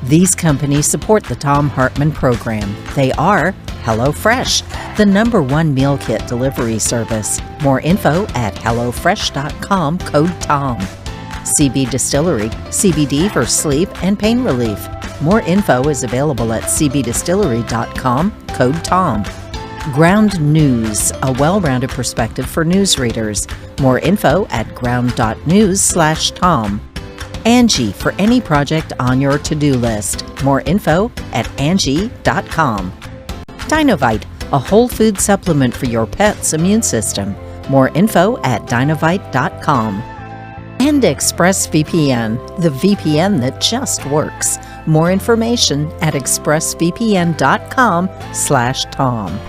These companies support the Thom Hartmann Program. They are HelloFresh, the #1 meal kit delivery service. More info at hellofresh.com, code TOM. CB Distillery, CBD for sleep and pain relief. More info is available at cbdistillery.com, code TOM. Ground News, a well-rounded perspective for news readers. More info at ground.news/Tom. Angie, for any project on your to-do list. More info at angie.com. Dinovite, a whole food supplement for your pet's immune system. More info at dinovite.com. And ExpressVPN, the VPN that just works. More information at expressvpn.com/Tom.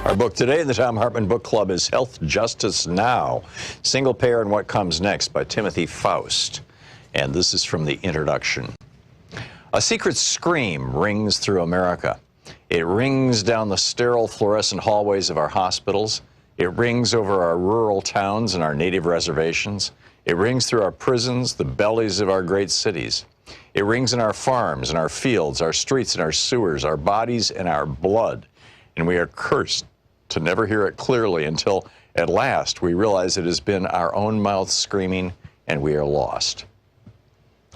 Our book today in the Thom Hartmann Book Club is Health Justice Now, Single Payer and What Comes Next by Timothy Faust. And this is from the introduction. A secret scream rings through America. It rings down the sterile fluorescent hallways of our hospitals. It rings over our rural towns and our native reservations. It rings through our prisons, the bellies of our great cities. It rings in our farms, in our fields, our streets, and our sewers, our bodies, and our blood. And we are cursed to never hear it clearly until, at last, we realize it has been our own mouth screaming and we are lost.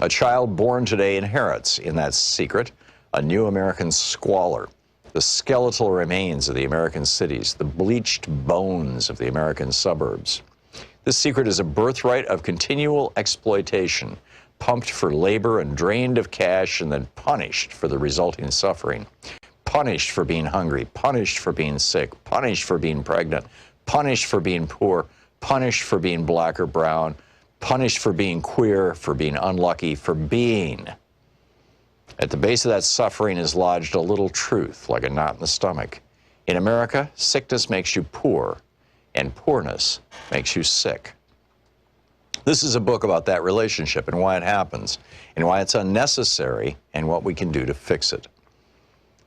A child born today inherits, in that secret, a new American squalor, the skeletal remains of the American cities, the bleached bones of the American suburbs. This secret is a birthright of continual exploitation, pumped for labor and drained of cash and then punished for the resulting suffering. Punished for being hungry, punished for being sick, punished for being pregnant, punished for being poor, punished for being black or brown, punished for being queer, for being unlucky, for being. At the base of that suffering is lodged a little truth, like a knot in the stomach. In America, sickness makes you poor, and poorness makes you sick. This is a book about that relationship and why it happens, and why it's unnecessary, and what we can do to fix it.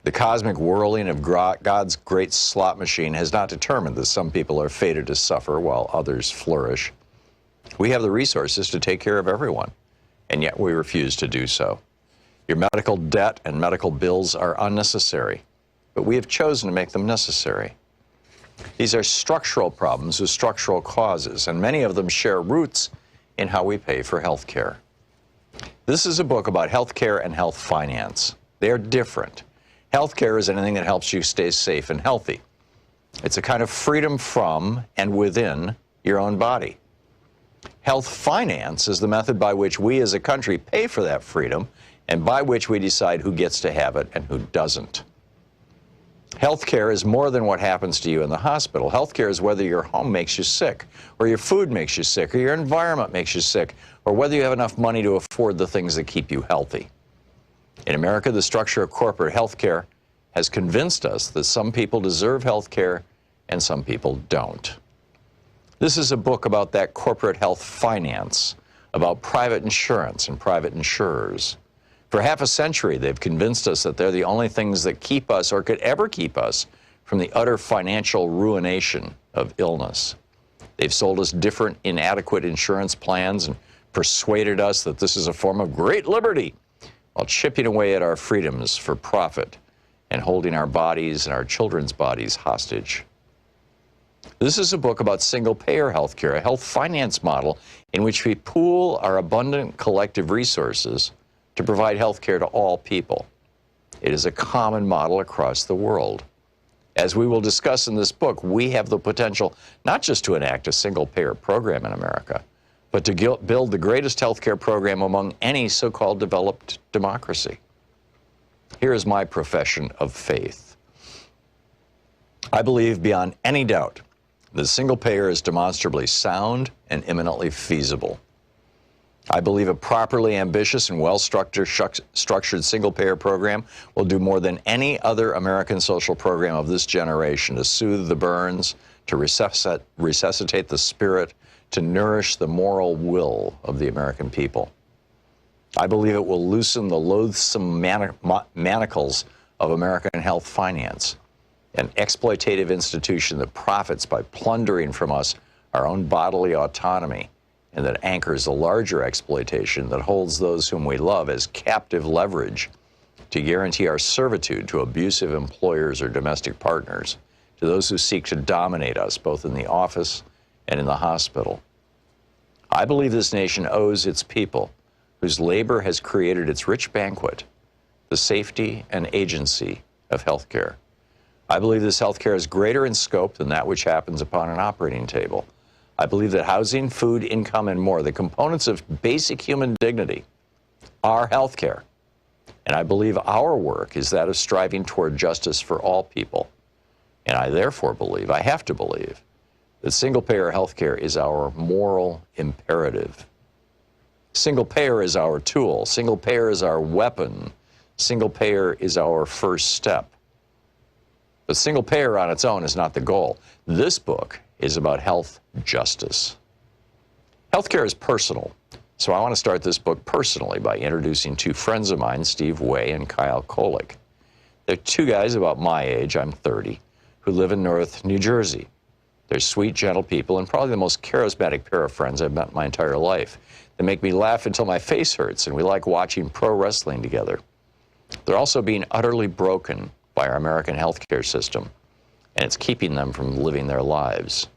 The cosmic whirling of God's great slot machine has not determined that some people are fated to suffer while others flourish. We have the resources to take care of everyone, and yet we refuse to do so. Your medical debt and medical bills are unnecessary, but we have chosen to make them necessary. These are structural problems with structural causes, and many of them share roots in how we pay for health care. This is a book about health care and health finance. They are different. Healthcare is anything that helps you stay safe and healthy. It's a kind of freedom from and within your own body. Health finance is the method by which we as a country pay for that freedom and by which we decide who gets to have it and who doesn't. Healthcare is more than what happens to you in the hospital. Healthcare is whether your home makes you sick, or your food makes you sick, or your environment makes you sick, or whether you have enough money to afford the things that keep you healthy. In America, the structure of corporate health care has convinced us that some people deserve health care and some people don't. This is a book about that corporate health finance, about private insurance and private insurers. For half a century, they've convinced us that they're the only things that keep us or could ever keep us from the utter financial ruination of illness. They've sold us different inadequate insurance plans and persuaded us that this is a form of great liberty, while chipping away at our freedoms for profit and holding our bodies and our children's bodies hostage. This is a book about single-payer healthcare, a health finance model in which we pool our abundant collective resources to provide healthcare to all people. It is a common model across the world. As we will discuss in this book, we have the potential not just to enact a single-payer program in America, but to build the greatest healthcare program among any so-called developed democracy. Here is my profession of faith. I believe beyond any doubt that single-payer is demonstrably sound and imminently feasible. I believe a properly ambitious and well-structured single-payer program will do more than any other American social program of this generation to soothe the burns, to resuscitate the spirit, to nourish the moral will of the American people. I believe it will loosen the loathsome manacles of American health finance, an exploitative institution that profits by plundering from us our own bodily autonomy, and that anchors a larger exploitation that holds those whom we love as captive leverage to guarantee our servitude to abusive employers or domestic partners, to those who seek to dominate us both in the office and in the hospital. I believe this nation owes its people, whose labor has created its rich banquet, the safety and agency of healthcare. I believe this healthcare is greater in scope than that which happens upon an operating table. I believe that housing, food, income, and more, the components of basic human dignity, are healthcare. And I believe our work is that of striving toward justice for all people. And I therefore believe, I have to believe, that single-payer healthcare is our moral imperative. Single-payer is our tool. Single-payer is our weapon. Single-payer is our first step. But single-payer on its own is not the goal. This book is about health justice. Healthcare is personal, so I want to start this book personally by introducing two friends of mine, Steve Way and Kyle Kolick. They're two guys about my age, I'm 30, who live in North New Jersey. They're sweet, gentle people and probably the most charismatic pair of friends I've met in my entire life. They make me laugh until my face hurts, and we like watching pro wrestling together. They're also being utterly broken by our American healthcare system, and it's keeping them from living their lives.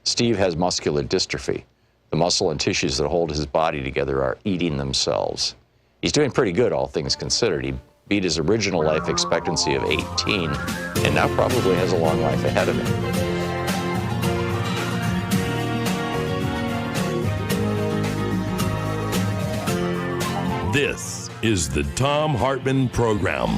Steve has muscular dystrophy. The muscle and tissues that hold his body together are eating themselves. He's doing pretty good, all things considered. He beat his original life expectancy of 18, and now probably has a long life ahead of him. This is the Thom Hartmann Program.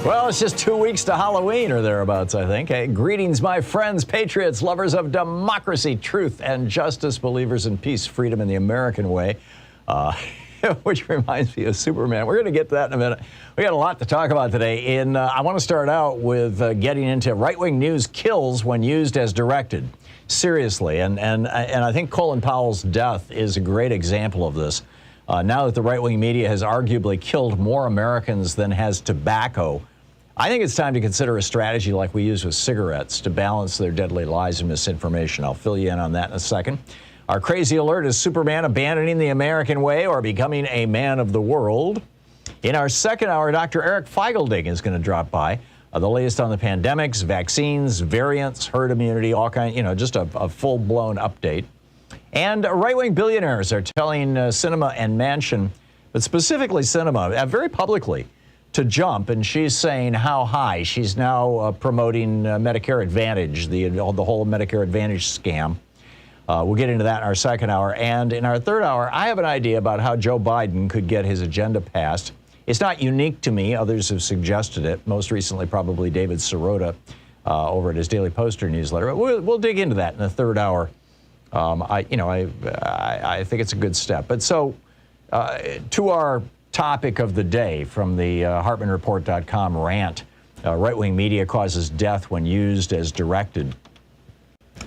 Well, it's just 2 weeks to Halloween or thereabouts, I think. Hey, greetings, my friends, patriots, lovers of democracy, truth, and justice, believers in peace, freedom, and the American way, which reminds me of Superman. We're going to get to that in a minute. We got a lot to talk about today. I want to start out with getting into right-wing news kills when used as directed. Seriously, and I think Colin Powell's death is a great example of this. Now that the right-wing media has arguably killed more Americans than has tobacco, I think it's time to consider a strategy like we use with cigarettes to balance their deadly lies and misinformation. I'll fill you in on that in a second. Our crazy alert is Superman abandoning the American way or becoming a man of the world. In our second hour, Dr. Eric Feigl-Ding is going to drop by. The latest on the pandemics, vaccines, variants, herd immunity, all kinds, just a full-blown update. And right-wing billionaires are telling Sinema and Manchin, but specifically Sinema, very publicly, to jump. And she's saying how high. She's now promoting Medicare Advantage, the whole Medicare Advantage scam. We'll get into that in our second hour. And in our third hour, I have an idea about how Joe Biden could get his agenda passed. It's not unique to me. Others have suggested it, most recently probably David Sirota over at his Daily Poster newsletter. But we'll dig into that in the third hour. I think it's a good step. But so to our topic of the day from the HartmannReport.com rant, right-wing media causes death when used as directed.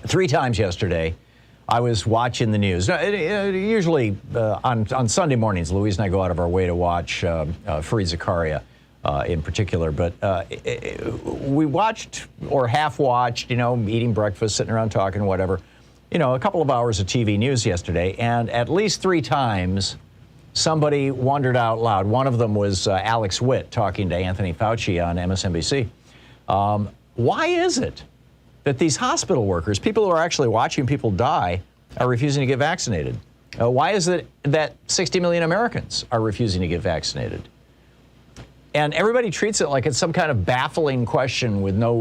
3 times yesterday, I was watching the news. Usually on Sunday mornings, Louise and I go out of our way to watch Fareed Zakaria in particular. But we watched or half watched, eating breakfast, sitting around talking, whatever. A couple of hours of TV news yesterday, and at least 3 times somebody wondered out loud. One of them was Alex Witt talking to Anthony Fauci on MSNBC. Why is it that these hospital workers, people who are actually watching people die, are refusing to get vaccinated. Why is it that 60 million Americans are refusing to get vaccinated? And everybody treats it like it's some kind of baffling question with no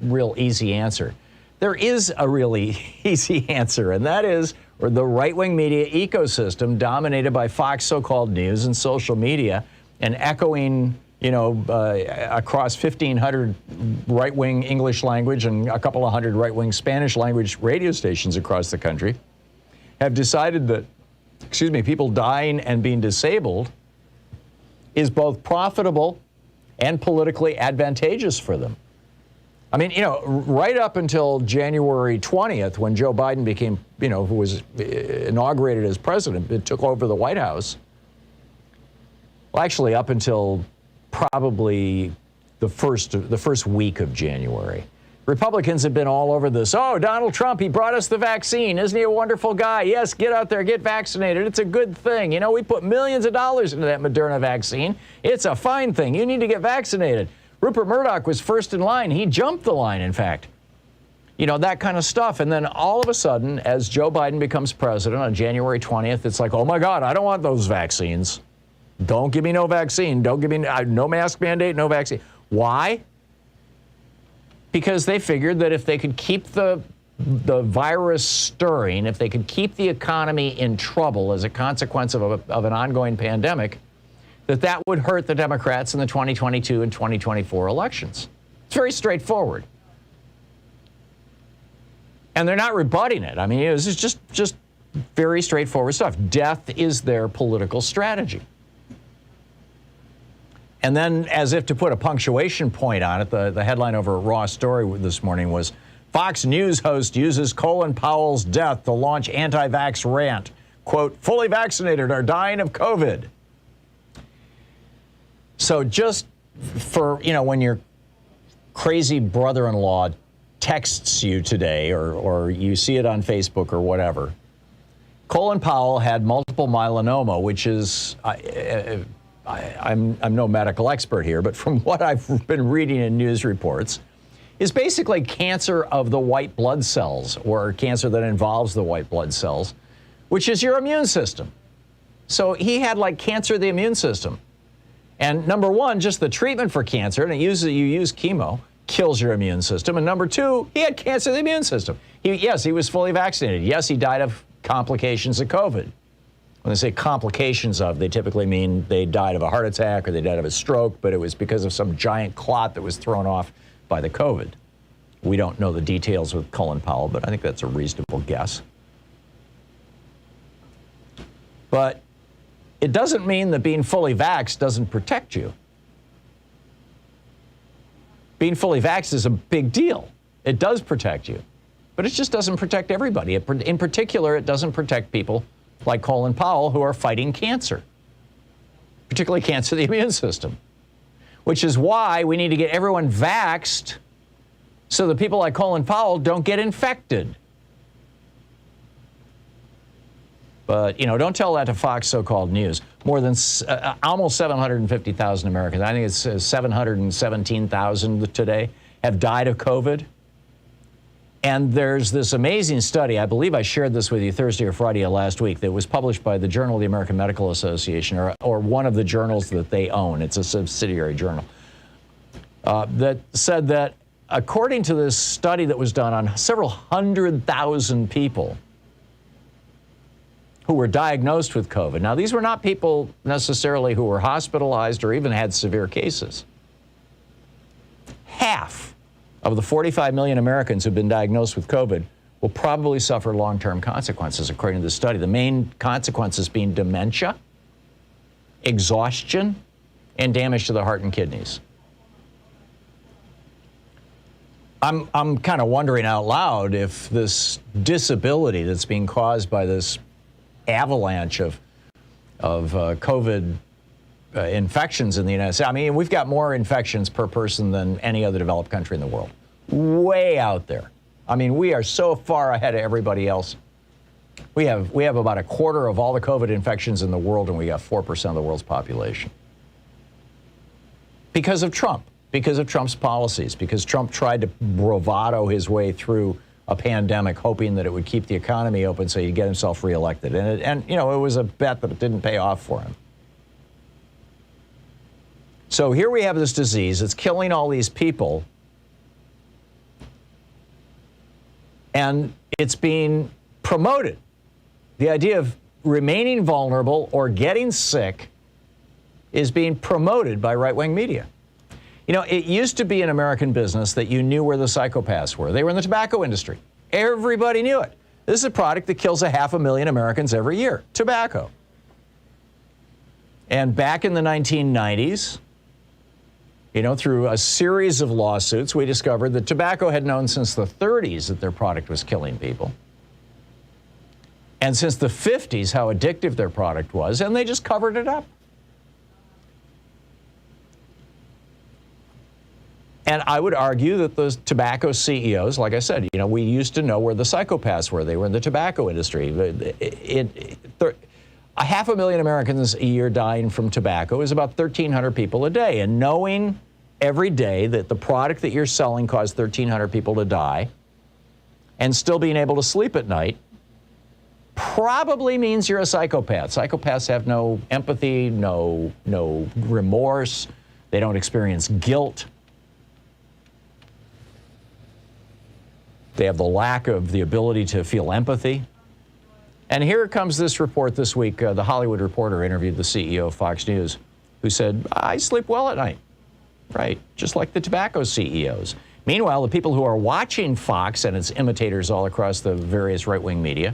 real easy answer. There is a really easy answer, and that is the right-wing media ecosystem dominated by Fox so-called news and social media and echoing, across 1,500 right-wing English language and a couple of hundred right-wing Spanish language radio stations across the country have decided that, people dying and being disabled is both profitable and politically advantageous for them. I mean, right up until January 20th, when Joe Biden became, who was inaugurated as president, it took over the White House. Well, actually, up until probably the first week of January, Republicans have been all over this. Oh, Donald Trump, he brought us the vaccine. Isn't he a wonderful guy? Yes, get out there, get vaccinated. It's a good thing. We put millions of dollars into that Moderna vaccine. It's a fine thing. You need to get vaccinated. Rupert Murdoch was first in line. He jumped the line, in fact. That kind of stuff. And then all of a sudden, as Joe Biden becomes president on January 20th, it's like, oh my God, I don't want those vaccines. Don't give me no vaccine. Don't give me no mask mandate, no vaccine. Why? Because they figured that if they could keep the virus stirring, if they could keep the economy in trouble as a consequence of an ongoing pandemic, that would hurt the Democrats in the 2022 and 2024 elections. It's very straightforward. And they're not rebutting it. I mean, this is just very straightforward stuff. Death is their political strategy. And then, as if to put a punctuation point on it, the headline over at Raw Story this morning was, Fox News host uses Colin Powell's death to launch anti-vax rant. Quote, fully vaccinated are dying of COVID. So just for, when your crazy brother-in-law texts you today or you see it on Facebook or whatever, Colin Powell had multiple myeloma, which is... I'm no medical expert here, but from what I've been reading in news reports, is basically cancer of the white blood cells, or cancer that involves the white blood cells, which is your immune system. So he had cancer of the immune system. And number one, just the treatment for cancer, and you use chemo, kills your immune system. And number two, he had cancer of the immune system. He was fully vaccinated. Yes, he died of complications of COVID. When they say complications of, they typically mean they died of a heart attack or they died of a stroke, but it was because of some giant clot that was thrown off by the COVID. We don't know the details with Colin Powell, but I think that's a reasonable guess. But it doesn't mean that being fully vaxxed doesn't protect you. Being fully vaxxed is a big deal. It does protect you, but it just doesn't protect everybody. In particular, it doesn't protect people like Colin Powell, who are fighting cancer, particularly cancer of the immune system, which is why we need to get everyone vaxxed so that people like Colin Powell don't get infected. But, don't tell that to Fox so-called news. More than almost 750,000 Americans, I think it's 717,000 today, have died of COVID. And there's this amazing study, I believe I shared this with you Thursday or Friday of last week, that was published by the Journal of the American Medical Association, or one of the journals that they own. It's a subsidiary journal. That said that according to this study that was done on several 100,000 people who were diagnosed with COVID. Now, these were not people necessarily who were hospitalized or even had severe cases. Half of the 45 million Americans who've been diagnosed with COVID will probably suffer long-term consequences, according to the study. The main consequences being dementia, exhaustion, and damage to the heart and kidneys. I'm kind of wondering out loud if this disability that's being caused by this avalanche of COVID infections in the United States. I mean, we've got more infections per person than any other developed country in the world. Way out there. I mean, we are so far ahead of everybody else. We have about a quarter of all the COVID infections in the world, and we got 4% of the world's population. Because of Trump. because of Trump's policies, because Trump tried to bravado his way through a pandemic, hoping that it would keep the economy open so he'd get himself reelected. And it was a bet that it didn't pay off for him. So here we have this disease. It's killing all these people. And it's being promoted. The idea of remaining vulnerable or getting sick is being promoted by right-wing media. It used to be in American business that you knew where the psychopaths were. They were in the tobacco industry. Everybody knew it. This is a product that kills 500,000 Americans every year, tobacco. And back in the 1990s, through a series of lawsuits, we discovered that tobacco had known since the 30s that their product was killing people. And since the 50s, how addictive their product was, and they just covered it up. And I would argue that those tobacco CEOs, like I said, we used to know where the psychopaths were. They were in the tobacco industry. 500,000 Americans a year dying from tobacco is about 1,300 people a day. And knowing every day that the product that you're selling caused 1,300 people to die and still being able to sleep at night probably means you're a psychopath. Psychopaths have no empathy, no remorse. They don't experience guilt. They have the lack of the ability to feel empathy. And here comes this report this week. The Hollywood Reporter interviewed the CEO of Fox News, who said, I sleep well at night. Right, just like the tobacco CEOs. Meanwhile, the people who are watching Fox and its imitators all across the various right-wing media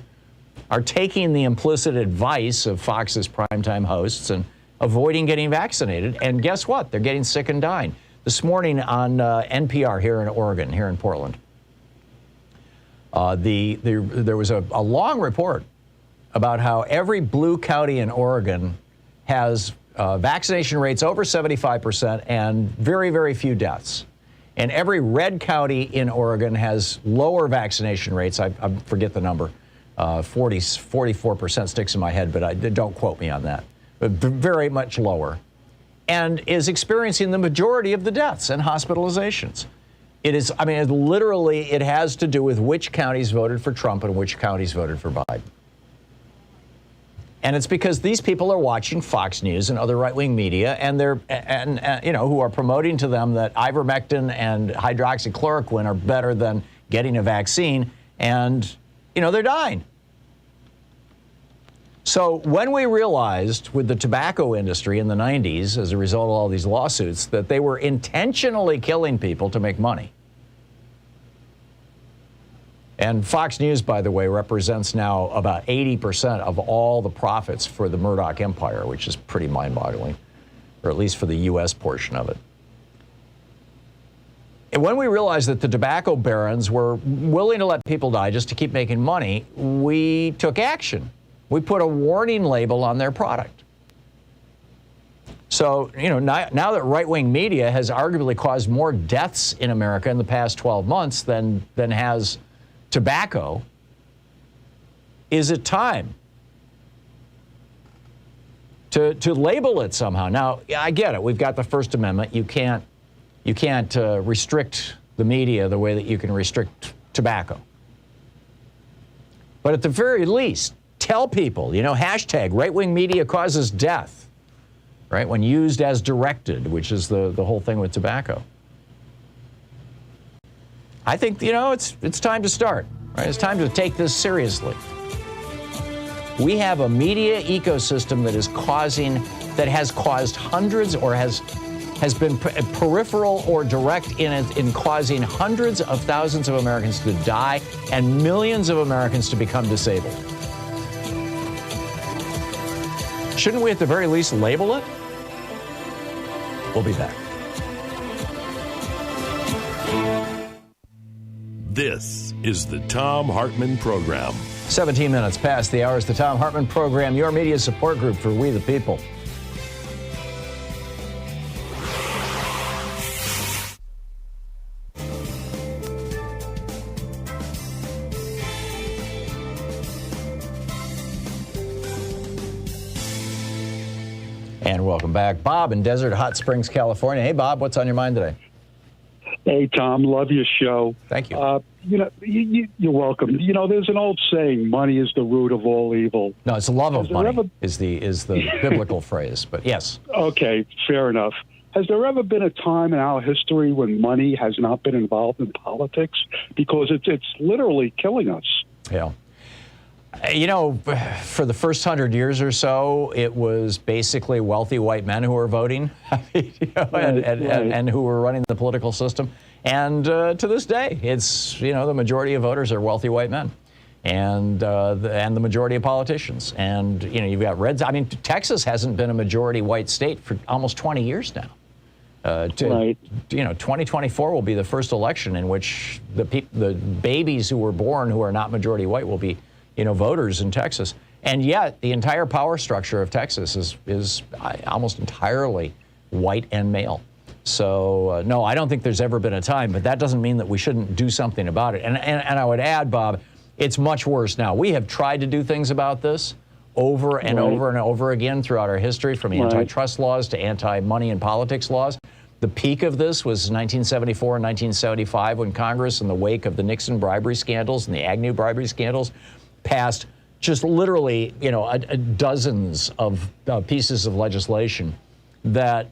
are taking the implicit advice of Fox's primetime hosts and avoiding getting vaccinated. And guess what? They're getting sick and dying. This morning on NPR here in Oregon, here in Portland, there was a long report about how every blue county in Oregon has vaccination rates over 75% and very, very few deaths. And every red county in Oregon has lower vaccination rates. I forget the number. 44% sticks in my head, but don't quote me on that. But very much lower. And is experiencing the majority of the deaths and hospitalizations. It has to do with which counties voted for Trump and which counties voted for Biden. And it's because these people are watching Fox News and other right-wing media, and who are promoting to them that ivermectin and hydroxychloroquine are better than getting a vaccine, and they're dying. So when we realized with the tobacco industry in the 90s, as a result of all these lawsuits, that they were intentionally killing people to make money. And Fox News, by the way, represents now about 80% of all the profits for the Murdoch empire, which is pretty mind-boggling, or at least for the U.S. portion of it. And when we realized that the tobacco barons were willing to let people die just to keep making money, we took action. We put a warning label on their product. So, now that right-wing media has arguably caused more deaths in America in the past 12 months than has tobacco, is it time to label it somehow? Now, I get it. We've got the First Amendment. You can't restrict the media the way that you can restrict tobacco. But at the very least, tell people, hashtag right-wing media causes death, right? When used as directed, which is the whole thing with tobacco. I think, it's time to start, right? It's time to take this seriously. We have a media ecosystem that has caused hundreds or has been peripheral or direct in causing hundreds of thousands of Americans to die and millions of Americans to become disabled. Shouldn't we at the very least label it? We'll be back. This is the Thom Hartmann Program. 17 minutes past the hour is the Thom Hartmann Program, your media support group for We the People. And welcome back. Bob in Desert Hot Springs, California. Hey, Bob, what's on your mind today? Hey, Tom, love your show. Thank you. You're welcome. You know, there's an old saying, money is the root of all evil. No, it's the love of money is the biblical phrase, but yes. Okay, fair enough. Has there ever been a time in our history when money has not been involved in politics? Because it's literally killing us. Yeah. You know, for the first 100 years or so, it was basically wealthy white men who were voting and who were running the political system. And to this day, it's, the majority of voters are wealthy white men and the majority of politicians. And, you've got reds. I mean, Texas hasn't been a majority white state for almost 20 years now. 2024 will be the first election in which the babies who were born who are not majority white will be voters in Texas. And yet the entire power structure of Texas is almost entirely white and male. So, no, I don't think there's ever been a time, but that doesn't mean that we shouldn't do something about it. And I would add, Bob, it's much worse now. We have tried to do things about this over and over and over again throughout our history, from antitrust laws to anti-money and politics laws. The peak of this was 1974 and 1975 when Congress, in the wake of the Nixon bribery scandals and the Agnew bribery scandals, passed just literally, dozens of pieces of legislation that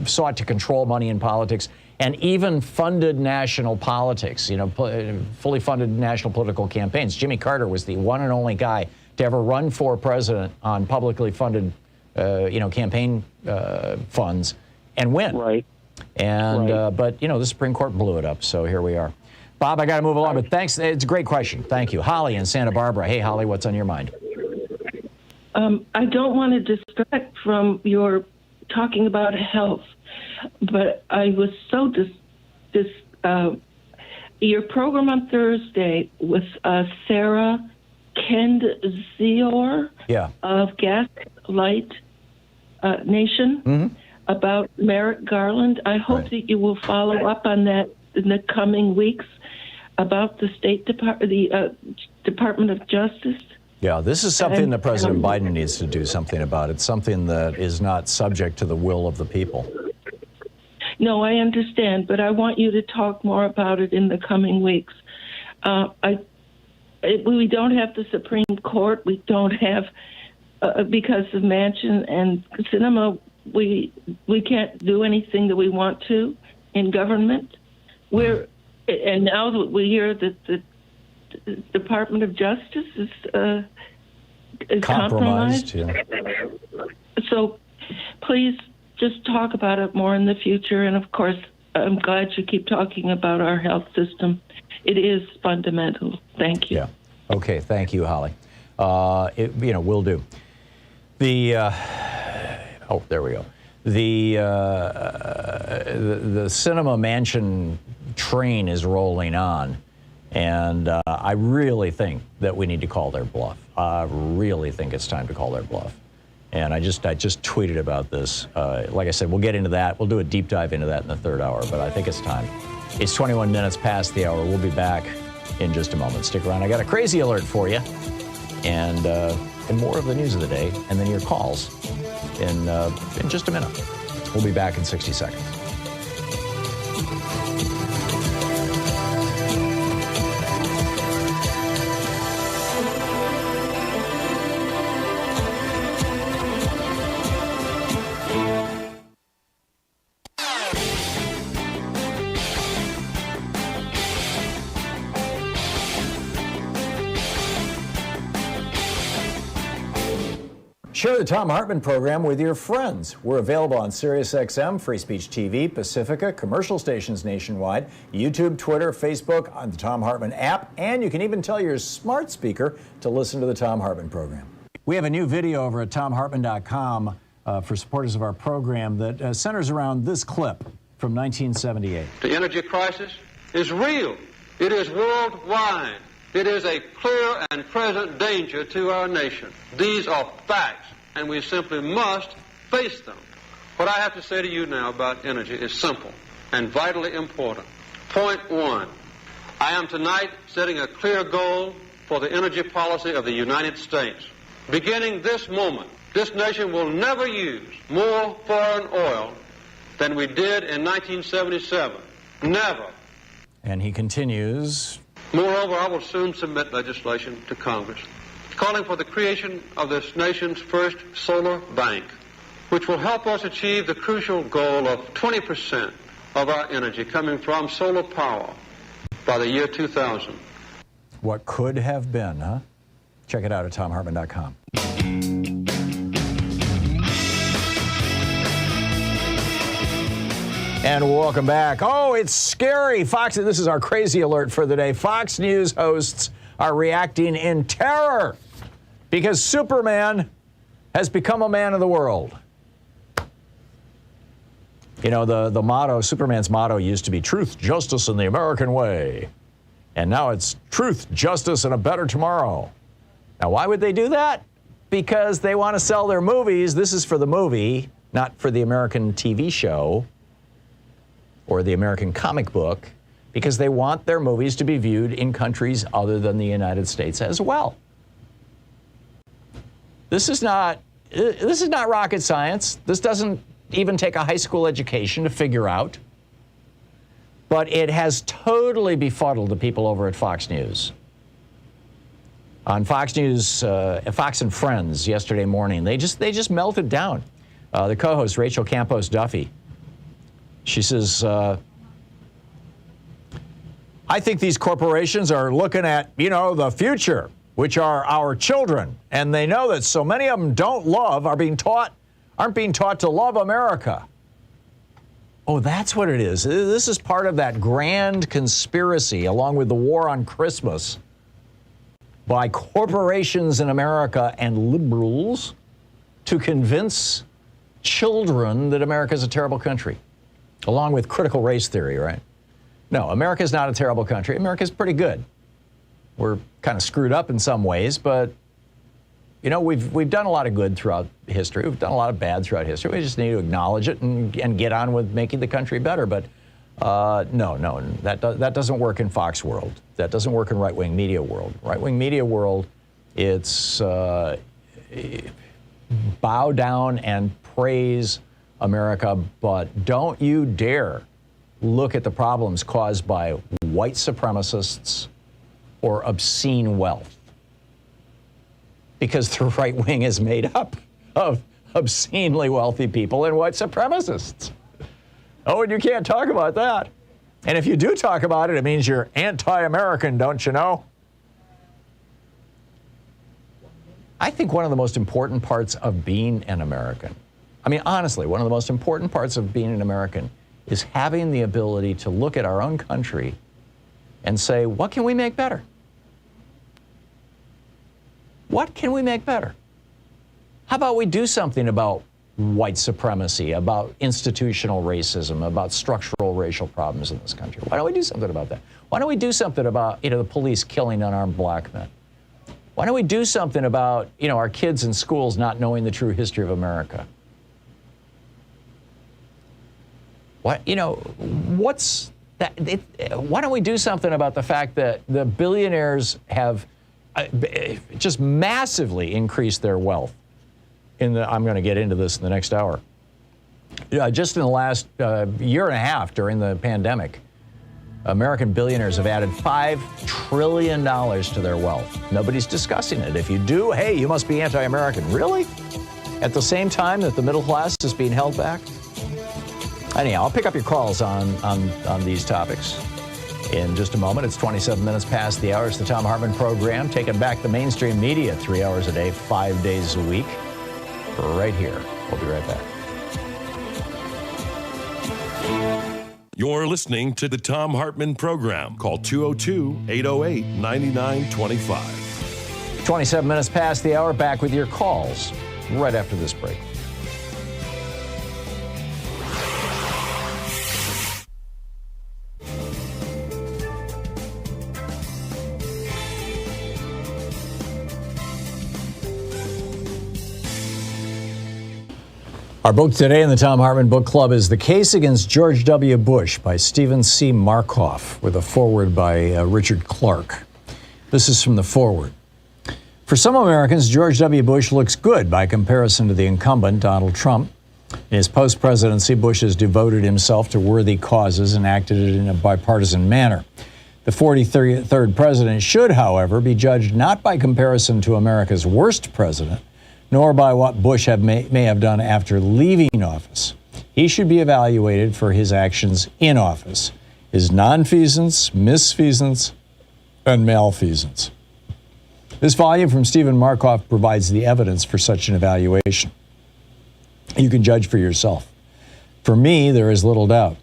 sought to control money in politics and even funded national politics, fully funded national political campaigns. Jimmy Carter was the one and only guy to ever run for president on publicly funded, campaign funds and win. Right. And but the Supreme Court blew it up. So here we are. Bob, I got to move along, but thanks. It's a great question. Thank you. Holly in Santa Barbara. Hey, Holly, what's on your mind? I don't want to distract from your talking about health, but I was so your program on Thursday with Sarah Kendzior of Gaslight Nation about Merrick Garland. I hope that you will follow up on that in the coming weeks about the Department of Justice. Yeah, this is something that President Biden needs to do something about. It's something that is not subject to the will of the people. No, I understand, but I want you to talk more about it in the coming weeks. We don't have the Supreme Court. We don't have, because of Manchin and Sinema, we can't do anything that we want to in government. And now that we hear that the Department of Justice is compromised. Yeah. So please just talk about it more in the future. And of course, I'm glad you keep talking about our health system. It is fundamental. Thank you. Yeah. Okay. Thank you, Holly. Will do. There we go. The Sinema Manchin train is rolling on, and I really think that we need to call their bluff. I really think it's time to call their bluff. And I just tweeted about this. Like I said, we'll get into that. We'll do a deep dive into that in the third hour, but I think it's time. It's 21 minutes past the hour. We'll be back in just a moment. Stick around. I got a crazy alert for you, and more of the news of the day, and then your calls in just a minute. We'll be back in 60 seconds. Share the Thom Hartmann Program with your friends. We're available on SiriusXM, Free Speech TV, Pacifica, commercial stations nationwide, YouTube, Twitter, Facebook, on the Thom Hartmann app, and you can even tell your smart speaker to listen to the Thom Hartmann Program. We have a new video over at ThomHartmann.com for supporters of our program that centers around this clip from 1978. The energy crisis is real. It is worldwide. It is a clear and present danger to our nation. These are facts, and we simply must face them. What I have to say to you now about energy is simple and vitally important. Point one, I am tonight setting a clear goal for the energy policy of the United States. Beginning this moment, this nation will never use more foreign oil than we did in 1977. Never. And he continues. Moreover, I will soon submit legislation to Congress calling for the creation of this nation's first solar bank, which will help us achieve the crucial goal of 20% of our energy coming from solar power by the year 2000. What could have been, huh? Check it out at thomhartmann.com. And welcome back. Oh, it's scary. Fox, this is our crazy alert for the day. Fox News hosts are reacting in terror because Superman has become a man of the world. You know, the motto, Superman's motto used to be truth, justice, and the American way. And now it's truth, justice, and a better tomorrow. Now, why would they do that? Because they want to sell their movies. This is for the movie, not for the American TV show or the American comic book, because they want their movies to be viewed in countries other than the United States as well. This is not rocket science. This doesn't even take a high school education to figure out. But it has totally befuddled the people over at Fox News. On Fox News, Fox and Friends yesterday morning, they just melted down. The co-host, Rachel Campos Duffy, she says, I think these corporations are looking at, the future, which are our children. And they know that so many of them aren't being taught to love America. Oh, that's what it is. This is part of that grand conspiracy, along with the war on Christmas, by corporations in America and liberals to convince children that America is a terrible country, along with critical race theory, right? No, America's not a terrible country. America's pretty good. We're kind of screwed up in some ways, but we've done a lot of good throughout history. We've done a lot of bad throughout history. We just need to acknowledge it and get on with making the country better. But no, that doesn't work in Fox world. That doesn't work in right-wing media world. Right-wing media world, it's bow down and praise America, but don't you dare look at the problems caused by white supremacists or obscene wealth. Because the right wing is made up of obscenely wealthy people and white supremacists. Oh, and you can't talk about that. And if you do talk about it, it means you're anti-American, don't you know? I think one of the most important parts of being an American, honestly, one of the most important parts of being an American is having the ability to look at our own country and say, what can we make better? What can we make better? How about we do something about white supremacy, about institutional racism, about structural racial problems in this country? Why don't we do something about that? Why don't we do something about, the police killing unarmed black men? Why don't we do something about, our kids in schools not knowing the true history of America? Why don't we do something about the fact that the billionaires have just massively increased their wealth? I'm going to get into this in the next hour. Just in the last year and a half during the pandemic, American billionaires have added $5 trillion to their wealth. Nobody's discussing it. If you do, hey, you must be anti-American. Really? At the same time that the middle class is being held back? Anyhow, I'll pick up your calls on these topics in just a moment. It's 27 minutes past the hour. It's the Thom Hartmann Program, taking back the mainstream media 3 hours a day, 5 days a week, right here. We'll be right back. You're listening to the Thom Hartmann Program. Call 202-808-9925. 27 minutes past the hour, back with your calls right after this break. Our book today in the Thom Hartmann Book Club is The Case Against George W. Bush by Stephen C. Markoff, with a foreword by Richard Clark. This is from the foreword. For some Americans, George W. Bush looks good by comparison to the incumbent, Donald Trump. In his post-presidency, Bush has devoted himself to worthy causes and acted in a bipartisan manner. The 43rd president should, however, be judged not by comparison to America's worst president, nor by what Bush may have done after leaving office. He should be evaluated for his actions in office, his nonfeasance, misfeasance, and malfeasance. This volume from Stephen Markoff provides the evidence for such an evaluation. You can judge for yourself. For me, there is little doubt.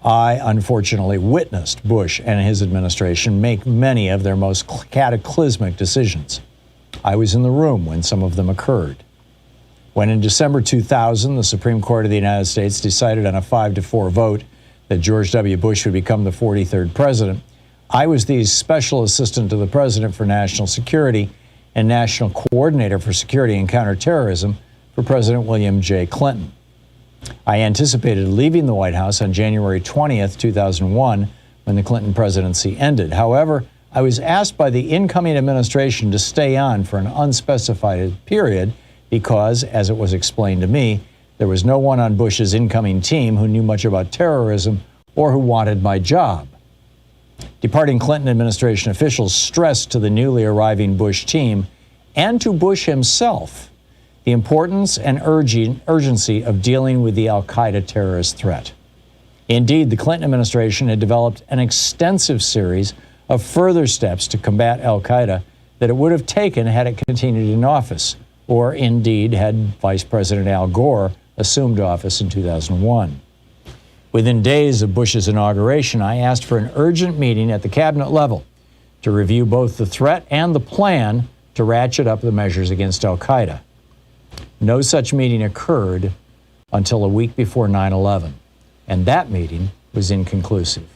I, unfortunately, witnessed Bush and his administration make many of their most cataclysmic decisions. I was in the room when some of them occurred. When in December 2000, the Supreme Court of the United States decided on a 5-4 vote that George W. Bush would become the 43rd president, I was the Special Assistant to the President for National Security and National Coordinator for Security and Counterterrorism for President William J. Clinton. I anticipated leaving the White House on January 20th, 2001, when the Clinton presidency ended. However, I was asked by the incoming administration to stay on for an unspecified period because, as it was explained to me, there was no one on Bush's incoming team who knew much about terrorism or who wanted my job. Departing Clinton administration officials stressed to the newly arriving Bush team and to Bush himself the importance and urgency of dealing with the al-Qaeda terrorist threat. Indeed, the Clinton administration had developed an extensive series of further steps to combat al-Qaeda that it would have taken had it continued in office, or indeed had Vice President Al Gore assumed office in 2001. Within days of Bush's inauguration, I asked for an urgent meeting at the cabinet level to review both the threat and the plan to ratchet up the measures against al-Qaeda. No such meeting occurred until a week before 9/11, and that meeting was inconclusive.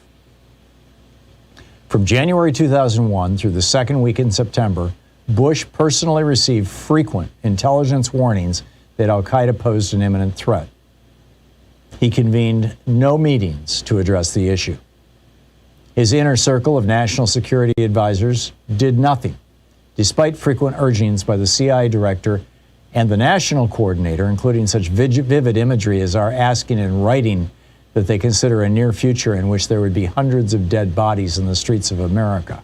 From January 2001 through the second week in September, Bush personally received frequent intelligence warnings that al-Qaeda posed an imminent threat. He convened no meetings to address the issue. His inner circle of national security advisors did nothing, despite frequent urgings by the CIA director and the national coordinator, including such vivid imagery as our asking in writing that they consider a near future in which there would be hundreds of dead bodies in the streets of America.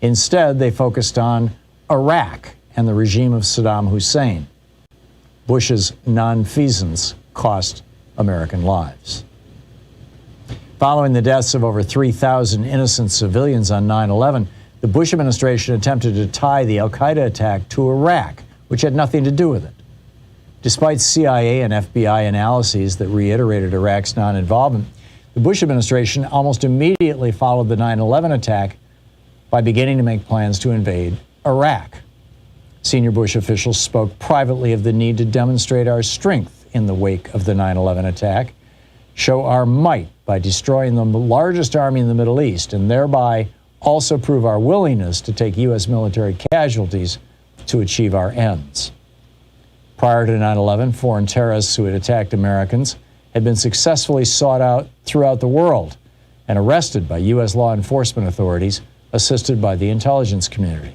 Instead, they focused on Iraq and the regime of Saddam Hussein. Bush's nonfeasance cost American lives. Following the deaths of over 3,000 innocent civilians on 9/11, the Bush administration attempted to tie the al-Qaeda attack to Iraq, which had nothing to do with it. Despite CIA and FBI analyses that reiterated Iraq's non-involvement, the Bush administration almost immediately followed the 9/11 attack by beginning to make plans to invade Iraq. Senior Bush officials spoke privately of the need to demonstrate our strength in the wake of the 9/11 attack, show our might by destroying the largest army in the Middle East, and thereby also prove our willingness to take U.S. military casualties to achieve our ends. Prior to 9/11, foreign terrorists who had attacked Americans had been successfully sought out throughout the world and arrested by U.S. law enforcement authorities, assisted by the intelligence community.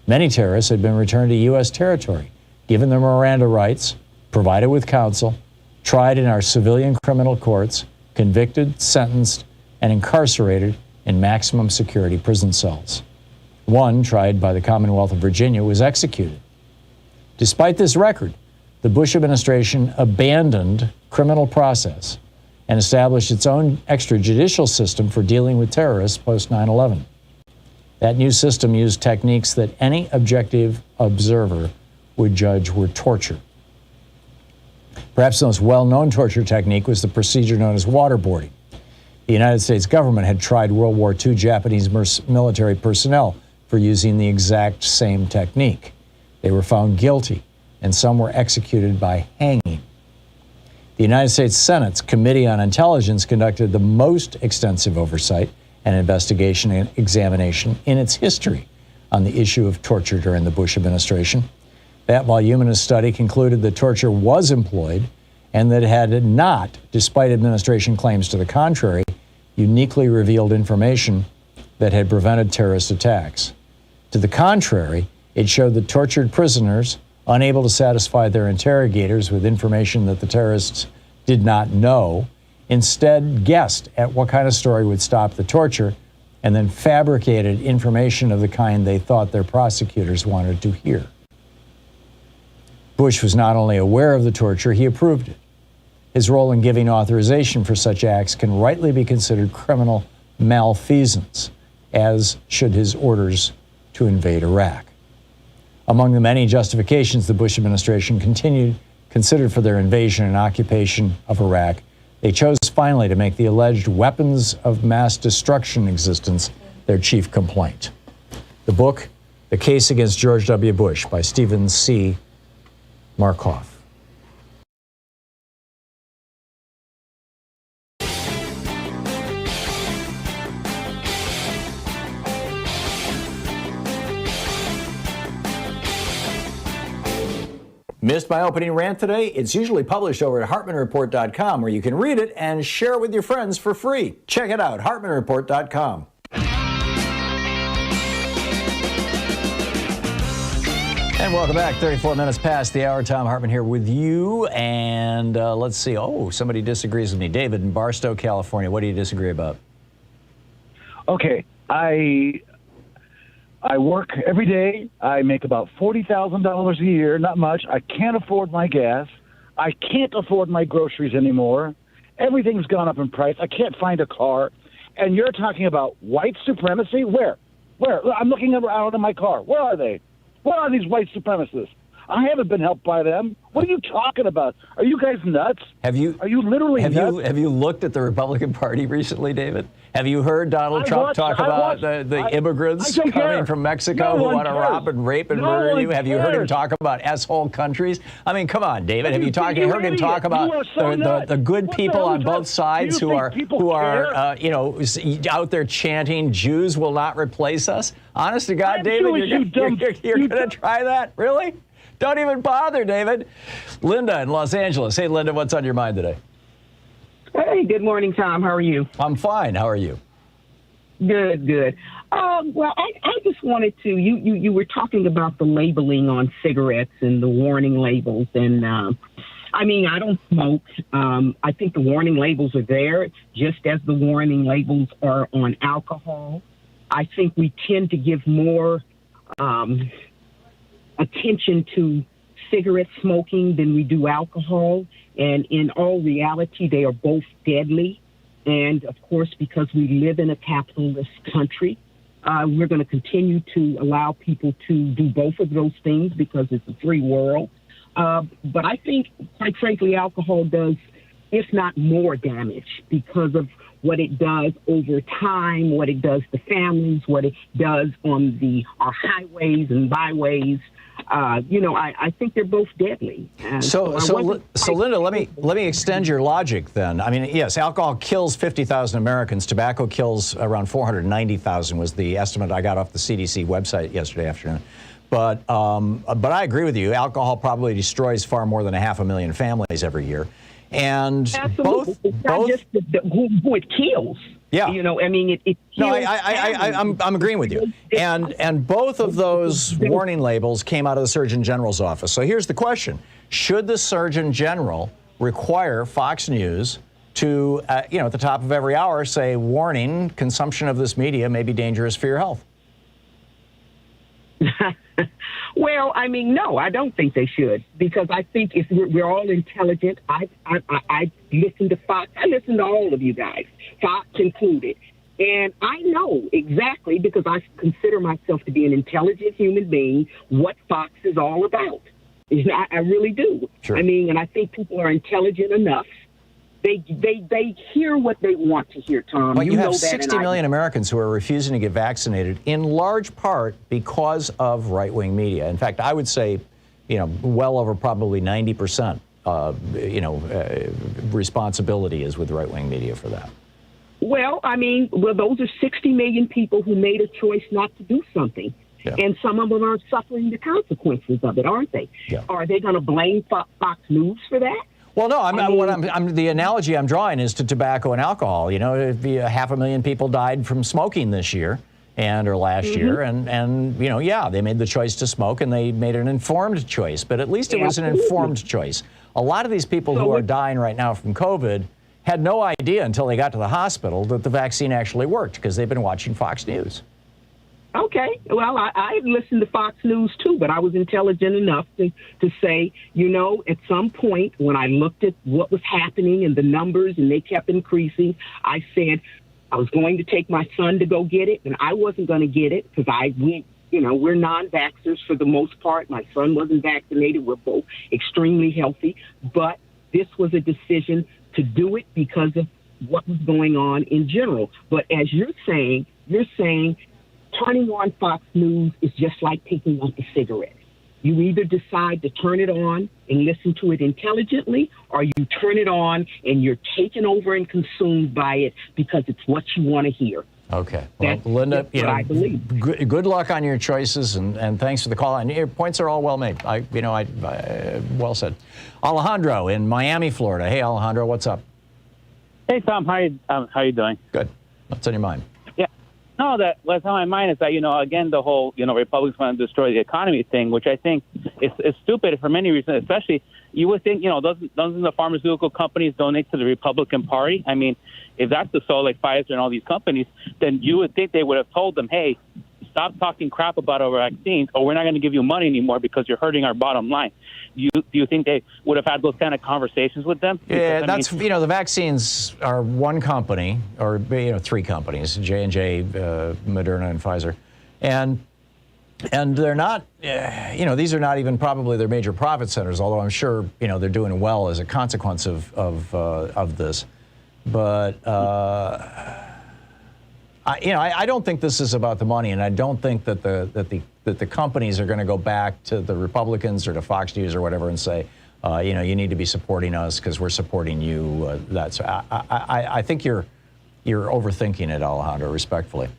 Many terrorists had been returned to U.S. territory, given their Miranda rights, provided with counsel, tried in our civilian criminal courts, convicted, sentenced, and incarcerated in maximum security prison cells. One, tried by the Commonwealth of Virginia, was executed. Despite this record, the Bush administration abandoned criminal process and established its own extrajudicial system for dealing with terrorists post 9/11. That new system used techniques that any objective observer would judge were torture. Perhaps the most well-known torture technique was the procedure known as waterboarding. The United States government had tried World War II Japanese military personnel for using the exact same technique. They were found guilty, and some were executed by hanging. The United States Senate's Committee on Intelligence conducted the most extensive oversight and investigation and examination in its history on the issue of torture during the Bush administration. That voluminous study concluded that torture was employed and that it had not, despite administration claims to the contrary, uniquely revealed information that had prevented terrorist attacks. To the contrary, it showed that tortured prisoners unable to satisfy their interrogators with information that the terrorists did not know, instead guessed at what kind of story would stop the torture and then fabricated information of the kind they thought their prosecutors wanted to hear. Bush was not only aware of the torture, he approved it. His role in giving authorization for such acts can rightly be considered criminal malfeasance, as should his orders to invade Iraq. Among the many justifications the Bush administration considered for their invasion and occupation of Iraq, they chose finally to make the alleged weapons of mass destruction existence their chief complaint. The book, The Case Against George W. Bush by Stephen C. Markoff. Missed my opening rant today? It's usually published over at HartmannReport.com, where you can read it and share it with your friends for free. Check it out, HartmannReport.com. And welcome back. 34 minutes past the hour. Thom Hartmann here with you. And let's see. Oh, somebody disagrees with me. David in Barstow, California. What do you disagree about? Okay. I work every day. I make about $40,000 a year, not much. I can't afford my gas. I can't afford my groceries anymore. Everything's gone up in price. I can't find a car. And you're talking about white supremacy? Where? I'm looking out of my car. Where are they? Where are these white supremacists? I haven't been helped by them. What are you talking about? Are you guys nuts? Are you literally nuts? Have you looked at the Republican Party recently, David? Have you heard Donald Trump talk about the immigrants coming from Mexico who want to rob and rape and murder you? Have you heard him talk about S-hole countries? I mean, come on, David. Have you heard him talk about the good people on both sides who are out there chanting, Jews will not replace us? Honest to God, David, you're going to try that? Really? Don't even bother, David. Linda in Los Angeles. Hey, Linda, what's on your mind today? Hey, good morning, Tom. How are you? I'm fine. How are you? Good. Well, I just wanted to, you were talking about the labeling on cigarettes and the warning labels. And, I mean, I don't smoke. I think the warning labels are there just as the warning labels are on alcohol. I think we tend to give more attention to cigarette smoking than we do alcohol. And in all reality, they are both deadly. And of course, because we live in a capitalist country, we're going to continue to allow people to do both of those things because it's a free world. But I think, quite frankly, alcohol does, if not more damage, because of what it does over time, what it does to families, what it does on our highways and byways. I think they're both deadly. So Linda, let me extend your logic then. I mean, yes, alcohol kills 50,000 Americans. Tobacco kills around 490,000 was the estimate I got off the CDC website yesterday afternoon. But I agree with you. Alcohol probably destroys far more than 500,000 families every year. And absolutely. Not just who it kills. Yeah. I mean, it kills. No, I'm agreeing with you. And both of those warning labels came out of the Surgeon General's office. So here's the question. Should the Surgeon General require Fox News to, at the top of every hour say, warning, consumption of this media may be dangerous for your health? Well, I mean, no, I don't think they should, because I think if we're all intelligent. I listen to Fox. I listen to all of you guys, Fox included. And I know exactly, because I consider myself to be an intelligent human being, what Fox is all about. I really do. Sure. I mean, and I think people are intelligent enough. They hear what they want to hear, Tom. But you have 60 million Americans who are refusing to get vaccinated, in large part because of right-wing media. In fact, I would say, well over probably 90%, responsibility is with right-wing media for that. Well, I mean, those are 60 million people who made a choice not to do something. Yeah. And some of them are suffering the consequences of it, aren't they? Yeah. Are they going to blame Fox News for that? Well, no. The analogy I'm drawing is to tobacco and alcohol. 500,000 people died from smoking this year, or last year, and you know, yeah, they made the choice to smoke, and they made an informed choice, but at least it was an informed choice. A lot of these people who are dying right now from COVID had no idea until they got to the hospital that the vaccine actually worked, because they've been watching Fox News. Okay. Well, I listened to Fox News, too, but I was intelligent enough to say, you know, at some point when I looked at what was happening and the numbers and they kept increasing, I said I was going to take my son to go get it, and I wasn't going to get it because we're non-vaxxers for the most part. My son wasn't vaccinated. We're both extremely healthy. But this was a decision to do it because of what was going on in general. But as you're saying turning on Fox News is just like picking up a cigarette. You either decide to turn it on and listen to it intelligently, or you turn it on and you're taken over and consumed by it because it's what you want to hear. Okay. Well, Linda, that's what I believe. Good luck on your choices, and thanks for the call. And your points are all well made. Well said. Alejandro in Miami, Florida. Hey, Alejandro, what's up? Hey, Tom. How you doing? Good. What's on your mind? No, what's on my mind is that, again, the whole, Republicans want to destroy the economy thing, which I think is stupid for many reasons, especially you would think, doesn't the pharmaceutical companies donate to the Republican Party? I mean, if that's the soul, like Pfizer and all these companies, then you would think they would have told them, hey, stop talking crap about our vaccines, or we're not going to give you money anymore because you're hurting our bottom line. Do you think they would have had those kind of conversations with them? Yeah, the vaccines are one company, or three companies, J&J, Moderna, and Pfizer, and they're not, these are not even probably their major profit centers, although I'm sure they're doing well as a consequence of this, but. I don't think this is about the money, and I don't think that the companies are going to go back to the Republicans or to Fox News or whatever and say, you need to be supporting us because we're supporting you. I think you're overthinking it, Alejandro, respectfully.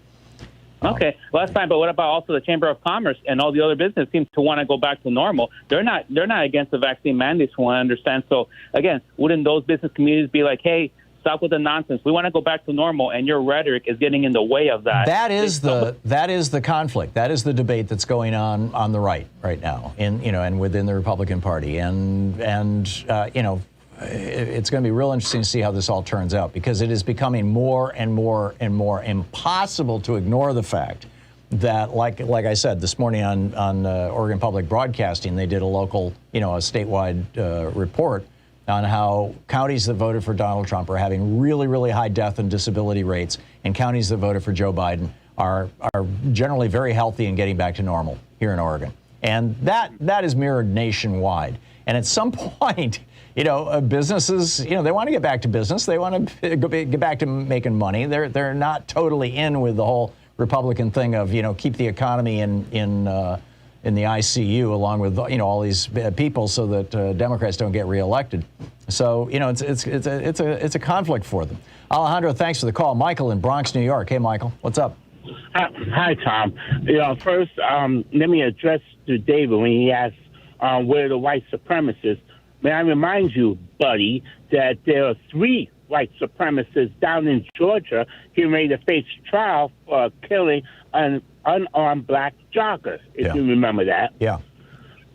Okay, well, that's fine. But what about also the Chamber of Commerce and all the other business seem to want to go back to normal? They're not against the vaccine mandates, from what I understand. So again, wouldn't those business communities be like, hey, stop with the nonsense. We want to go back to normal, and your rhetoric is getting in the way of that. That is the conflict. That is the debate that's going on the right now, and within the Republican Party, and it's going to be real interesting to see how this all turns out, because it is becoming more and more and more impossible to ignore the fact that, like I said this morning on Oregon Public Broadcasting, they did a local, a statewide report on how counties that voted for Donald Trump are having really, really high death and disability rates, and counties that voted for Joe Biden are generally very healthy and getting back to normal here in Oregon. And that is mirrored nationwide. And at some point, businesses, they want to get back to business. They want to get back to making money. They're not totally in with the whole Republican thing of, keep the economy in the ICU along with all these people so that Democrats don't get reelected. So it's a conflict for them. Alejandro, thanks for the call. Michael in Bronx, New York. Hey, Michael, what's up? Hi, Tom. First, let me address to David when he asked where the white supremacists. May I remind you, buddy, that there are 3 white supremacists down in Georgia getting ready to face trial for killing an unarmed black jogger, if you remember that. Yeah.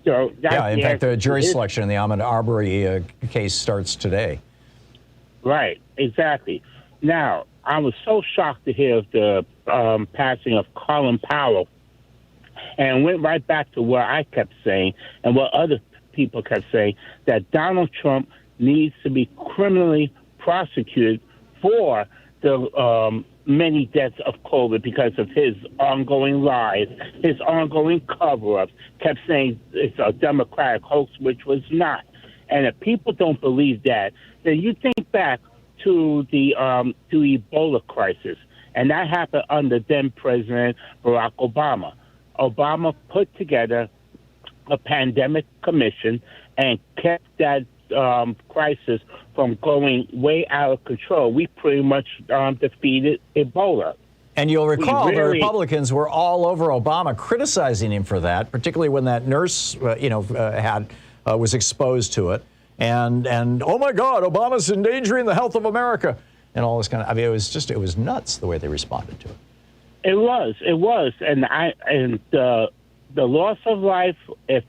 So in fact, the jury selection in the Ahmaud Arbery case starts today. Right, exactly. Now, I was so shocked to hear of the passing of Colin Powell, and went right back to what I kept saying and what other people kept saying, that Donald Trump needs to be criminally prosecuted for the many deaths of COVID because of his ongoing lies, his ongoing cover-ups, kept saying it's a Democratic hoax, which was not. And if people don't believe that, then you think back to the Ebola crisis, and that happened under then President Barack Obama. Obama put together a pandemic commission and kept that crisis from going way out of control. We pretty much defeated Ebola. And you'll recall the Republicans were all over Obama criticizing him for that, particularly when that nurse, was exposed to it. And oh my God, Obama's endangering the health of America, and all this kind of. It was nuts the way they responded to it. It was, and the loss of life, if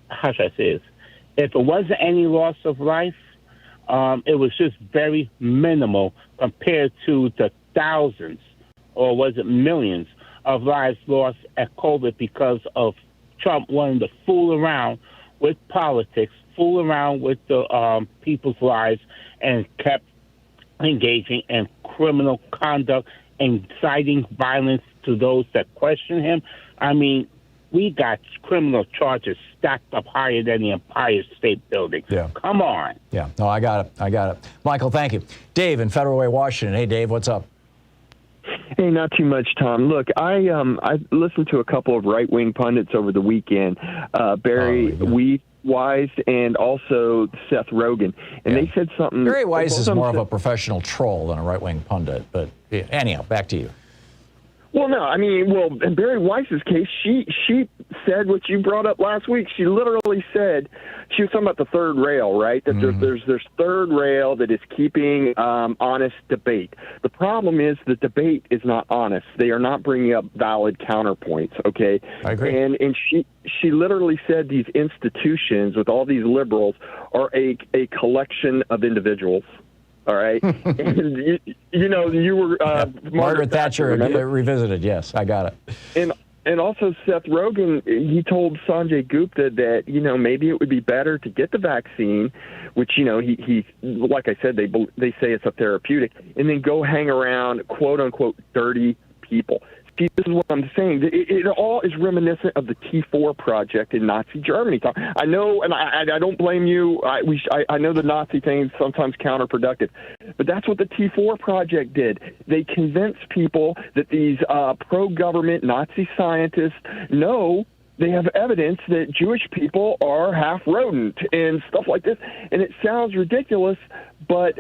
how should I say this? If it wasn't any loss of life, it was just very minimal compared to the thousands, or was it millions, of lives lost at COVID because of Trump wanting to fool around with politics, fool around with the people's lives, and kept engaging in criminal conduct, inciting violence to those that question him. I mean, we got criminal charges stacked up higher than the Empire State Building. Yeah. Come on. Yeah. No, I got it. Michael, thank you. Dave in Federal Way, Washington. Hey, Dave, what's up? Hey, not too much, Tom. Look, I listened to a couple of right-wing pundits over the weekend, Barry Weiss and also Seth Rogen, and they said something. Barry Weiss is more of a professional troll than a right-wing pundit, but anyhow, back to you. Well, no, I mean, in Barry Weiss's case, she said what you brought up last week. She literally said, she was talking about the third rail, right? That there's third rail that is keeping honest debate. The problem is the debate is not honest. They are not bringing up valid counterpoints, okay? I agree. And she literally said these institutions with all these liberals are a collection of individuals. All right. And you were Margaret Thatcher revisited. Yes, I got it. And also Seth Rogen, he told Sanjay Gupta that maybe it would be better to get the vaccine, which he like I said, they say it's a therapeutic, and then go hang around quote unquote dirty people. See, this is what I'm saying. It all is reminiscent of the T4 project in Nazi Germany. I know, and I don't blame you. I know the Nazi thing is sometimes counterproductive, but that's what the T4 project did. They convinced people that these pro-government Nazi scientists know they have evidence that Jewish people are half rodent and stuff like this. And it sounds ridiculous, but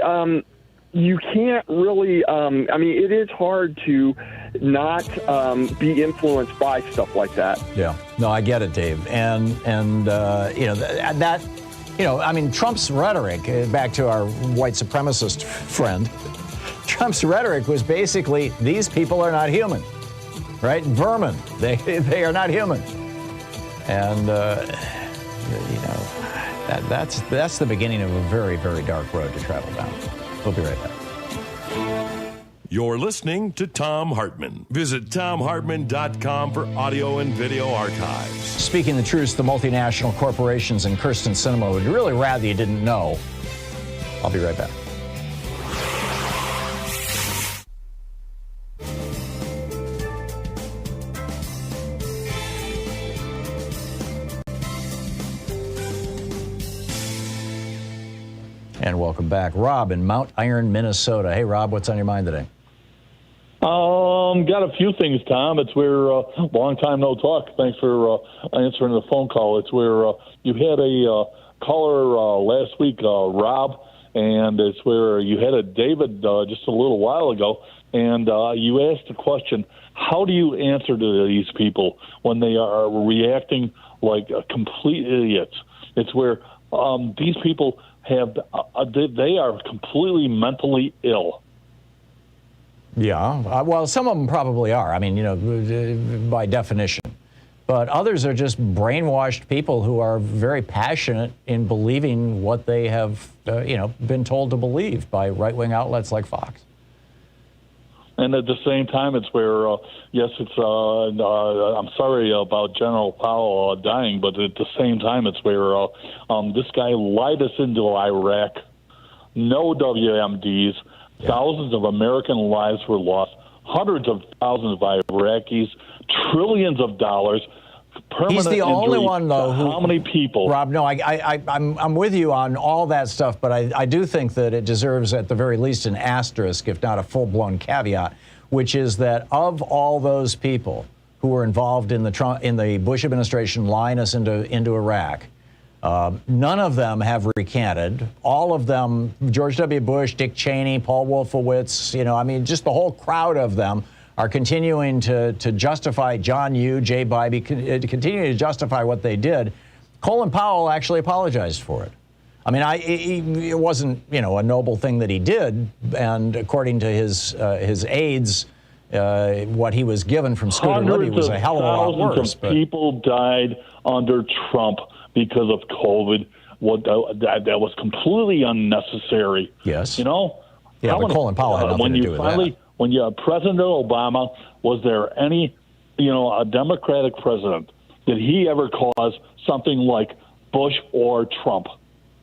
you can't really, it is hard to not be influenced by stuff like that. Yeah. No, I get it, Dave. And Trump's rhetoric, back to our white supremacist friend, Trump's rhetoric was basically, these people are not human, right? Vermin. They are not human. And, that's the beginning of a very, very dark road to travel down. We'll be right back. You're listening to Thom Hartmann. Visit thomhartmann.com for audio and video archives. Speaking the truth, the multinational corporations and Kirsten Sinema would really rather you didn't know. I'll be right back. And welcome back. Rob in Mount Iron, Minnesota. Hey, Rob, what's on your mind today? Got a few things, Tom. It's where long time no talk. Thanks for answering the phone call. It's where you had a caller last week, Rob, and it's where you had a David just a little while ago, and you asked the question, how do you answer to these people when they are reacting like complete idiots? It's where these people they are completely mentally ill. Yeah, well, some of them probably are. I mean, by definition. But others are just brainwashed people who are very passionate in believing what they have, been told to believe by right-wing outlets like Fox. And at the same time, it's where, yes, it's. I'm sorry about General Powell dying, but at the same time, it's where this guy lied us into Iraq. No WMDs. Yeah. Thousands of American lives were lost. Hundreds of thousands of Iraqis. Trillions of dollars. He's the only one, though. How many people? Rob, no, I'm with you on all that stuff, but I do think that it deserves, at the very least, an asterisk, if not a full-blown caveat, which is that of all those people who were involved in the Bush administration lying us into Iraq, none of them have recanted. All of them, George W. Bush, Dick Cheney, Paul Wolfowitz, just the whole crowd of them are continuing to justify John Yoo, Jay Bybee, continuing to justify what they did. Colin Powell actually apologized for it. I mean, it wasn't, you know, a noble thing that he did, and according to his aides, what he was given from Scooter Libby was a hell of a lot worse. Hundreds of people died under Trump because of COVID. That was completely unnecessary. Yes. You know? Yeah, but Colin Powell had nothing to do with that. When you had President Obama, was there any, you know, a Democratic president, did he ever cause something like Bush or Trump?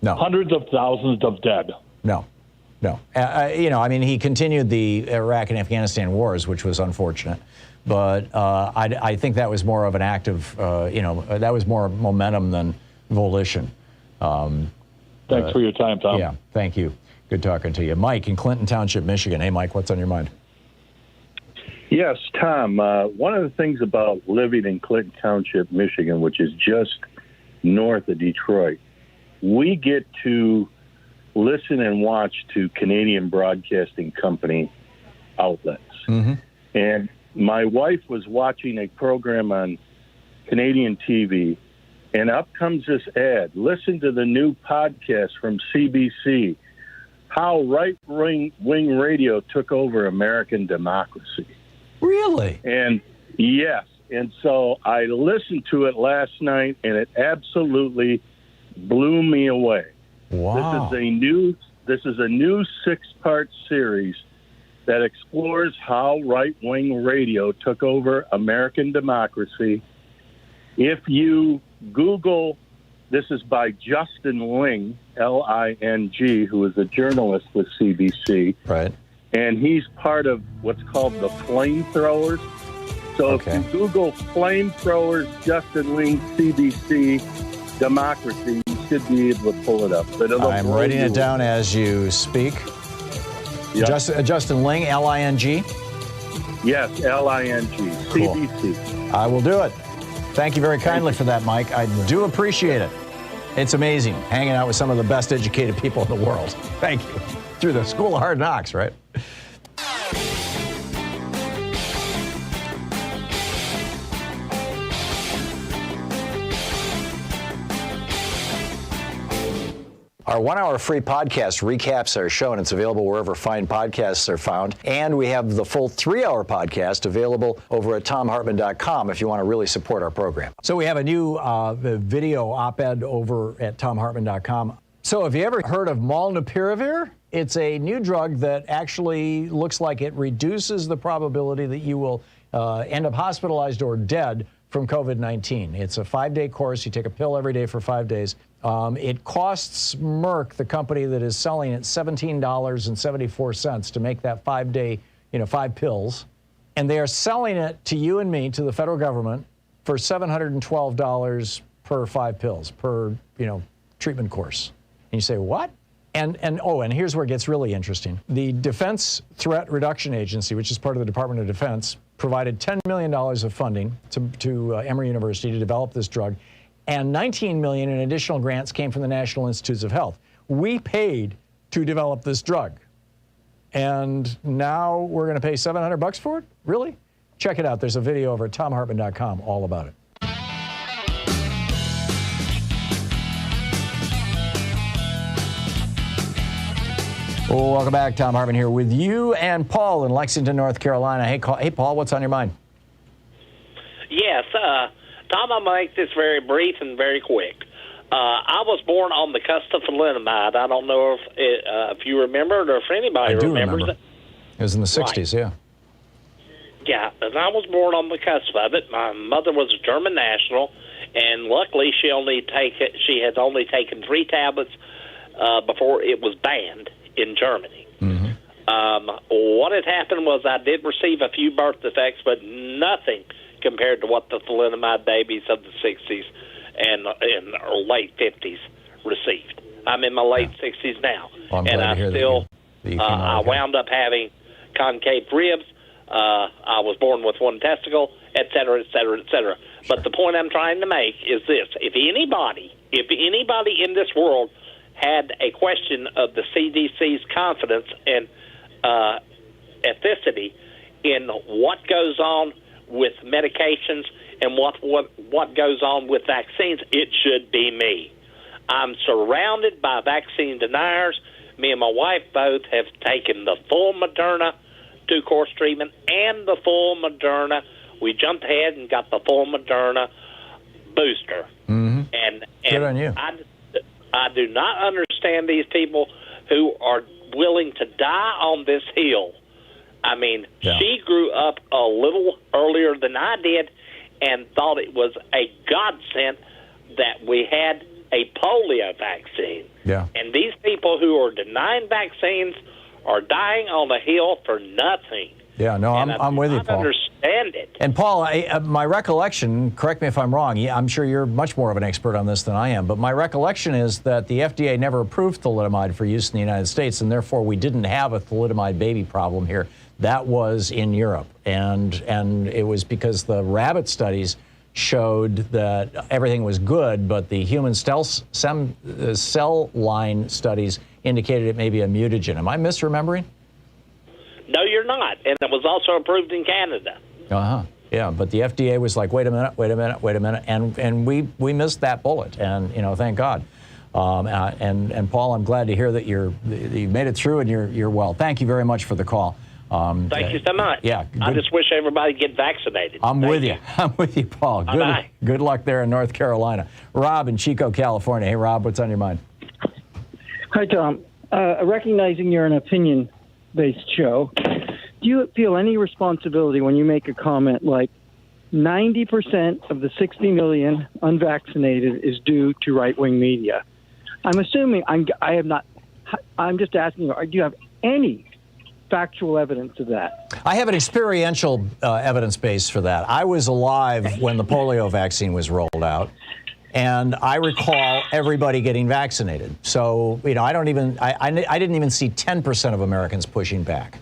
No. Hundreds of thousands of dead. No. You know, I mean, he continued the Iraq and Afghanistan wars, which was unfortunate. But I think that was more of an act of, you know, that was more momentum than volition. Thanks for your time, Tom. Yeah, thank you. Good talking to you. Mike in Clinton Township, Michigan. Hey, Mike, what's on your mind? Yes, Tom. One of the things about living in Clinton Township, Michigan, which is just north of Detroit, we get to listen and watch to Canadian Broadcasting Company outlets. Mm-hmm. And my wife was watching a program on Canadian TV, and up comes this ad. Listen to the new podcast from CBC, How Right-Wing Radio Took Over American Democracy. Really? And yes. And so I listened to it last night, and it absolutely blew me away. Wow. This is a new 6-part series that explores how right-wing radio took over American democracy. If you Google, this is by Justin Ling, L-I-N-G, who is a journalist with CBC. Right. And he's part of what's called the Flamethrowers. So if you Google Flamethrowers, Justin Ling, CBC, democracy, you should be able to pull it up. But I'm writing it down as you speak. Yep. Justin Ling, L-I-N-G? Yes, L-I-N-G, Cool. CBC. I will do it. Thank you very kindly for that, Mike. I do appreciate it. It's amazing hanging out with some of the best educated people in the world. Thank you. Through the School of Hard Knocks, right? Our 1-hour free podcast recaps our show, and it's available wherever fine podcasts are found. And we have the full 3-hour podcast available over at thomhartmann.com if you want to really support our program. So we have a new video op-ed over at thomhartmann.com. So have you ever heard of molnupiravir? It's a new drug that actually looks like it reduces the probability that you will end up hospitalized or dead from COVID-19. It's a 5-day course. You take a pill every day for 5 days. It costs Merck, the company that is selling it, $17.74 to make that 5-day, 5 pills. And they are selling it to you and me, to the federal government, for $712 per 5 pills, per, treatment course. And you say, what? And here's where it gets really interesting. The Defense Threat Reduction Agency, which is part of the Department of Defense, provided $10 million of funding to Emory University to develop this drug, and $19 million in additional grants came from the National Institutes of Health. We paid to develop this drug, and now we're going to pay $700 for it? Really? Check it out. There's a video over at thomhartmann.com all about it. Well, welcome back. Thom Hartmann here with you and Paul in Lexington, North Carolina. Hey, Paul, what's on your mind? Yes, Tom, I'll make this very brief and very quick. I was born on the cusp of thalidomide. I don't know if you remember it or if anybody remembers it. It was in the 60s, yeah. Yeah, and I was born on the cusp of it. My mother was a German national, and luckily she had only taken 3 tablets before it was banned in Germany. Mm-hmm. What had happened was I did receive a few birth defects, but nothing compared to what the thalidomide babies of the 60s and late 50s received. I'm in my late 60s now, and I still I wound up having concave ribs. I was born with 1 testicle, et cetera, et cetera, et cetera. Sure. But the point I'm trying to make is this: if anybody in this world had a question of the CDC's confidence and ethicity in what goes on with medications and what goes on with vaccines, it should be me. I'm surrounded by vaccine deniers. Me and my wife both have taken the full Moderna 2-course treatment and the full Moderna. We jumped ahead and got the full Moderna booster. Mm-hmm. And good on you. I do not understand these people who are willing to die on this hill. I mean, she grew up a little earlier than I did and thought it was a godsend that we had a polio vaccine. Yeah. And these people who are denying vaccines are dying on the hill for nothing. Yeah, no, I'm with you, Paul. I understand it. And Paul, my recollection, correct me if I'm wrong, I'm sure you're much more of an expert on this than I am, but my recollection is that the FDA never approved thalidomide for use in the United States, and therefore we didn't have a thalidomide baby problem here. That was in Europe, and it was because the rabbit studies showed that everything was good, but the human cell line studies indicated it may be a mutagen. Am I misremembering? No, you're not. And it was also approved in Canada. Uh-huh. Yeah, but the FDA was like, wait a minute, and we missed that bullet, and thank God. And Paul, I'm glad to hear that you made it through and you're well. Thank you very much for the call. Thank you so much. Yeah, I just wish everybody get vaccinated. I'm with you. I'm with you, Paul. Good luck there in North Carolina. Rob in Chico, California. Hey, Rob, what's on your mind? Hi, Tom. Recognizing you're an opinion-based show, do you feel any responsibility when you make a comment like 90% of the 60 million unvaccinated is due to right-wing media? I'm assuming I'm just asking you, do you have any factual evidence of that? I have an experiential evidence base for that. I was alive when the polio vaccine was rolled out, and I recall everybody getting vaccinated. So, I didn't even see 10% of Americans pushing back.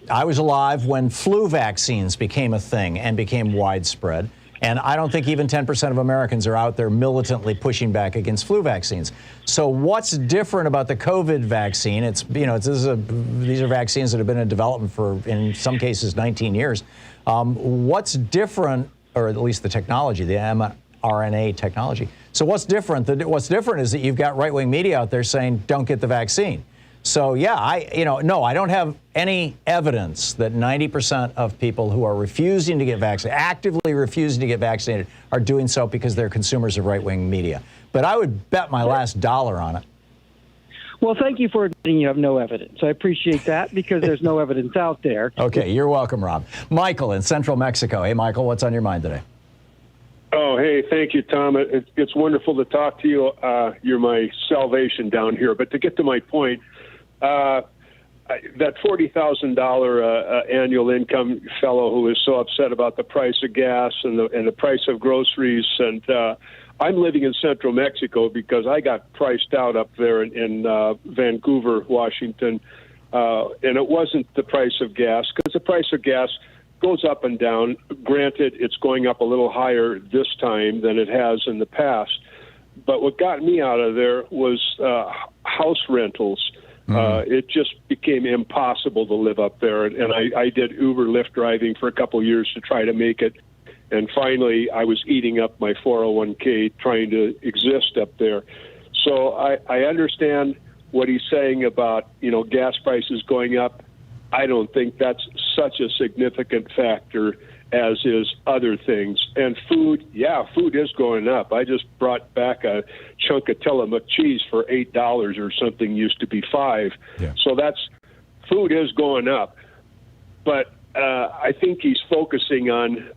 I was alive when flu vaccines became a thing and became widespread. And I don't think even 10% of Americans are out there militantly pushing back against flu vaccines. So what's different about the COVID vaccine? These are vaccines that have been in development for, in some cases, 19 years. What's different, or at least the technology, the mRNA technology. So what's different? What's different is that you've got right-wing media out there saying, don't get the vaccine. So, yeah, no, I don't have any evidence that 90% of people who are refusing to get vaccinated, actively refusing to get vaccinated, are doing so because they're consumers of right-wing media. But I would bet my last dollar on it. Well, thank you for admitting you have no evidence. I appreciate that because there's no evidence out there. Okay, you're welcome, Rob. Michael in Central Mexico. Hey, Michael, what's on your mind today? Oh, hey, thank you, Tom. It's wonderful to talk to you. You're my salvation down here. But to get to my point, that $40,000 annual income fellow who is so upset about the price of gas and the price of groceries, and I'm living in Central Mexico because I got priced out up there in Vancouver, Washington, and it wasn't the price of gas, because the price of gas goes up and down. Granted, it's going up a little higher this time than it has in the past, but what got me out of there was house rentals. It just became impossible to live up there. And I did Uber Lyft driving for a couple of years to try to make it. And finally, I was eating up my 401k trying to exist up there. So I understand what he's saying about, gas prices going up. I don't think that's such a significant factor as is other things. And food, food is going up. I just brought back a chunk of Tillamook cheese for $8 or something, used to be $5. Yeah. So food is going up. But I think he's focusing on,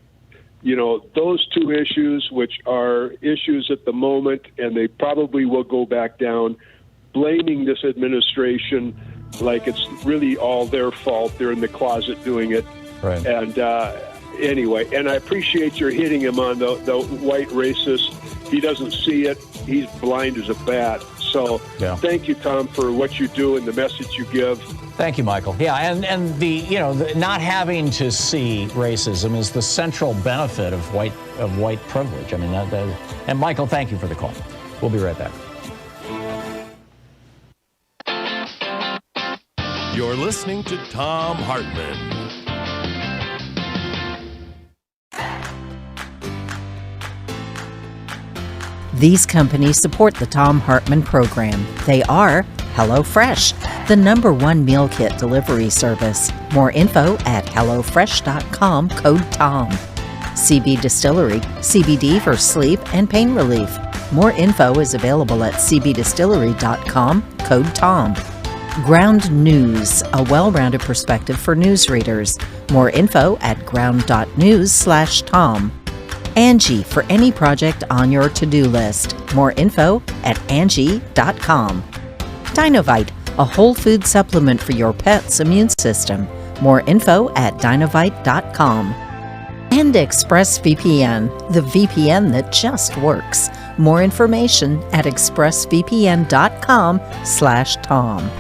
those two issues, which are issues at the moment, and they probably will go back down, blaming this administration like it's really all their fault. They're in the closet doing it. Right. And anyway, and I appreciate your hitting him on the white racist. He doesn't see it. He's blind as a bat. So Thank you, Tom, for what you do and the message you give. Thank you, Michael. Yeah, and the not having to see racism is the central benefit of white privilege. I mean, and Michael, thank you for the call. We'll be right back. You're listening to Thom Hartmann. These companies support the Thom Hartmann Program. They are HelloFresh, the #1 meal kit delivery service. More info at HelloFresh.com, code TOM. CB Distillery, CBD for sleep and pain relief. More info is available at cbdistillery.com, code TOM. Ground News, a well-rounded perspective for newsreaders. More info at ground.news/Tom. Angie, for any project on your to-do list. More info at Angie.com. Dinovite, a whole food supplement for your pet's immune system. More info at Dinovite.com. And ExpressVPN, the VPN that just works. More information at expressvpn.com/Tom.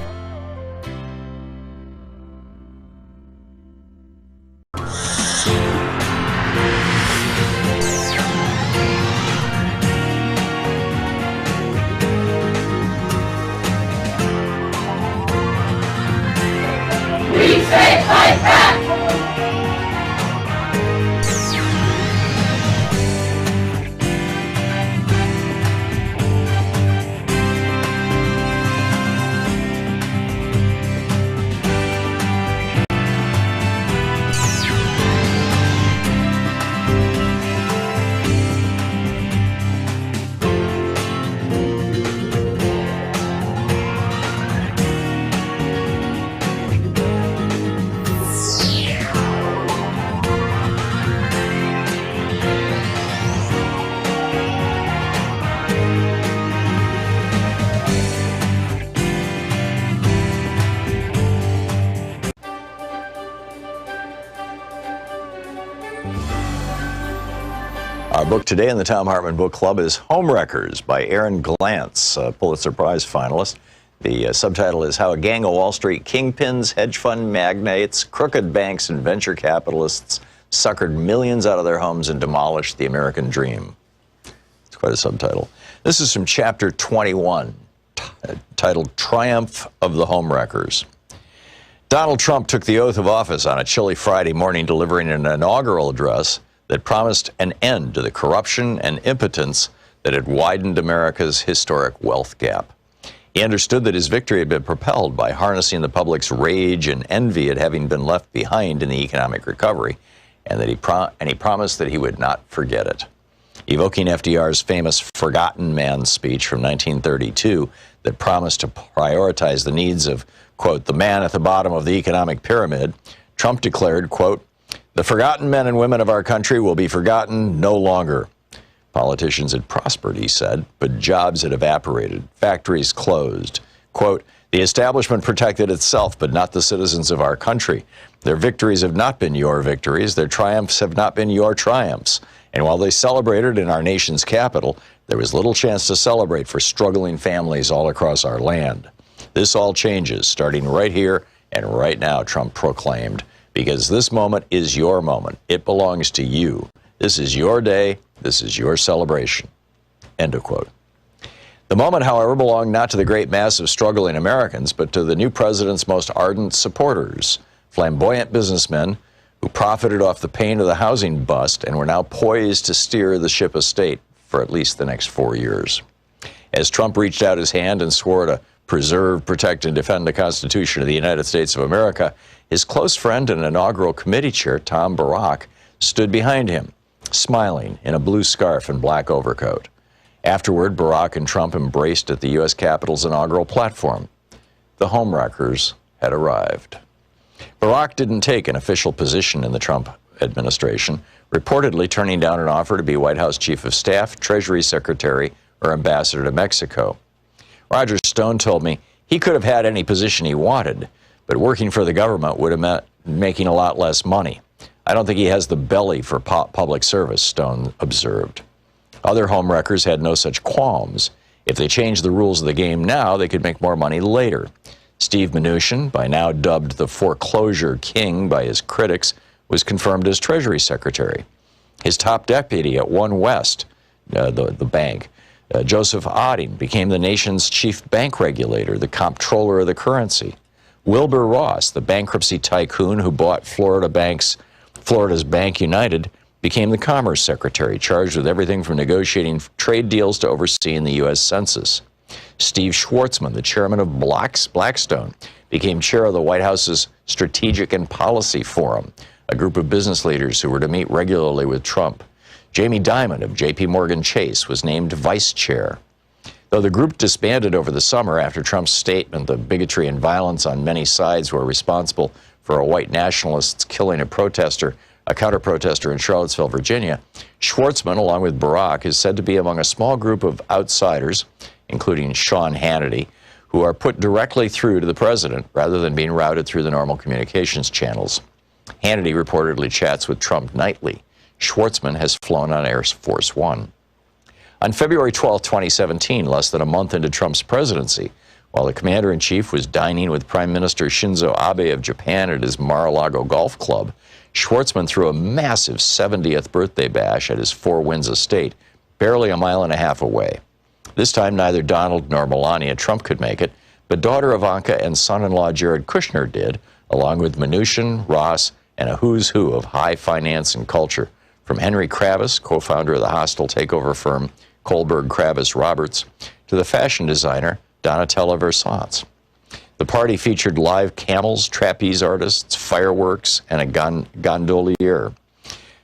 Our book today in the Thom Hartmann Book Club is Homewreckers by Aaron Glantz, a Pulitzer Prize finalist. The subtitle is How a Gang of Wall Street Kingpins, Hedge Fund Magnates, Crooked Banks, and Venture Capitalists suckered millions out of their homes and demolished the American dream. It's quite a subtitle. This is from chapter 21, titled Triumph of the Homewreckers. Donald Trump took the oath of office on a chilly Friday morning, delivering an inaugural address that promised an end to the corruption and impotence that had widened America's historic wealth gap. He understood that his victory had been propelled by harnessing the public's rage and envy at having been left behind in the economic recovery, and that he promised that he would not forget it. Evoking FDR's famous Forgotten Man speech from 1932 that promised to prioritize the needs of, quote, the man at the bottom of the economic pyramid, Trump declared, quote, the forgotten men and women of our country will be forgotten no longer. Politicians had prospered, he said, but jobs had evaporated, factories closed. Quote, the establishment protected itself, but not the citizens of our country. Their victories have not been your victories. Their triumphs have not been your triumphs. And while they celebrated in our nation's capital, there was little chance to celebrate for struggling families all across our land. This all changes, starting right here and right now, Trump proclaimed. Because this moment is your moment. It belongs to you. This is your day. This is your celebration. End of quote. The moment, however, belonged not to the great mass of struggling Americans, but to the new president's most ardent supporters, flamboyant businessmen who profited off the pain of the housing bust and were now poised to steer the ship of state for at least the next 4 years. As Trump reached out his hand and swore to preserve, protect, and defend the Constitution of the United States of America, his close friend and inaugural committee chair, Tom Barack, stood behind him, smiling in a blue scarf and black overcoat. Afterward, Barack and Trump embraced at the U.S. Capitol's inaugural platform. The homewreckers had arrived. Barack didn't take an official position in the Trump administration, reportedly turning down an offer to be White House Chief of Staff, Treasury Secretary, or Ambassador to Mexico. Roger Stone told me he could have had any position he wanted, but working for the government would have meant making a lot less money. I don't think he has the belly for public service, Stone observed. Other homewreckers had no such qualms. If they changed the rules of the game now, they could make more money later. Steve Mnuchin, by now dubbed the foreclosure king by his critics, was confirmed as Treasury Secretary. His top deputy at One West, the bank, Joseph Otting, became the nation's chief bank regulator, the comptroller of the currency. Wilbur Ross, the bankruptcy tycoon who bought Florida's Bank United, became the Commerce Secretary, charged with everything from negotiating trade deals to overseeing the U.S. Census. Steve Schwarzman, the chairman of Blackstone, became chair of the White House's Strategic and Policy Forum, a group of business leaders who were to meet regularly with Trump. Jamie Dimon of J.P. Morgan Chase was named vice chair. Though the group disbanded over the summer after Trump's statement that bigotry and violence on many sides were responsible for a white nationalist's killing a counter-protester in Charlottesville, Virginia, Schwarzman, along with Barack, is said to be among a small group of outsiders, including Sean Hannity, who are put directly through to the president rather than being routed through the normal communications channels. Hannity reportedly chats with Trump nightly. Schwarzman has flown on Air Force One. On February 12, 2017, less than a month into Trump's presidency, while the commander-in-chief was dining with Prime Minister Shinzo Abe of Japan at his Mar-a-Lago golf club, Schwarzman threw a massive 70th birthday bash at his Four Winds estate, barely a mile and a half away. This time, neither Donald nor Melania Trump could make it, but daughter Ivanka and son-in-law Jared Kushner did, along with Mnuchin, Ross, and a who's who of high finance and culture, from Henry Kravis, co-founder of the hostile takeover firm Kohlberg Kravis Roberts, to the fashion designer Donatella Versace. The party featured live camels, trapeze artists, fireworks, and a gondolier.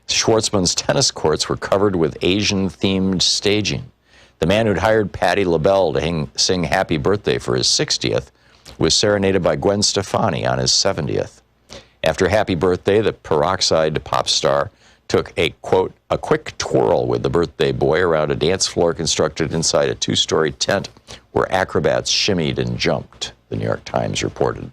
Schwarzman's tennis courts were covered with Asian-themed staging. The man who'd hired Patti LaBelle to sing Happy Birthday for his 60th was serenaded by Gwen Stefani on his 70th. After Happy Birthday, the peroxide pop star took a, quote, a quick twirl with the birthday boy around a dance floor constructed inside a two-story tent where acrobats shimmied and jumped, the New York Times reported.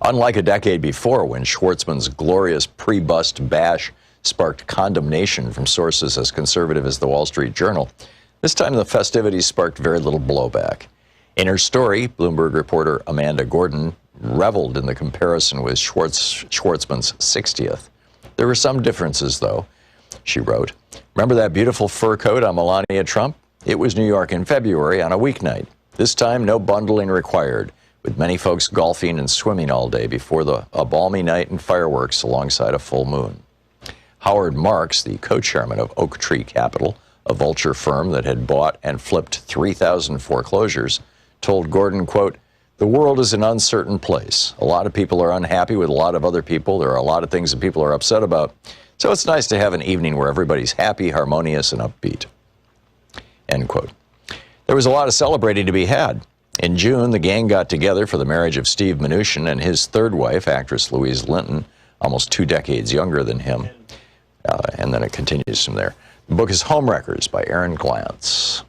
Unlike a decade before, when Schwarzman's glorious pre-bust bash sparked condemnation from sources as conservative as the Wall Street Journal, this time the festivities sparked very little blowback. In her story, Bloomberg reporter Amanda Gordon reveled in the comparison with Schwarzman's 60th. There were some differences, though. She wrote, "Remember that beautiful fur coat on Melania Trump? It was New York in February on a weeknight. This time, no bundling required, with many folks golfing and swimming all day before a balmy night and fireworks alongside a full moon." Howard Marks, the co-chairman of Oak Tree Capital, a vulture firm that had bought and flipped 3,000 foreclosures, told Gordon, quote, "The world is an uncertain place. A lot of people are unhappy with a lot of other people. There are a lot of things that people are upset about. So it's nice to have an evening where everybody's happy, harmonious, and upbeat." End quote. There was a lot of celebrating to be had. In June, the gang got together for the marriage of Steve Mnuchin and his third wife, actress Louise Linton, almost 2 decades younger than him. And then it continues from there. The book is Homewreckers by Aaron Glantz.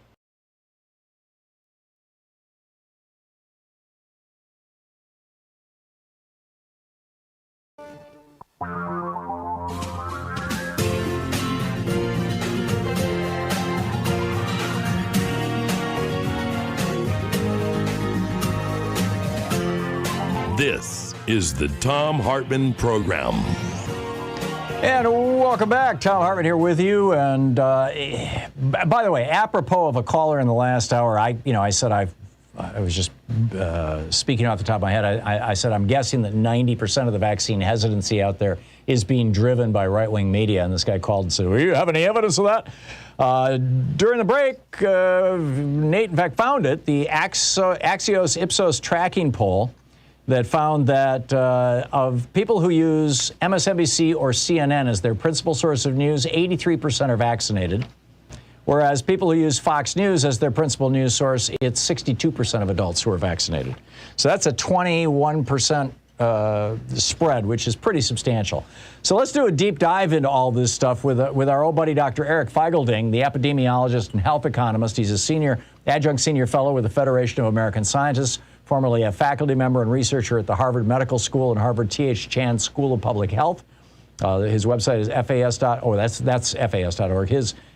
This is the Thom Hartmann Program. And welcome back. Thom Hartmann here with you. And by the way, apropos of a caller in the last hour, I said I was just speaking off the top of my head. I said I'm guessing that 90% of the vaccine hesitancy out there is being driven by right-wing media. And this guy called and said, "Do you have any evidence of that?" During the break, Nate, in fact, found it. The Axios Ipsos tracking poll that found that of people who use MSNBC or CNN as their principal source of news, 83% are vaccinated. Whereas people who use Fox News as their principal news source, it's 62% of adults who are vaccinated. So that's a 21% spread, which is pretty substantial. So let's do a deep dive into all this stuff with our old buddy, Dr. Eric Feigl-Ding, the epidemiologist and health economist. He's a adjunct senior fellow with the Federation of American Scientists, formerly a faculty member and researcher at the Harvard Medical School and Harvard T.H. Chan School of Public Health. His website is fas.org. That's fas.org.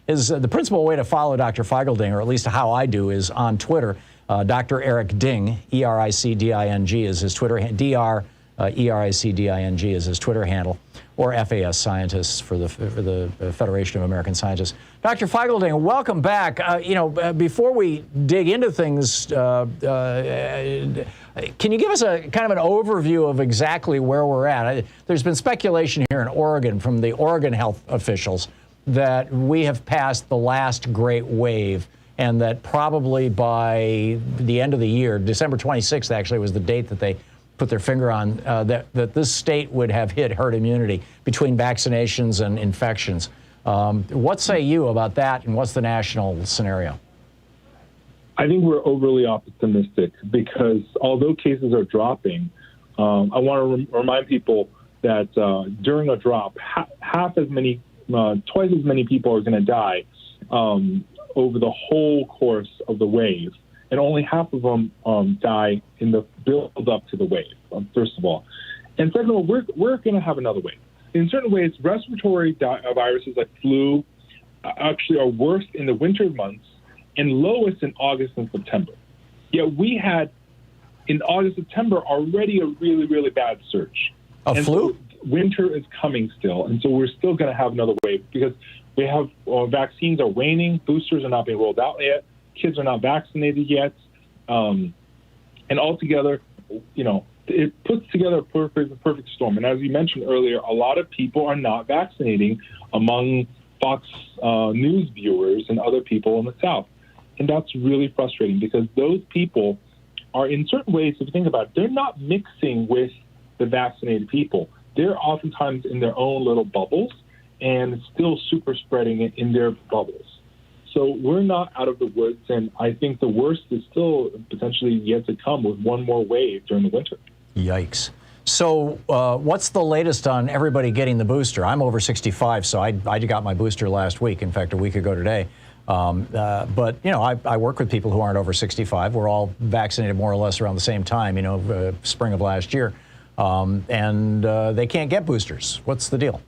The principal way to follow Dr. Feigl-Ding, or at least how I do, is on Twitter. Dr. Eric Ding, E-R-I-C-D-I-N-G is his Twitter handle. D-R E-R-I-C-D-I-N-G is his Twitter handle, or FAS Scientists for the Federation of American Scientists. Dr. Feigl-Ding, welcome back. Before we dig into things, Can you give us a kind of an overview of exactly where we're at? There's been speculation here in Oregon from the Oregon health officials that we have passed the last great wave, and that probably by the end of the year, December 26th actually was the date that they put their finger on, that this state would have hit herd immunity between vaccinations and infections. What say you about that, and what's the national scenario? I think we're overly optimistic because although cases are dropping, I want to remind people that during a drop, twice as many people are going to die over the whole course of the wave, and only half of them die in the build up to the wave, first of all. And second of all, we're going to have another wave. In certain ways, respiratory viruses like flu actually are worse in the winter months and lowest in August and September. Yet we had, in August, September, already a really, really bad surge. A flu? So winter is coming still, and so we're still going to have another wave because we have vaccines are waning, boosters are not being rolled out yet, kids are not vaccinated yet, and altogether, it puts together a perfect storm. And as you mentioned earlier, a lot of people are not vaccinating among Fox News viewers and other people in the South. And that's really frustrating because those people are, in certain ways, if you think about it, they're not mixing with the vaccinated people. They're oftentimes in their own little bubbles and still super spreading it in their bubbles. So we're not out of the woods, and I think the worst is still potentially yet to come with one more wave during the winter. Yikes. So what's the latest on everybody getting the booster? I'm over 65, so I got my booster last week, in fact, a week ago today. But, I work with people who aren't over 65. We're all vaccinated more or less around the same time, spring of last year. And they can't get boosters. What's the deal?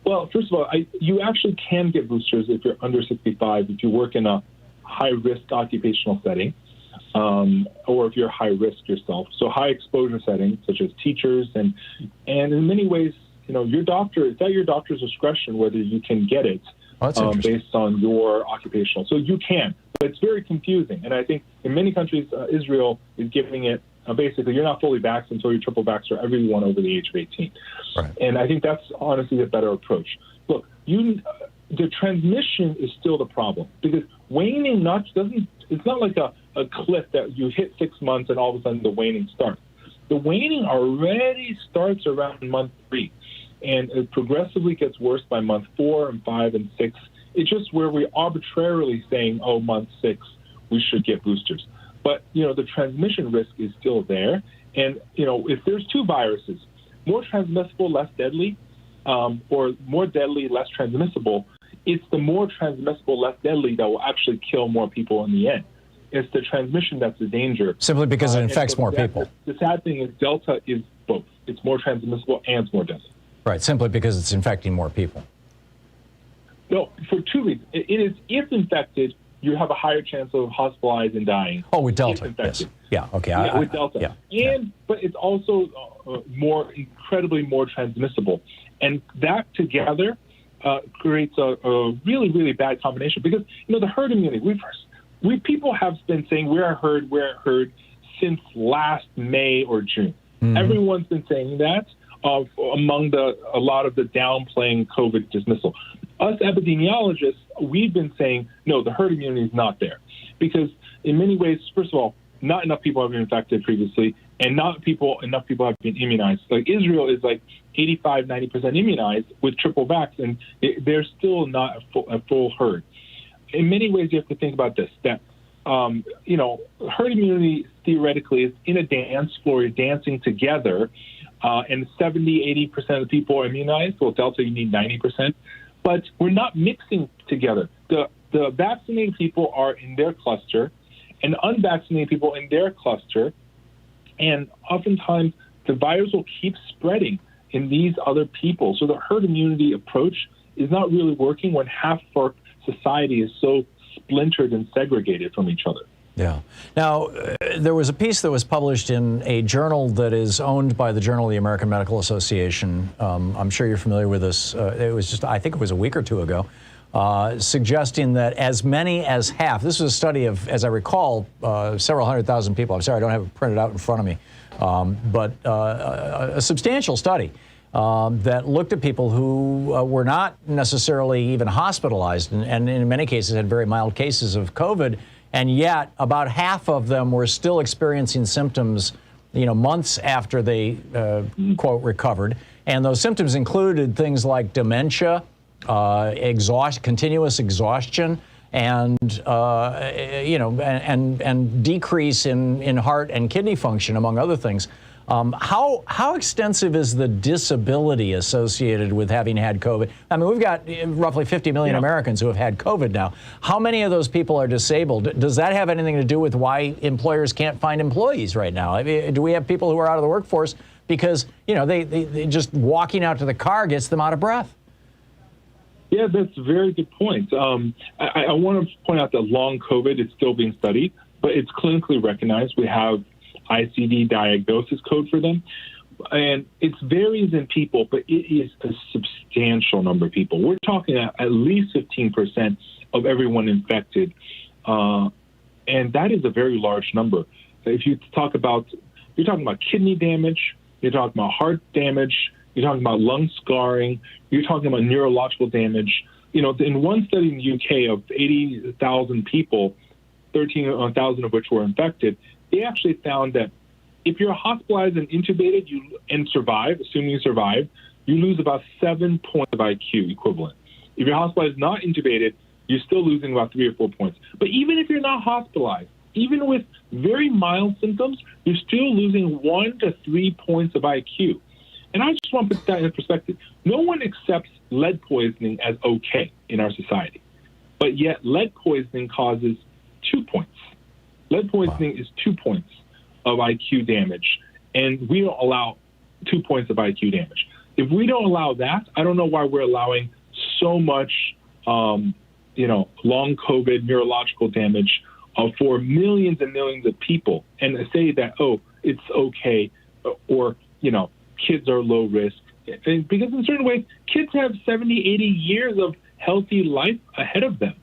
Well, first of all, you actually can get boosters if you're under 65, if you work in a high-risk occupational setting, or if you're high risk yourself. So high exposure settings, such as teachers, and in many ways, your doctor, it's at your doctor's discretion whether you can get it based on your occupational. So you can, but it's very confusing. And I think in many countries, Israel is giving it, basically, you're not fully vaxxed until you're triple vaxxed for everyone over the age of 18. Right. And I think that's honestly a better approach. Look, the transmission is still the problem because waning it's not like a cliff that you hit 6 months and all of a sudden the waning starts. The waning already starts around month 3, and it progressively gets worse by month 4 and 5 and 6. It's just where we're arbitrarily saying, month 6, we should get boosters. But, the transmission risk is still there. And, if there's two viruses, more transmissible, less deadly, or more deadly, less transmissible, it's the more transmissible, less deadly that will actually kill more people in the end. It's the transmission that's the danger. Simply because it infects more people. The sad thing is Delta is both. It's more transmissible and it's more deadly. Right, simply because it's infecting more people. No, for two reasons. It is, if infected, you have a higher chance of hospitalized and dying. Oh, with Delta, yes. Yeah, okay. Yeah, with Delta. But it's also incredibly more transmissible. And that together creates a really, really bad combination because, the herd immunity, people have been saying we're a herd since last May or June. Mm-hmm. Everyone's been saying that among a lot of the downplaying COVID dismissal. Us epidemiologists, we've been saying, no, the herd immunity is not there. Because in many ways, first of all, not enough people have been infected previously, and enough people have been immunized. Like Israel is like 85, 90% immunized with triple vax, and they're still not a full herd. In many ways, you have to think about this, that, herd immunity theoretically is in a dance floor, you're dancing together, and 70, 80% of the people are immunized. Well, Delta, you need 90%. But we're not mixing together. The vaccinated people are in their cluster, and unvaccinated people in their cluster, and oftentimes the virus will keep spreading in these other people. So the herd immunity approach is not really working when half of our society is so splintered and segregated from each other. Yeah. Now, there was a piece that was published in a journal that is owned by the Journal of the American Medical Association. I'm sure you're familiar with this. It was I think it was a week or two ago, suggesting that as many as half, this was a study of, as I recall, several 100,000 people. I'm sorry, I don't have it printed out in front of me, but a substantial study that looked at people who were not necessarily even hospitalized and in many cases had very mild cases of COVID, and yet about half of them were still experiencing symptoms, months after they, quote, recovered. And those symptoms included things like dementia, continuous exhaustion, and and decrease in heart and kidney function, among other things. How extensive is the disability associated with having had COVID? I mean, we've got roughly 50 million Americans who have had COVID now. How many of those people are disabled? Does that have anything to do with why employers can't find employees right now? I mean, do we have people who are out of the workforce because, they just walking out to the car gets them out of breath? Yeah, that's a very good point. I want to point out that long COVID is still being studied, but it's clinically recognized. We have ICD diagnosis code for them. And it varies in people, but it is a substantial number of people. We're talking at least 15% of everyone infected. And that is a very large number. If you're talking about kidney damage, you're talking about heart damage, you're talking about lung scarring, you're talking about neurological damage. In one study in the UK of 80,000 people, 13,000 of which were infected, they actually found that if you're hospitalized and intubated and survive, assuming you survive, you lose about 7 points of IQ equivalent. If you're hospitalized not intubated, you're still losing about 3 or 4 points. But even if you're not hospitalized, even with very mild symptoms, you're still losing 1 to 3 points of IQ. And I just want to put that in perspective. No one accepts lead poisoning as okay in our society. But yet lead poisoning causes 2 points. Lead poisoning is 2 points of IQ damage, and we don't allow 2 points of IQ damage. If we don't allow that, I don't know why we're allowing so much, long COVID neurological damage for millions and millions of people, and say that, it's okay, or, kids are low risk. And because in certain ways, kids have 70, 80 years of healthy life ahead of them.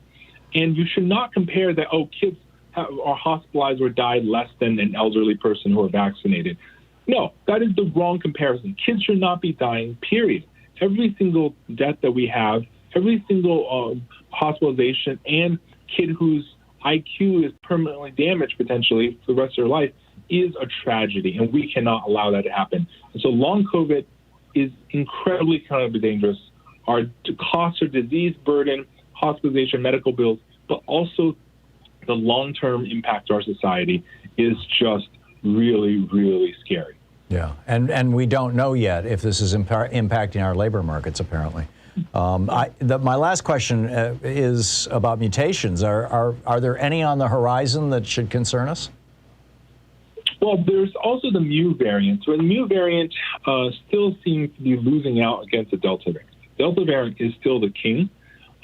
And you should not compare that, kids are hospitalized or died less than an elderly person who are vaccinated. No, that is the wrong comparison. Kids should not be dying, period. Every single death that we have, every single hospitalization and kid whose IQ is permanently damaged potentially for the rest of their life is a tragedy, and we cannot allow that to happen. And so long COVID is incredibly kind of dangerous. Our costs are disease burden, hospitalization, medical bills, but also the long-term impact to our society is just really, really scary. Yeah, and we don't know yet if this is impacting our labor markets, apparently. My last question is about mutations. Are there any on the horizon that should concern us? Well, there's also the mu variant. So the mu variant still seems to be losing out against the Delta variant. Delta variant is still the king.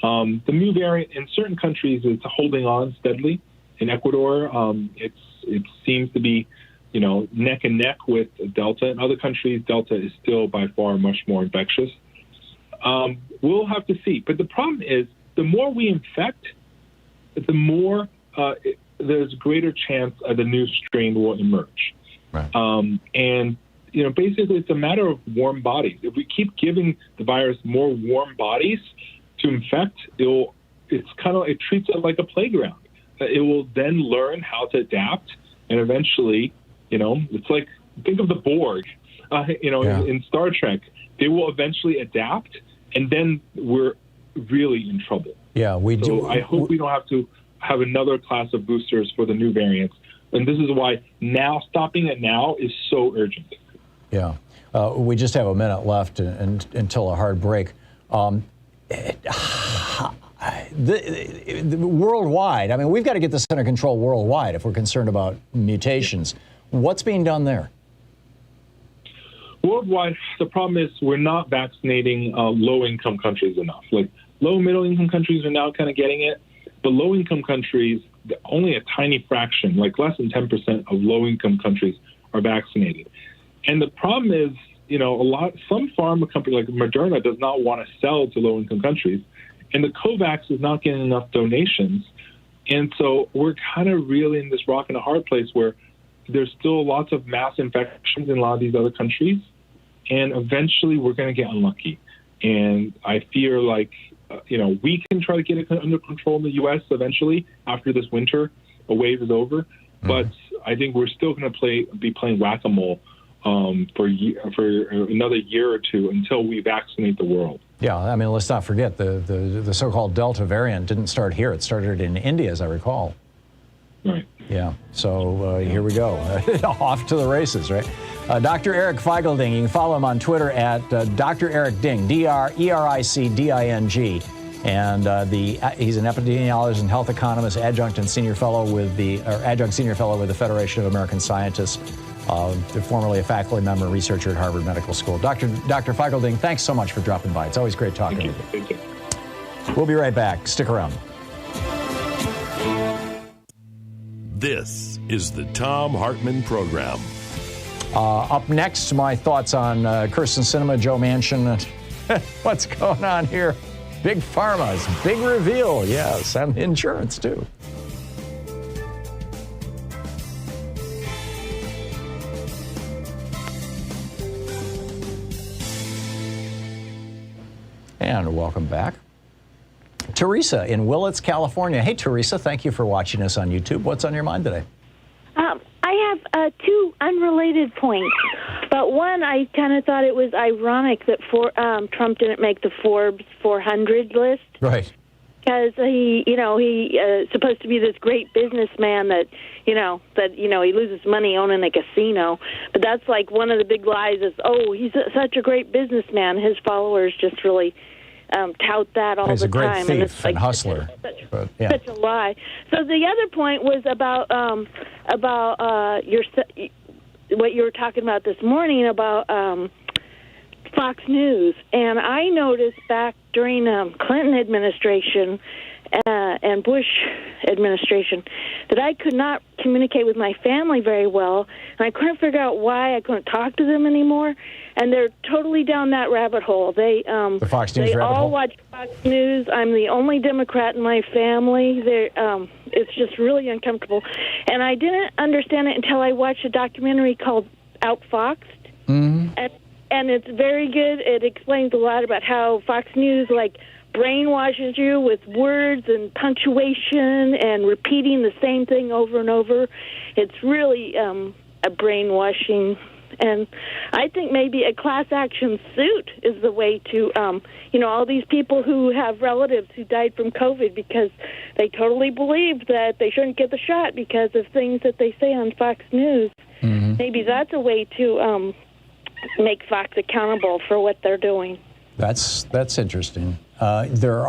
The mu variant in certain countries is holding on steadily. In Ecuador, it seems to be, neck and neck with Delta. In other countries, Delta is still by far much more infectious. We'll have to see. But the problem is, the more we infect, the more there's a greater chance the new strain will emerge. Right. And basically, it's a matter of warm bodies. If we keep giving the virus more warm bodies to infect, it treats it like a playground. It will then learn how to adapt, and eventually, it's like, think of the Borg, in Star Trek. They will eventually adapt, and then we're really in trouble. Yeah, we do. So I hope we don't have to have another class of boosters for the new variants. And this is why stopping it now is so urgent. Yeah. We just have a minute left until a hard break. Worldwide, I mean, we've got to get this under control worldwide if we're concerned about mutations. What's being done there? Worldwide, the problem is we're not vaccinating low-income countries enough. Like, low- and middle-income countries are now kind of getting it, but low-income countries, only a tiny fraction, like less than 10% of low-income countries are vaccinated. And the problem is, some pharma company like Moderna does not want to sell to low-income countries. And the COVAX is not getting enough donations. And so we're kind of really in this rock and a hard place where there's still lots of mass infections in a lot of these other countries. And eventually we're going to get unlucky. And I fear like, we can try to get it under control in the U.S. eventually after this winter, a wave is over. But I think we're still going to be playing whack-a-mole for another year or two until we vaccinate the world. Yeah, I mean, let's not forget the so-called Delta variant didn't start here. It started in India, as I recall. Right. Yeah, so here we go. Off to the races, right? Dr. Eric Feigl-Ding, you can follow him on Twitter at Dr. Eric Ding, D-R-E-R-I-C-D-I-N-G. And he's an epidemiologist and health economist, adjunct senior fellow with the Federation of American Scientists, formerly a faculty member, researcher at Harvard Medical School. Dr. Feigl-Ding, thanks so much for dropping by. It's always great talking to you. Thank you. We'll be right back. Stick around. This is the Thom Hartmann Program. Up next, my thoughts on Kyrsten Sinema, Joe Manchin. What's going on here? Big Pharma's big reveal, yes, and insurance, too. And welcome back. Teresa in Willits, California. Hey, Teresa, thank you for watching us on YouTube. What's on your mind today? I have two unrelated points, but one, I kind of thought it was ironic that Trump didn't make the Forbes 400 list. Right. Because he supposed to be this great businessman that he loses money owning a casino, but that's like one of the big lies is, he's such a great businessman. His followers just really tout that all he's the a great time. thief And it's like, and hustler. Such a lie. So the other point was about what you were talking about this morning about Fox News, and I noticed back during Clinton administration and Bush administration that I could not communicate with my family very well, and I couldn't figure out why I couldn't talk to them anymore. And they're totally down that rabbit hole. The Fox News rabbit hole? They all watch Fox News. I'm the only Democrat in my family. It's just really uncomfortable. And I didn't understand it until I watched a documentary called Outfoxed. Mm-hmm. And it's very good. It explains a lot about how Fox News, brainwashes you with words and punctuation and repeating the same thing over and over. It's really a brainwashing. And I think maybe a class action suit is the way to, all these people who have relatives who died from COVID because they totally believed that they shouldn't get the shot because of things that they say on Fox News. Mm-hmm. Maybe that's a way to make Fox accountable for what they're doing. That's interesting. There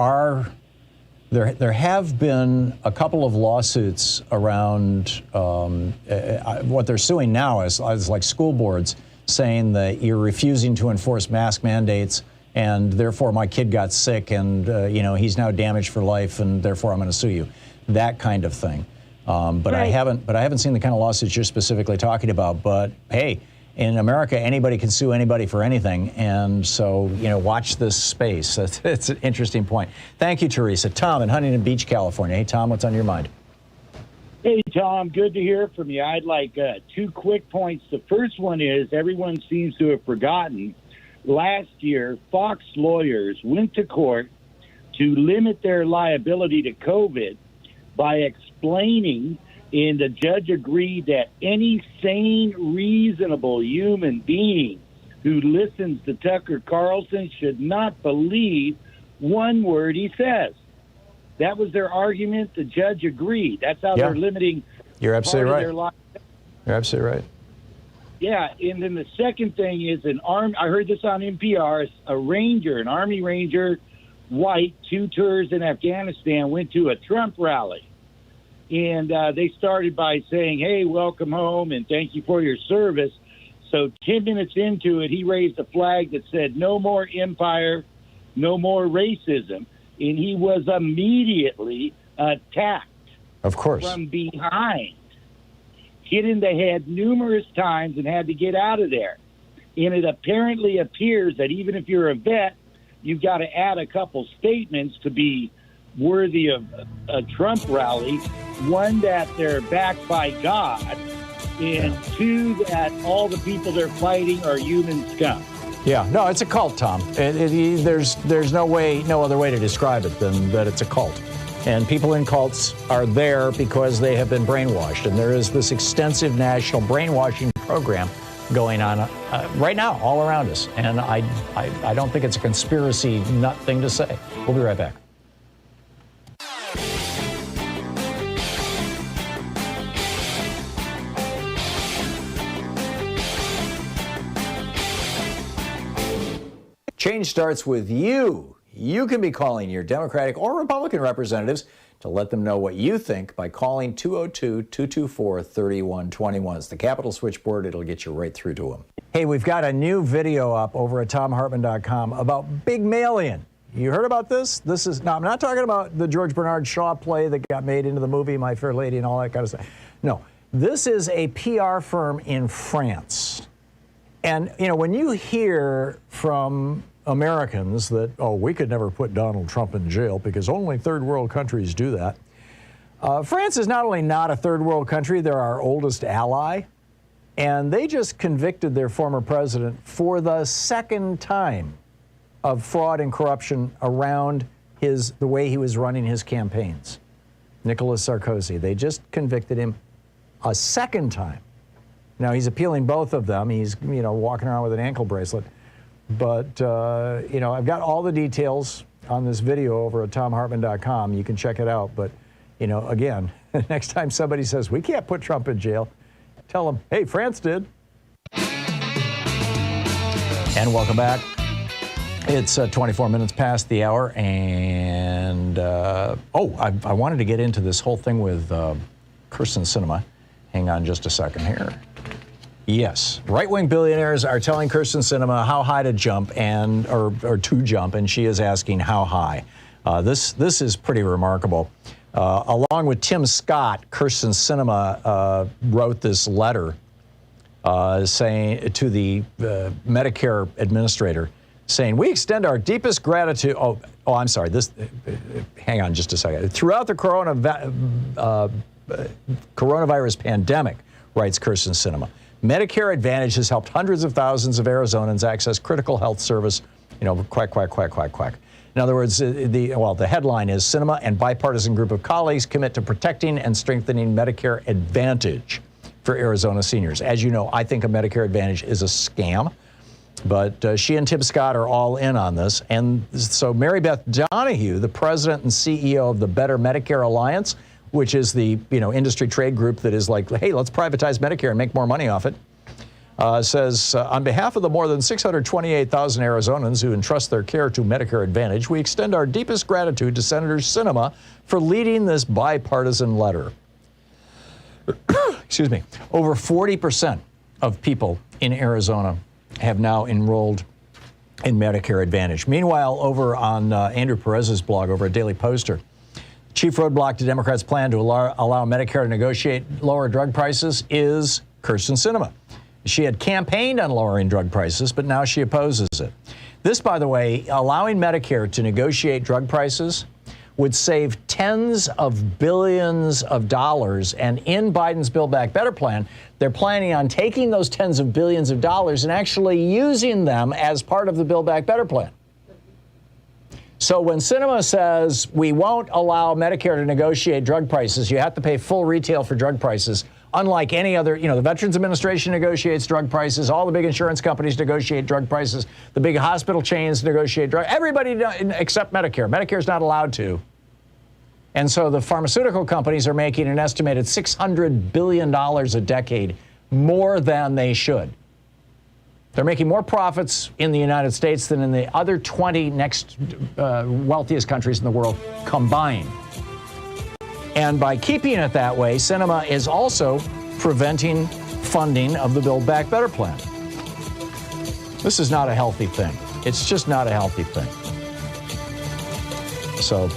have been a couple of lawsuits around what they're suing now is like school boards saying that you're refusing to enforce mask mandates and therefore my kid got sick and he's now damaged for life and therefore I'm going to sue you. That kind of thing. But right. I haven't seen the kind of lawsuits you're specifically talking about. But hey, in America, anybody can sue anybody for anything. And so, watch this space. It's an interesting point. Thank you, Teresa. Tom in Huntington Beach, California. Hey, Tom, what's on your mind? Hey, Tom, good to hear from you. I'd like two quick points. The first one is everyone seems to have forgotten. Last year, Fox lawyers went to court to limit their liability to COVID by explaining, and the judge agreed that any sane, reasonable human being who listens to Tucker Carlson should not believe one word he says. That was their argument. The judge agreed. That's how they're limiting. You're absolutely right. Their life. You're absolutely right. Yeah, and then the second thing is I heard this on NPR, an Army Ranger, white, 2 tours in Afghanistan, went to a Trump rally. And they started by saying, hey, welcome home and thank you for your service. So 10 minutes into it, he raised a flag that said, no more empire, no more racism. And he was immediately attacked. Of course. From behind. Hit in the head numerous times and had to get out of there. And it apparently appears that even if you're a vet, you've got to add a couple statements to be worthy of a Trump rally. One, that they're backed by God, and two, that all the people they're fighting are human scum. Yeah, no, it's a cult, Tom. There's no other way to describe it than that it's a cult. And people in cults are there because they have been brainwashed. And there is this extensive national brainwashing program going on right now all around us. And I don't think it's a conspiracy nut thing to say. We'll be right back. Change starts with you. You can be calling your Democratic or Republican representatives to let them know what you think by calling 202-224-3121. It's the Capitol switchboard. It'll get you right through to them. Hey, we've got a new video up over at ThomHartmann.com about big mail-in. You heard about this? Now, I'm not talking about the George Bernard Shaw play that got made into the movie My Fair Lady and all that kind of stuff. No, this is a PR firm in France. And, when you hear from Americans that, we could never put Donald Trump in jail because only third world countries do that. France is not only not a third world country, they're our oldest ally. And they just convicted their former president for the second time of fraud and corruption around the way he was running his campaigns. Nicolas Sarkozy. They just convicted him a second time. Now, he's appealing both of them. He's, walking around with an ankle bracelet. But, I've got all the details on this video over at ThomHartmann.com. You can check it out. But, again, next time somebody says, we can't put Trump in jail, tell them, hey, France did. And welcome back. It's 24 minutes past the hour. And, I wanted to get into this whole thing with Kirsten Sinema. Hang on just a second here. Yes, right-wing billionaires are telling Kirsten Sinema how high to jump or to jump, and she is asking how high. This is pretty remarkable. Along with Tim Scott, Kirsten Sinema wrote this letter saying to the Medicare administrator, saying, "We extend our deepest gratitude." I'm sorry. Hang on just a second. Throughout the coronavirus pandemic, writes Kirsten Sinema, Medicare Advantage has helped hundreds of thousands of Arizonans access critical health service, quack, quack, quack, quack, quack. In other words, the headline is Sinema and bipartisan group of colleagues commit to protecting and strengthening Medicare Advantage for Arizona seniors. As you know, I think a Medicare Advantage is a scam, but she and Tim Scott are all in on this. And so Mary Beth Donahue, the president and CEO of the Better Medicare Alliance, which is the industry trade group that is like, hey, let's privatize Medicare and make more money off it, says, on behalf of the more than 628,000 Arizonans who entrust their care to Medicare Advantage, we extend our deepest gratitude to Senator Sinema for leading this bipartisan letter. Excuse me. Over 40% of people in Arizona have now enrolled in Medicare Advantage. Meanwhile, over on Andrew Perez's blog over at Daily Poster, chief roadblock to Democrats' plan to allow Medicare to negotiate lower drug prices is Kirsten Sinema. She had campaigned on lowering drug prices, but now she opposes it. This, by the way, allowing Medicare to negotiate drug prices would save tens of billions of dollars. And in Biden's Build Back Better plan, they're planning on taking those tens of billions of dollars and actually using them as part of the Build Back Better plan. So when Sinema says we won't allow Medicare to negotiate drug prices, you have to pay full retail for drug prices, unlike any other, the Veterans Administration negotiates drug prices, all the big insurance companies negotiate drug prices, the big hospital chains negotiate drug, everybody except Medicare. Medicare's not allowed to. And so the pharmaceutical companies are making an estimated $600 billion a decade, more than they should. They're making more profits in the United States than in the other 20 next wealthiest countries in the world combined. And by keeping it that way, Sinema is also preventing funding of the Build Back Better plan. This is not a healthy thing. It's just not a healthy thing. So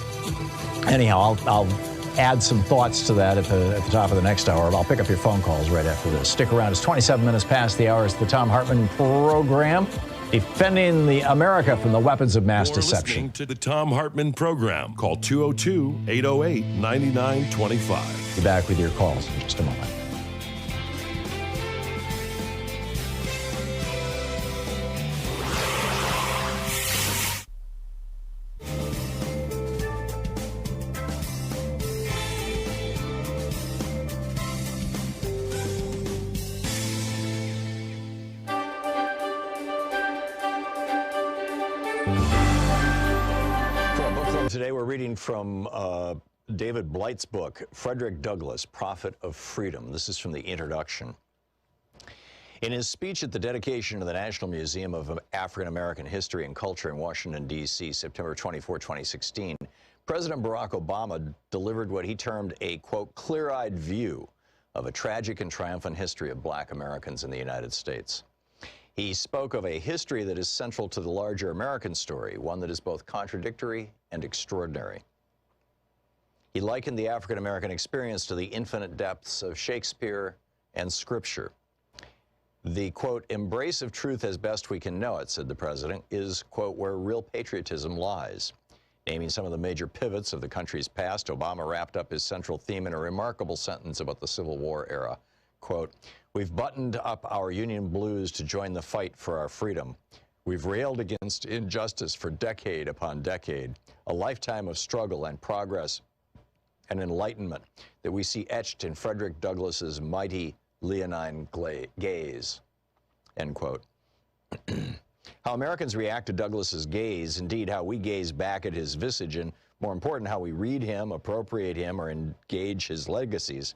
anyhow, I'll add some thoughts to that at the top of the next hour. I'll pick up your phone calls right after this. Stick around. It's 27 minutes past the hour. It's the Thom Hartmann Program. defending the America from the weapons of mass You're deception. listening to the Thom Hartmann Program. Call 202-808-9925. Be back with your calls in just a moment. Today we're reading from David Blight's book, Frederick Douglass, Prophet of Freedom. This is from the introduction. In his speech at the dedication of the National Museum of African American History and Culture in Washington, D.C., September 24, 2016, President Barack Obama delivered what he termed a, quote, clear-eyed view of a tragic and triumphant history of black Americans in the United States. He spoke of a history that is central to the larger American story, one that is both contradictory and extraordinary. He likened the African American experience to the infinite depths of Shakespeare and Scripture. The, quote, embrace of truth as best we can know it, said the president, is, quote, where real patriotism lies. Naming some of the major pivots of the country's past, Obama wrapped up his central theme in a remarkable sentence about the Civil War era. Quote, we've buttoned up our Union blues to join the fight for our freedom. We've railed against injustice for decade upon decade, a lifetime of struggle and progress and enlightenment that we see etched in Frederick Douglass's mighty leonine gaze, end quote. How Americans react to Douglass's gaze, indeed how we gaze back at his visage, and more important, how we read him, appropriate him, or engage his legacies,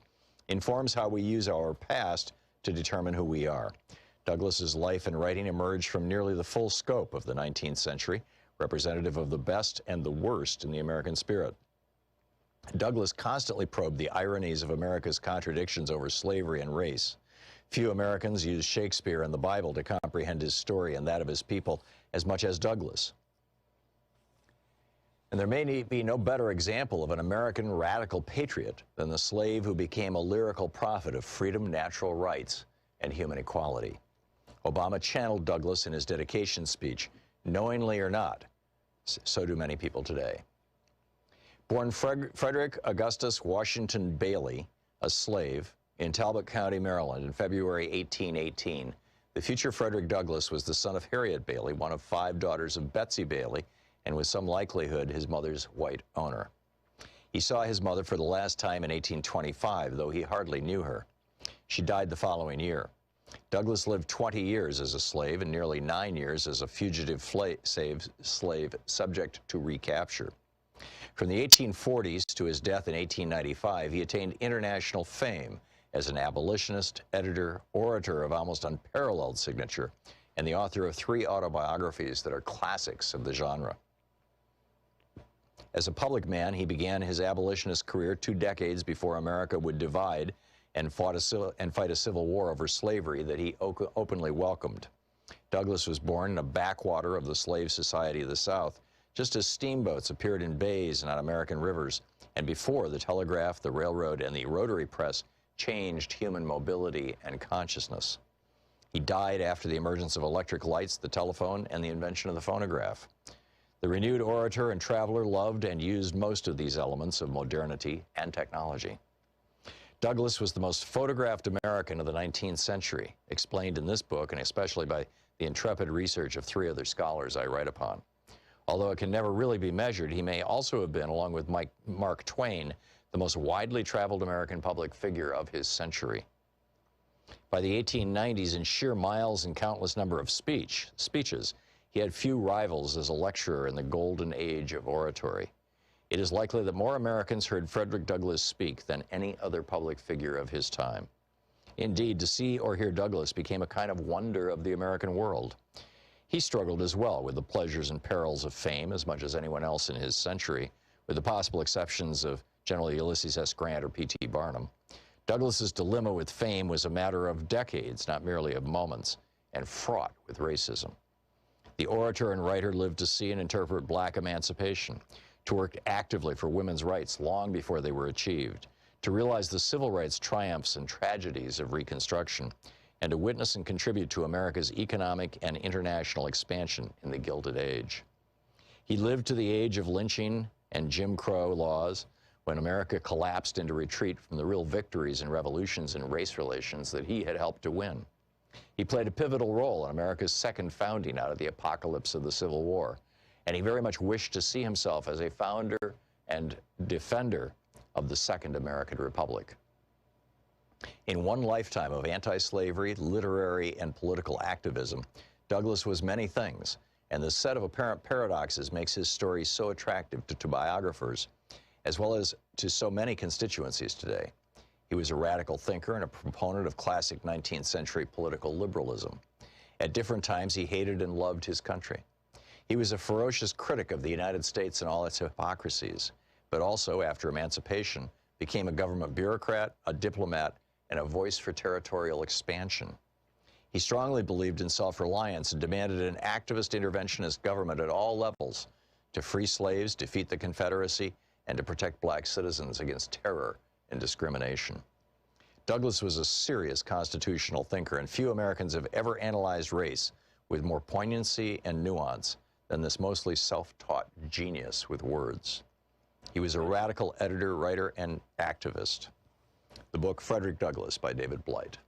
informs how we use our past to determine who we are. Douglass's life and writing emerged from nearly the full scope of the 19th century, representative of the best and the worst in the American spirit. Douglass constantly probed the ironies of America's contradictions over slavery and race. Few Americans use Shakespeare and the Bible to comprehend his story and that of his people as much as Douglass. And there may be no better example of an American radical patriot than the slave who became a lyrical prophet of freedom, natural rights, and human equality. Obama channeled Douglass in his dedication speech, knowingly or not. So do many people today. Born Frederick Augustus Washington Bailey, a slave, in Talbot County, Maryland, in February 1818, the future Frederick Douglass was the son of Harriet Bailey, one of 5 daughters of Betsy Bailey, and with some likelihood his mother's white owner. He saw his mother for the last time in 1825, though he hardly knew her. She died the following year. Douglass lived 20 years as a slave and nearly 9 years as a fugitive slave subject to recapture. From the 1840s to his death in 1895, he attained international fame as an abolitionist, editor, orator of almost unparalleled signature, and the author of 3 autobiographies that are classics of the genre. As a public man, he began his abolitionist career 2 decades before America would divide and fight a civil war over slavery that he openly welcomed. Douglass was born in a backwater of the slave society of the South, just as steamboats appeared in bays and on American rivers, and before the telegraph, the railroad, and the rotary press changed human mobility and consciousness. He died after the emergence of electric lights, the telephone, and the invention of the phonograph. The renewed orator and traveler loved and used most of these elements of modernity and technology. Douglass was the most photographed American of the 19th century, explained in this book, and especially by the intrepid research of 3 other scholars I write upon. Although it can never really be measured, he may also have been, along with Mark Twain, the most widely traveled American public figure of his century. By the 1890s, in sheer miles and countless number of speeches, he had few rivals as a lecturer in the golden age of oratory. It is likely that more Americans heard Frederick Douglass speak than any other public figure of his time. Indeed, to see or hear Douglass became a kind of wonder of the American world. He struggled as well with the pleasures and perils of fame as much as anyone else in his century, with the possible exceptions of General Ulysses S. Grant or P.T. Barnum. Douglass's dilemma with fame was a matter of decades, not merely of moments, and fraught with racism. The orator and writer lived to see and interpret black emancipation, to work actively for women's rights long before they were achieved, to realize the civil rights triumphs and tragedies of Reconstruction, and to witness and contribute to America's economic and international expansion in the Gilded Age. He lived to the age of lynching and Jim Crow laws, when America collapsed into retreat from the real victories and revolutions in race relations that he had helped to win. He played a pivotal role in America's second founding out of the apocalypse of the Civil War, and he very much wished to see himself as a founder and defender of the Second American Republic. In one lifetime of anti-slavery, literary, and political activism, Douglas was many things, and this set of apparent paradoxes makes his story so attractive to biographers, as well as to so many constituencies today. He was a radical thinker and a proponent of classic 19th century political liberalism. At different times, he hated and loved his country. He was a ferocious critic of the United States and all its hypocrisies, but also, after emancipation, became a government bureaucrat, a diplomat, and a voice for territorial expansion. He strongly believed in self-reliance and demanded an activist interventionist government at all levels to free slaves, defeat the Confederacy, and to protect black citizens against terror and discrimination. Douglas was a serious constitutional thinker, and few Americans have ever analyzed race with more poignancy and nuance than this mostly self-taught genius with words. He was a radical editor, writer, and activist. The book Frederick Douglass by David Blight.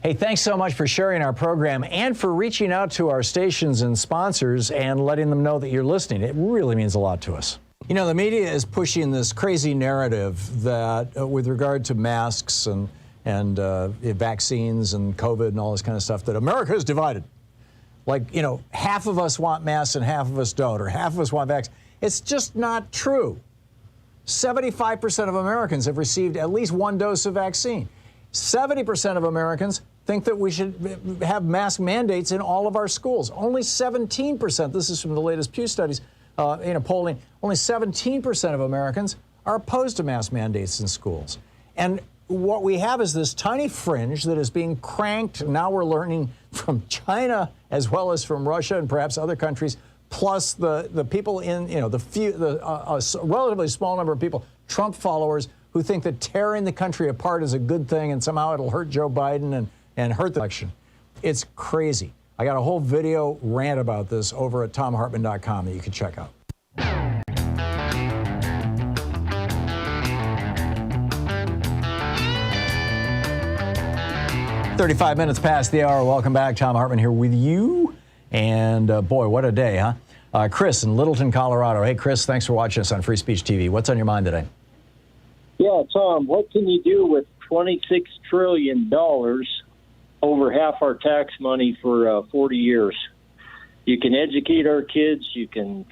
Hey, thanks so much for sharing our program and for reaching out to our stations and sponsors and letting them know that you're listening. It really means a lot to us. You know, the media is pushing this crazy narrative that with regard to masks and vaccines and COVID and all this kind of stuff, that America is divided. Like, you know, half of us want masks and half of us don't, or half of us want vaccines. It's just not true. 75% of Americans have received at least one dose of vaccine. 70% of Americans think that we should have mask mandates in all of our schools. Only 17%, this is from the latest Pew studies, polling, only 17% of Americans are opposed to mask mandates in schools. And what we have is this tiny fringe that is being cranked. Now we're learning from China as well as from Russia and perhaps other countries, plus the people in, a relatively small number of people, Trump followers, who think that tearing the country apart is a good thing and somehow it'll hurt Joe Biden and hurt the election. It's crazy. I got a whole video rant about this over at thomhartmann.com that you can check out. "35 minutes past the hour. Welcome back. Thom Hartmann here with you. And boy, what a day, huh? Chris in Littleton, Colorado. Hey, Chris, thanks for watching us on Free Speech TV. What's on your mind today? Yeah, Tom, what can you do with $26 trillion, over half our tax money for 40 years? You can educate our kids. You can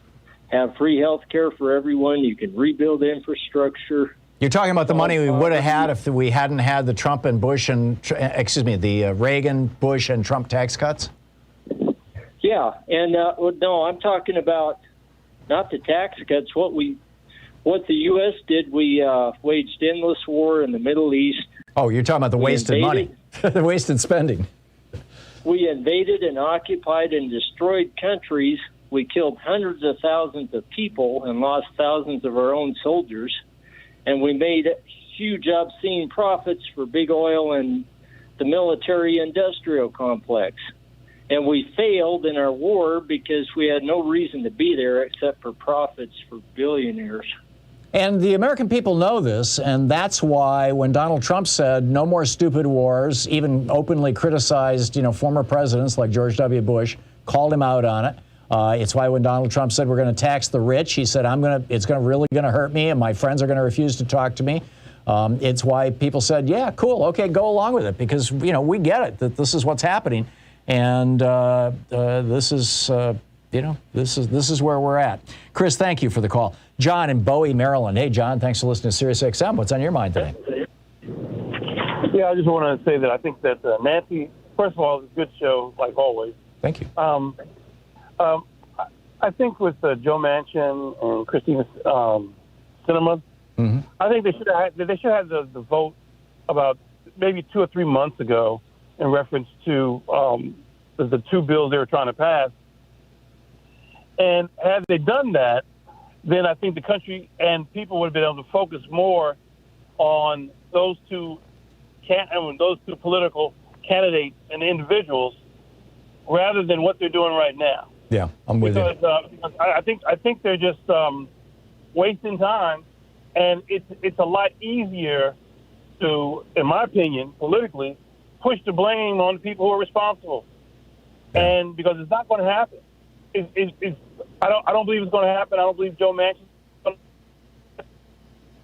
have free health care for everyone. You can rebuild infrastructure. You're talking about the money we would have had if we hadn't had the Trump and Bush and, the Reagan, Bush, and Trump tax cuts? Yeah, and no, I'm talking about not the tax cuts. What the U.S. did, we waged endless war in the Middle East. Oh, you're talking about the wasted money, the wasted spending. We invaded and occupied and destroyed countries. We killed hundreds of thousands of people and lost thousands of our own soldiers. And we made huge obscene profits for big oil and the military-industrial complex. And we failed in our war because we had no reason to be there except for profits for billionaires. And the American people know this, and that's why when Donald Trump said no more stupid wars, even openly criticized, former presidents like George W. Bush, called him out on it. It's why when Donald Trump said we're going to tax the rich, he said it's really going to hurt me, and my friends are going to refuse to talk to me. It's why people said, yeah, cool, okay, go along with it, because we get it that this is what's happening, and this is where we're at. Chris, thank you for the call. John in Bowie, Maryland. Hey, John, thanks for listening to Sirius XM. What's on your mind today? Yeah, I just want to say that I think that Nancy, first of all, it's a good show, like always. Thank you. I think with Joe Manchin and Christina Sinema, I think they should have had the vote about maybe 2 or 3 months ago in reference to the two bills they were trying to pass. And had they done that, then I think the country and people would have been able to focus more on those two political candidates and individuals rather than what they're doing right now. Yeah, I'm with you. Because I think they're just wasting time, and it's a lot easier to, in my opinion, politically, push the blame on the people who are responsible. Yeah. And because it's not going to happen. I don't believe it's going to happen. I don't believe Joe Manchin.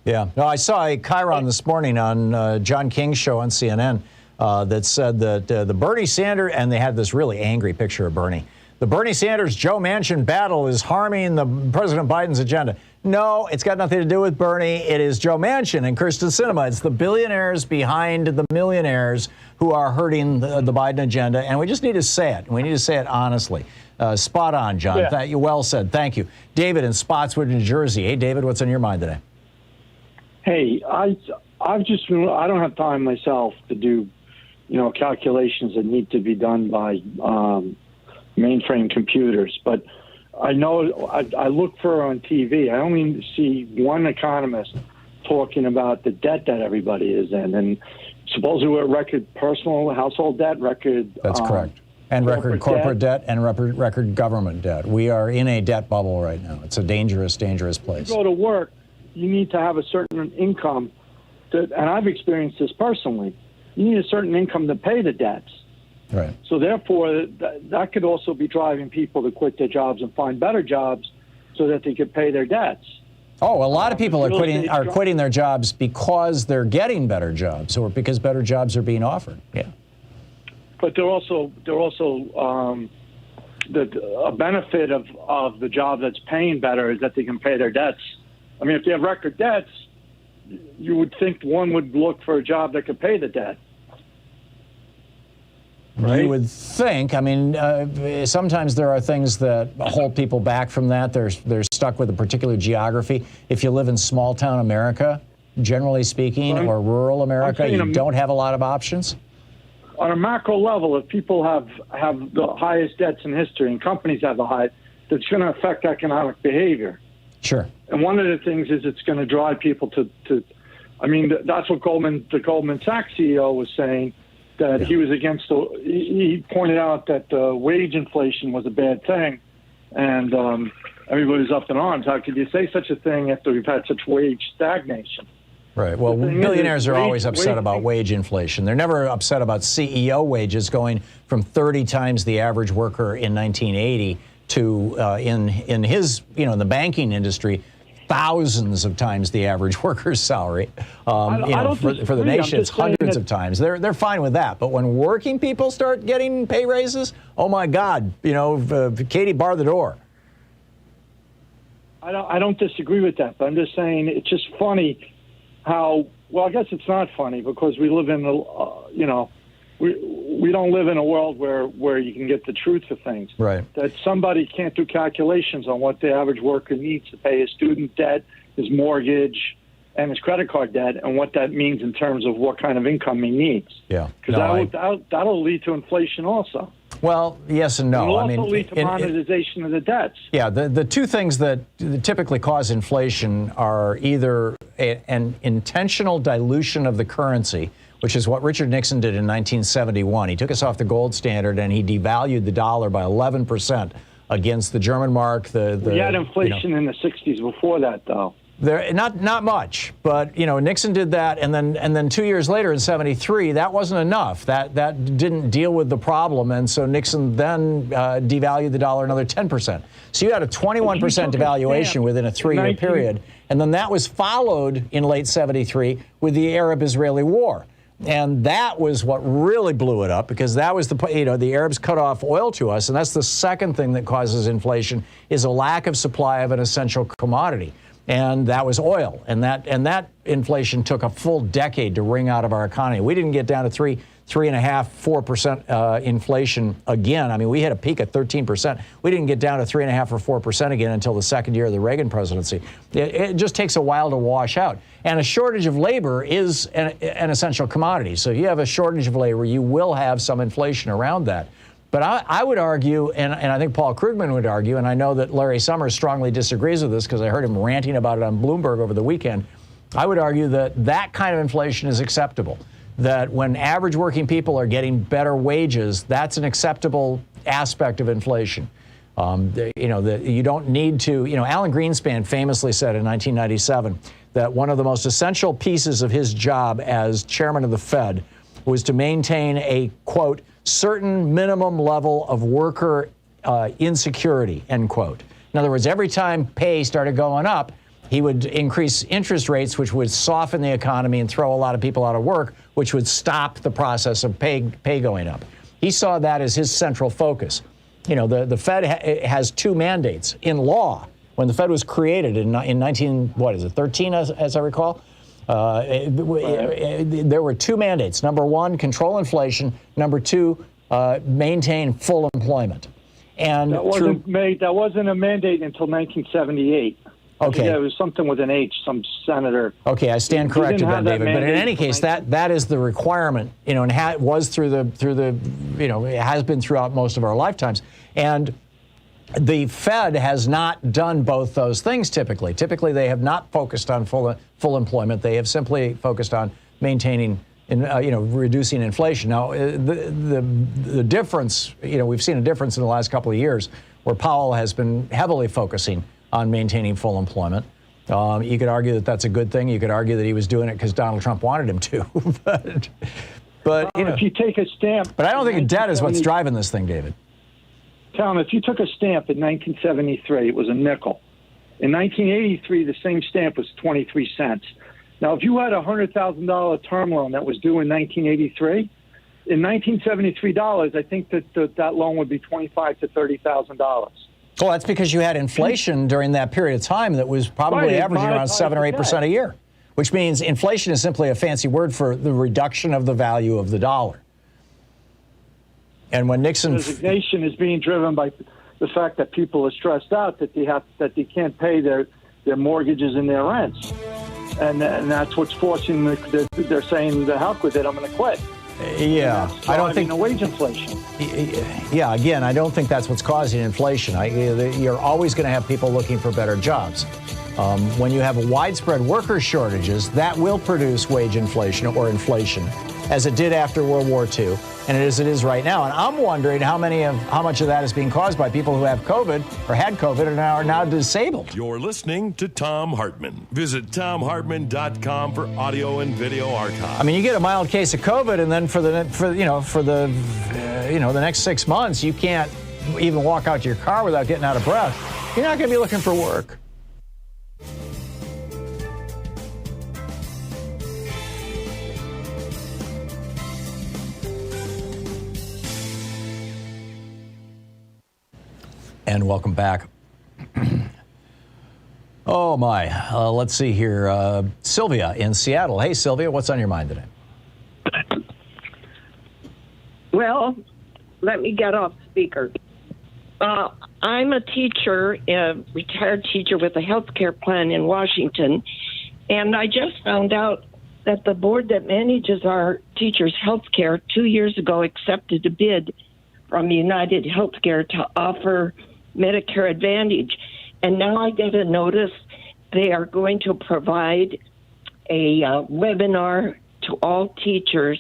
Yeah. No, I saw a chyron this morning on John King's show on CNN that said that the Bernie Sanders, and they had this really angry picture of Bernie. The Bernie Sanders-Joe Manchin battle is harming the President Biden's agenda. No, it's got nothing to do with Bernie. It is Joe Manchin and Kyrsten Sinema. It's the billionaires behind the millionaires who are hurting the Biden agenda, and we just need to say it. We need to say it honestly. Spot on, John. Yeah. Well said. Thank you. David in Spotswood, New Jersey. Hey, David, what's on your mind today? Hey, I don't have time myself to do, calculations that need to be done by mainframe computers. But I know I look for on TV. I only see one economist talking about the debt that everybody is in, and supposedly we're record personal household debt, record. That's correct. And record corporate debt and record government debt. We are in a debt bubble right now. It's a dangerous, dangerous place. You go to work, you need to have a certain income, and I've experienced this personally. You need a certain income to pay the debts. Right. So therefore, that could also be driving people to quit their jobs and find better jobs so that they could pay their debts. Oh, a lot of people are quitting their jobs because they're getting better jobs or because better jobs are being offered. Yeah. But they're also a benefit of the job that's paying better is that they can pay their debts. I mean, if they have record debts, you would think one would look for a job that could pay the debt. Right? You would think. I mean, sometimes there are things that hold people back from that. They're stuck with a particular geography. If you live in small town America, generally speaking, or rural America, you don't have a lot of options. On a macro level, if people have the highest debts in history and companies have the highest, that's going to affect economic behavior. Sure. And one of the things is it's going to drive people to I mean, that's what the Goldman Sachs CEO was saying, that he was against he pointed out that wage inflation was a bad thing. And everybody's up in arms. How could you say such a thing after we've had such wage stagnation? Right. Well, billionaires are always upset about wage inflation. They're never upset about CEO wages going from 30 times the average worker in 1980 to in his, in the banking industry, thousands of times the average worker's salary. For the nation, it's hundreds of times. They're fine with that. But when working people start getting pay raises, oh my God, Katie, bar the door. I don't disagree with that, but I'm just saying it's just funny how, well, I guess it's not funny because we live in we don't live in a world where you can get the truth of things. Right. That somebody can't do calculations on what the average worker needs to pay his student debt, his mortgage, and his credit card debt, and what that means in terms of what kind of income he needs. Yeah. Because that'll lead to inflation also. Well, yes and no. It'll also lead to monetization of the debts. Yeah, the two things that typically cause inflation are either an intentional dilution of the currency, which is what Richard Nixon did in 1971. He took us off the gold standard and he devalued the dollar by 11% against the German mark. We had inflation in the 60s before that, though. Not much, but Nixon did that, and then 2 years later in '73, that wasn't enough. That didn't deal with the problem, and so Nixon then devalued the dollar another 10%. So you had a 21% devaluation within a 3-year period, and then that was followed in late '73 with the Arab-Israeli War. And that was what really blew it up, because that was the Arabs cut off oil to us, and that's the second thing that causes inflation is a lack of supply of an essential commodity. And that was oil, and that inflation took a full decade to wring out of our economy. We didn't get down to 3.5%, 4% inflation again. I mean, we hit a peak at 13%. We didn't get down to 3.5% or 4% again until the second year of the Reagan presidency. It just takes a while to wash out. And a shortage of labor is an essential commodity. So if you have a shortage of labor, you will have some inflation around that. But I would argue, and I think Paul Krugman would argue, and I know that Larry Summers strongly disagrees with this because I heard him ranting about it on Bloomberg over the weekend. I would argue that that kind of inflation is acceptable, that when average working people are getting better wages, that's an acceptable aspect of inflation. You don't need to, Alan Greenspan famously said in 1997 that one of the most essential pieces of his job as chairman of the Fed was to maintain a, quote, certain minimum level of worker insecurity, end quote. In other words, every time pay started going up, he would increase interest rates, which would soften the economy and throw a lot of people out of work, which would stop the process of pay going up. He saw that as his central focus. The Fed has two mandates in law. When the Fed was created in 13, as I recall, there were two mandates. Number one, control inflation. Number two, maintain full employment. And that wasn't a mandate until 1978. Okay. Yeah, it was something with an H, some senator. Okay, I stand corrected then, David. But in any case, that is the requirement, and it was it has been throughout most of our lifetimes. And the Fed has not done both those things typically. Typically, they have not focused on full employment. They have simply focused on maintaining, reducing inflation. Now, the difference, we've seen a difference in the last couple of years where Powell has been heavily focusing on maintaining full employment. You could argue that that's a good thing. You could argue that he was doing it because Donald Trump wanted him to. but if you take a stamp. But I don't think debt is what's driving this thing, David. Tom, if you took a stamp in 1973, it was a nickel. In 1983, the same stamp was 23 cents. Now, if you had a $100,000 term loan that was due in 1983, in 1973 dollars, I think that loan would be $25,000 to $30,000. Well, that's because you had inflation during that period of time that was probably averaging around 7 or 8% a year, which means inflation is simply a fancy word for the reduction of the value of the dollar. And when Nixon, resignation is being driven by the fact that people are stressed out that they can't pay their mortgages and their rents, and that's what's forcing they're saying the heck with it, I'm going to quit. Yeah, I don't think the wage inflation. Yeah, again, I don't think that's what's causing inflation. You're always going to have people looking for better jobs. When you have widespread worker shortages, that will produce wage inflation or inflation, as it did after World War II, and as it is right now. And I'm wondering how much of that is being caused by people who have COVID or had COVID and are now disabled. You're listening to Thom Hartmann. Visit ThomHartmann.com for audio and video archive. I mean, you get a mild case of COVID, and then for the next 6 months, you can't even walk out to your car without getting out of breath. You're not going to be looking for work. And welcome back. Oh, my. Let's see here. Sylvia in Seattle. Hey, Sylvia, what's on your mind today? Well, let me get off speaker. I'm a teacher, a retired teacher with a health care plan in Washington, and I just found out that the board that manages our teachers' health care 2 years ago accepted a bid from United Healthcare to offer Medicare Advantage. And now I get a notice they are going to provide a webinar to all teachers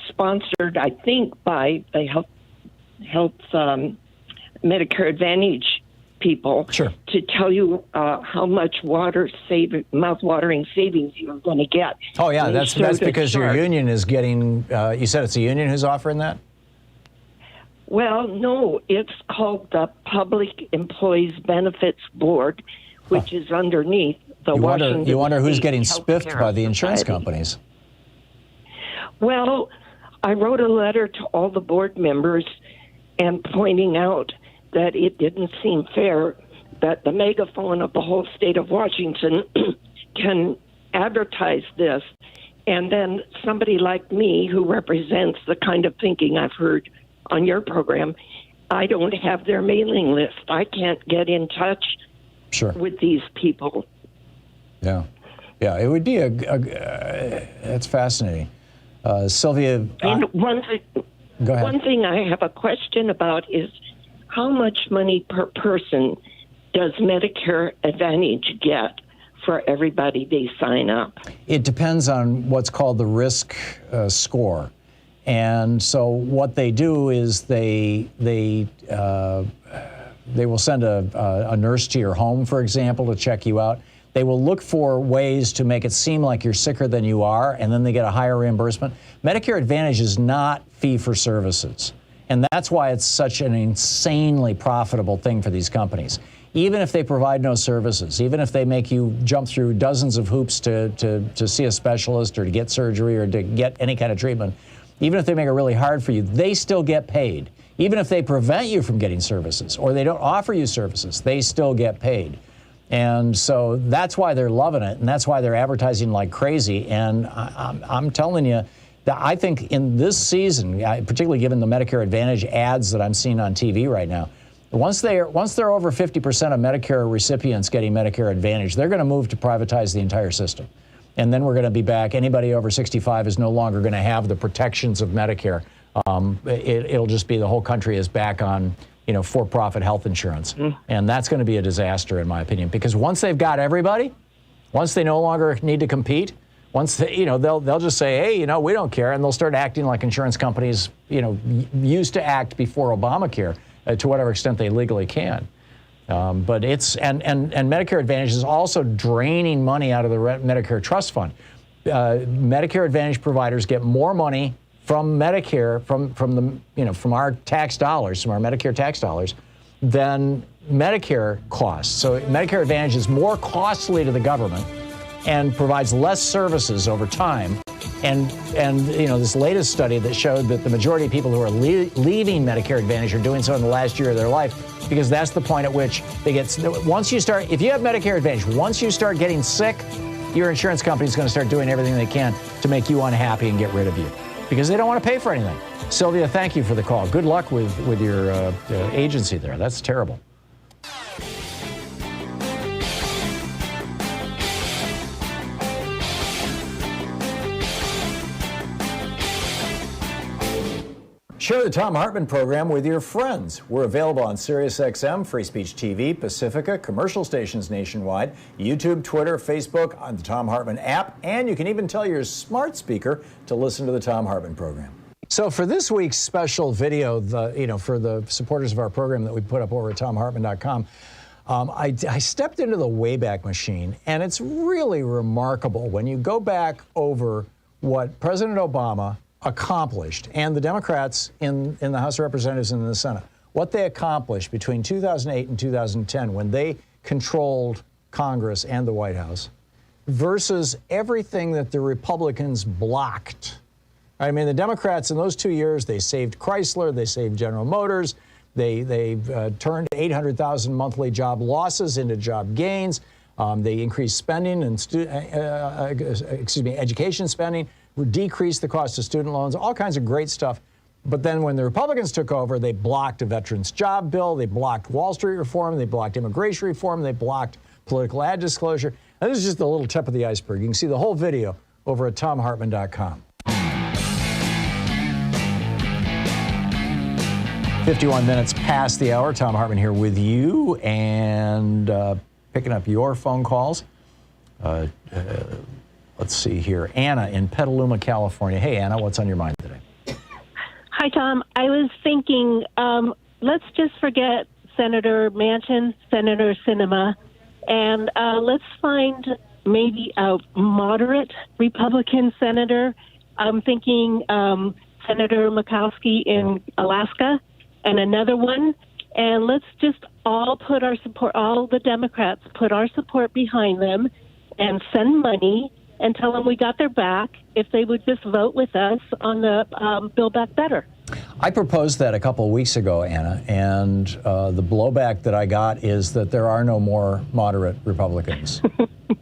sponsored, I think, by the health Medicare Advantage people, sure, to tell you how much mouth-watering savings you're going to get. Oh, yeah, that's because your union is getting, you said it's a union who's offering that? Well, no, it's called the Public Employees Benefits Board, which is underneath the Washington. You wonder who's getting Health spiffed Care by the insurance Society. companies. Well, I wrote a letter to all the board members and pointing out that it didn't seem fair that the megaphone of the whole state of Washington can advertise this And then somebody like me who represents the kind of thinking I've heard on your program, I don't have their mailing list. I can't get in touch with these people. Yeah. Yeah, it would be that's fascinating. Sylvia. And one go ahead. One thing I have a question about is how much money per person does Medicare Advantage get for everybody they sign up? It depends on what's called the risk score. And so what they do is they will send a nurse to your home, for example, to check you out. They will look for ways to make it seem like you're sicker than you are, and then they get a higher reimbursement. Medicare Advantage is not fee-for-services, and that's why it's such an insanely profitable thing for these companies. Even if they provide no services, even if they make you jump through dozens of hoops to see a specialist or to get surgery or to get any kind of treatment, even if they make it really hard for you, they still get paid. Even if they prevent you from getting services or they don't offer you services, they still get paid. And so that's why they're loving it, and that's why they're advertising like crazy. And I'm telling you that I think in this season, particularly given the Medicare Advantage ads that I'm seeing on TV right now, once they're over 50% of Medicare recipients getting Medicare Advantage, they're going to move to privatize the entire system. And then we're going to be back. Anybody over 65 is no longer going to have the protections of Medicare. It'll just be the whole country is back on for-profit health insurance. And that's going to be a disaster, in my opinion, because once they've got everybody, once they no longer need to compete, once they, they'll just say, hey, we don't care, and they'll start acting like insurance companies, used to act before Obamacare, to whatever extent they legally can. But it's and Medicare Advantage is also draining money out of the Medicare Trust Fund. Medicare Advantage providers get more money from Medicare, from our tax dollars, from our Medicare tax dollars, than Medicare costs. So Medicare Advantage is more costly to the government and provides less services over time. And this latest study that showed that the majority of people who are leaving Medicare Advantage are doing so in the last year of their life, because that's the point at which they get, if you have Medicare Advantage, once you start getting sick, your insurance company is going to start doing everything they can to make you unhappy and get rid of you, because they don't want to pay for anything. Sylvia, thank you for the call. Good luck with your agency there. That's terrible. Share the Thom Hartmann Program with your friends. We're available on SiriusXM, Free Speech TV, Pacifica, commercial stations nationwide, YouTube, Twitter, Facebook, on the Thom Hartmann app, and you can even tell your smart speaker to listen to the Thom Hartmann Program. So for this week's special video, for the supporters of our program that we put up over at ThomHartmann.com, I stepped into the Wayback Machine, and it's really remarkable when you go back over what President Obama accomplished, and the Democrats in the House of Representatives and in the Senate, what they accomplished between 2008 and 2010 when they controlled Congress and the White House, versus everything that the Republicans blocked. I mean, the Democrats in those 2 years, they saved Chrysler, they saved General Motors, they turned 800,000 monthly job losses into job gains. They increased spending and education spending, decreased the cost of student loans, all kinds of great stuff. But then when the Republicans took over, they blocked a veterans job bill, they blocked Wall Street reform, they blocked immigration reform, they blocked political ad disclosure. And this is just a little tip of the iceberg. You can see the whole video over at ThomHartmann.com. 51 minutes past the hour. Thom Hartmann here with you and picking up your phone calls. Let's see here. Anna in Petaluma, California. Hey, Anna, what's on your mind today? Hi, Tom. I was thinking, let's just forget Senator Manchin, Senator Sinema, and let's find maybe a moderate Republican senator. I'm thinking Senator Murkowski in Alaska, and another one. And let's just all put our support, all the Democrats put our support behind them and send money and tell them we got their back if they would just vote with us on the Build Back Better. I proposed that a couple of weeks ago, Anna, and the blowback that I got is that there are no more moderate Republicans.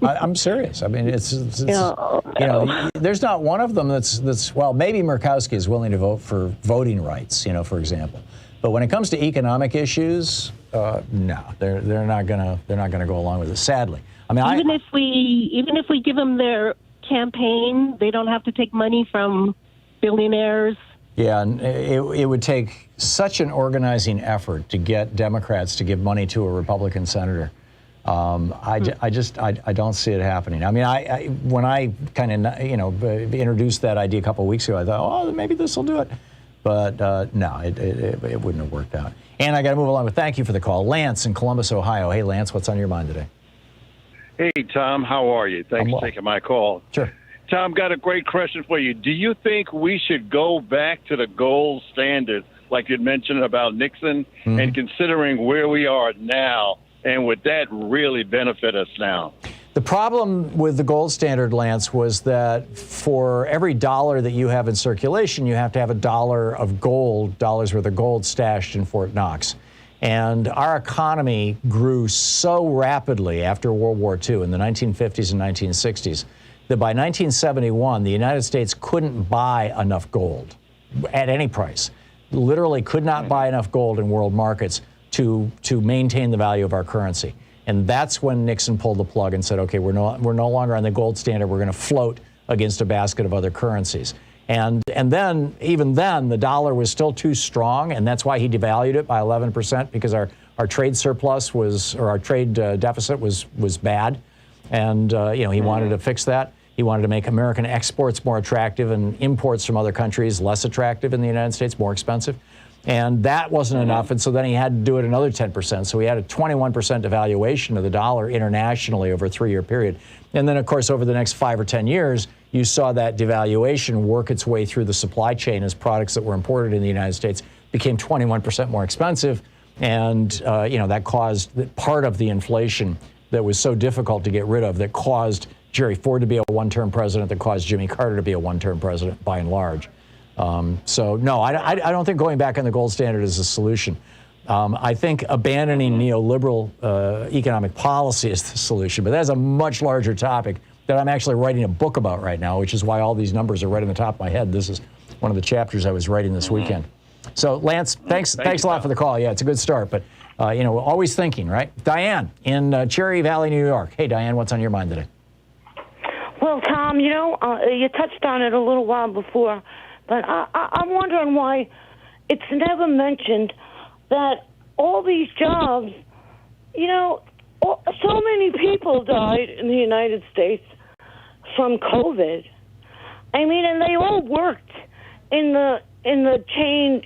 I'm serious. I mean, it's you know, there's not one of them that's well, maybe Murkowski is willing to vote for voting rights, you know, for example. But when it comes to economic issues, no, they're not gonna go along with it. Sadly, I mean, even if we give them their campaign, they don't have to take money from billionaires. Yeah, and it would take such an organizing effort to get Democrats to give money to a Republican senator. I don't see it happening. I mean, when I kind of introduced that idea a couple of weeks ago, I thought, oh, maybe this will do it. But no, it wouldn't have worked out. And I got to move along. But thank you for the call, Lance in Columbus, Ohio. Hey, Lance, what's on your mind today? Hey, Tom, how are you? Thanks for taking my call. Sure. Tom, got a great question for you. Do you think we should go back to the gold standard, like you mentioned about Nixon, and considering where we are now, and would that really benefit us now? The problem with the gold standard, Lance, was that for every dollar that you have in circulation, you have to have a dollar of gold, dollars worth of gold stashed in Fort Knox. And our economy grew so rapidly after World War II in the 1950s and 1960s that by 1971, the United States couldn't buy enough gold at any price. Literally could not buy enough gold in world markets to maintain the value of our currency. And that's when Nixon pulled the plug and said, okay, we're no longer on the gold standard. We're going to float against a basket of other currencies. And then, even then, the dollar was still too strong, and that's why he devalued it by 11%, because our trade surplus was, or our trade deficit was bad. And, he wanted to fix that. He wanted to make American exports more attractive and imports from other countries less attractive in the United States, more expensive. And that wasn't enough, and so then he had to do it another 10%. So he had a 21% devaluation of the dollar internationally over a 3-year period. And then, of course, over the next 5 or 10 years, you saw that devaluation work its way through the supply chain as products that were imported in the United States became 21% more expensive. And, that caused part of the inflation that was so difficult to get rid of, that caused Jerry Ford to be a one-term president, that caused Jimmy Carter to be a one-term president by and large. So, no, I don't think going back on the gold standard is a solution. I think abandoning neoliberal economic policy is the solution, but that's a much larger topic that I'm actually writing a book about right now, which is why all these numbers are right on the top of my head. This is one of the chapters I was writing this weekend. So, Lance, thanks a lot for the call. Yeah, it's a good start, but, always thinking, right? Diane in Cherry Valley, New York. Hey, Diane, what's on your mind today? Well, Tom, you touched on it a little while before, but I'm wondering why it's never mentioned that all these jobs, so many people died in the United States from COVID. I mean, and they all worked in the chain,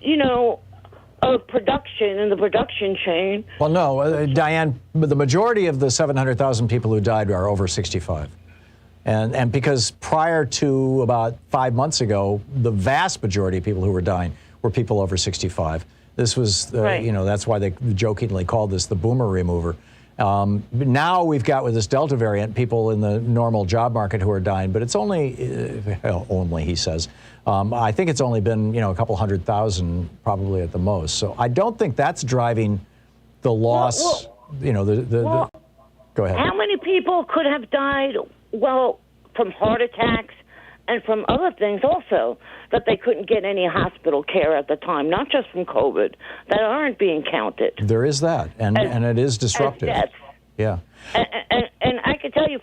of production, in the production chain. Well, no, Diane, the majority of the 700,000 people who died are over 65. And because prior to about 5 months ago, the vast majority of people who were dying were people over 65. This was, that's why they jokingly called this the boomer remover. Now we've got, with this Delta variant, people in the normal job market who are dying, but it's only, he says. I think it's only been, a couple 100,000 probably at the most. So I don't think that's driving the loss, go ahead. How many people could have died, from heart attacks and from other things also, that they couldn't get any hospital care at the time, not just from COVID, that aren't being counted. There is that, and it is disruptive. Yeah. And I can tell you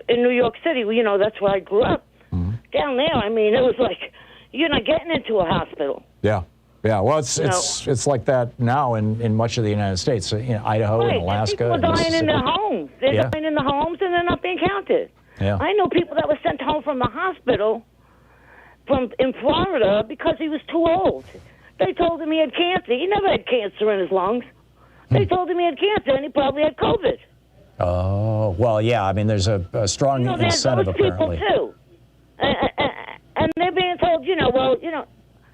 in New York City, that's where I grew up. Mm-hmm. Down there, I mean, it was like you're not getting into a hospital. Yeah. Yeah, well, it's like that now in much of the United States, Idaho and Alaska. And people are dying in their homes. They're dying in the homes, and they're not being counted. Yeah. I know people that were sent home from the hospital in Florida because he was too old. They told him he had cancer. He never had cancer in his lungs. They told him he had cancer, and he probably had COVID. Oh, well, yeah. I mean, there's a strong incentive, there's those apparently. People, too. And they're being told,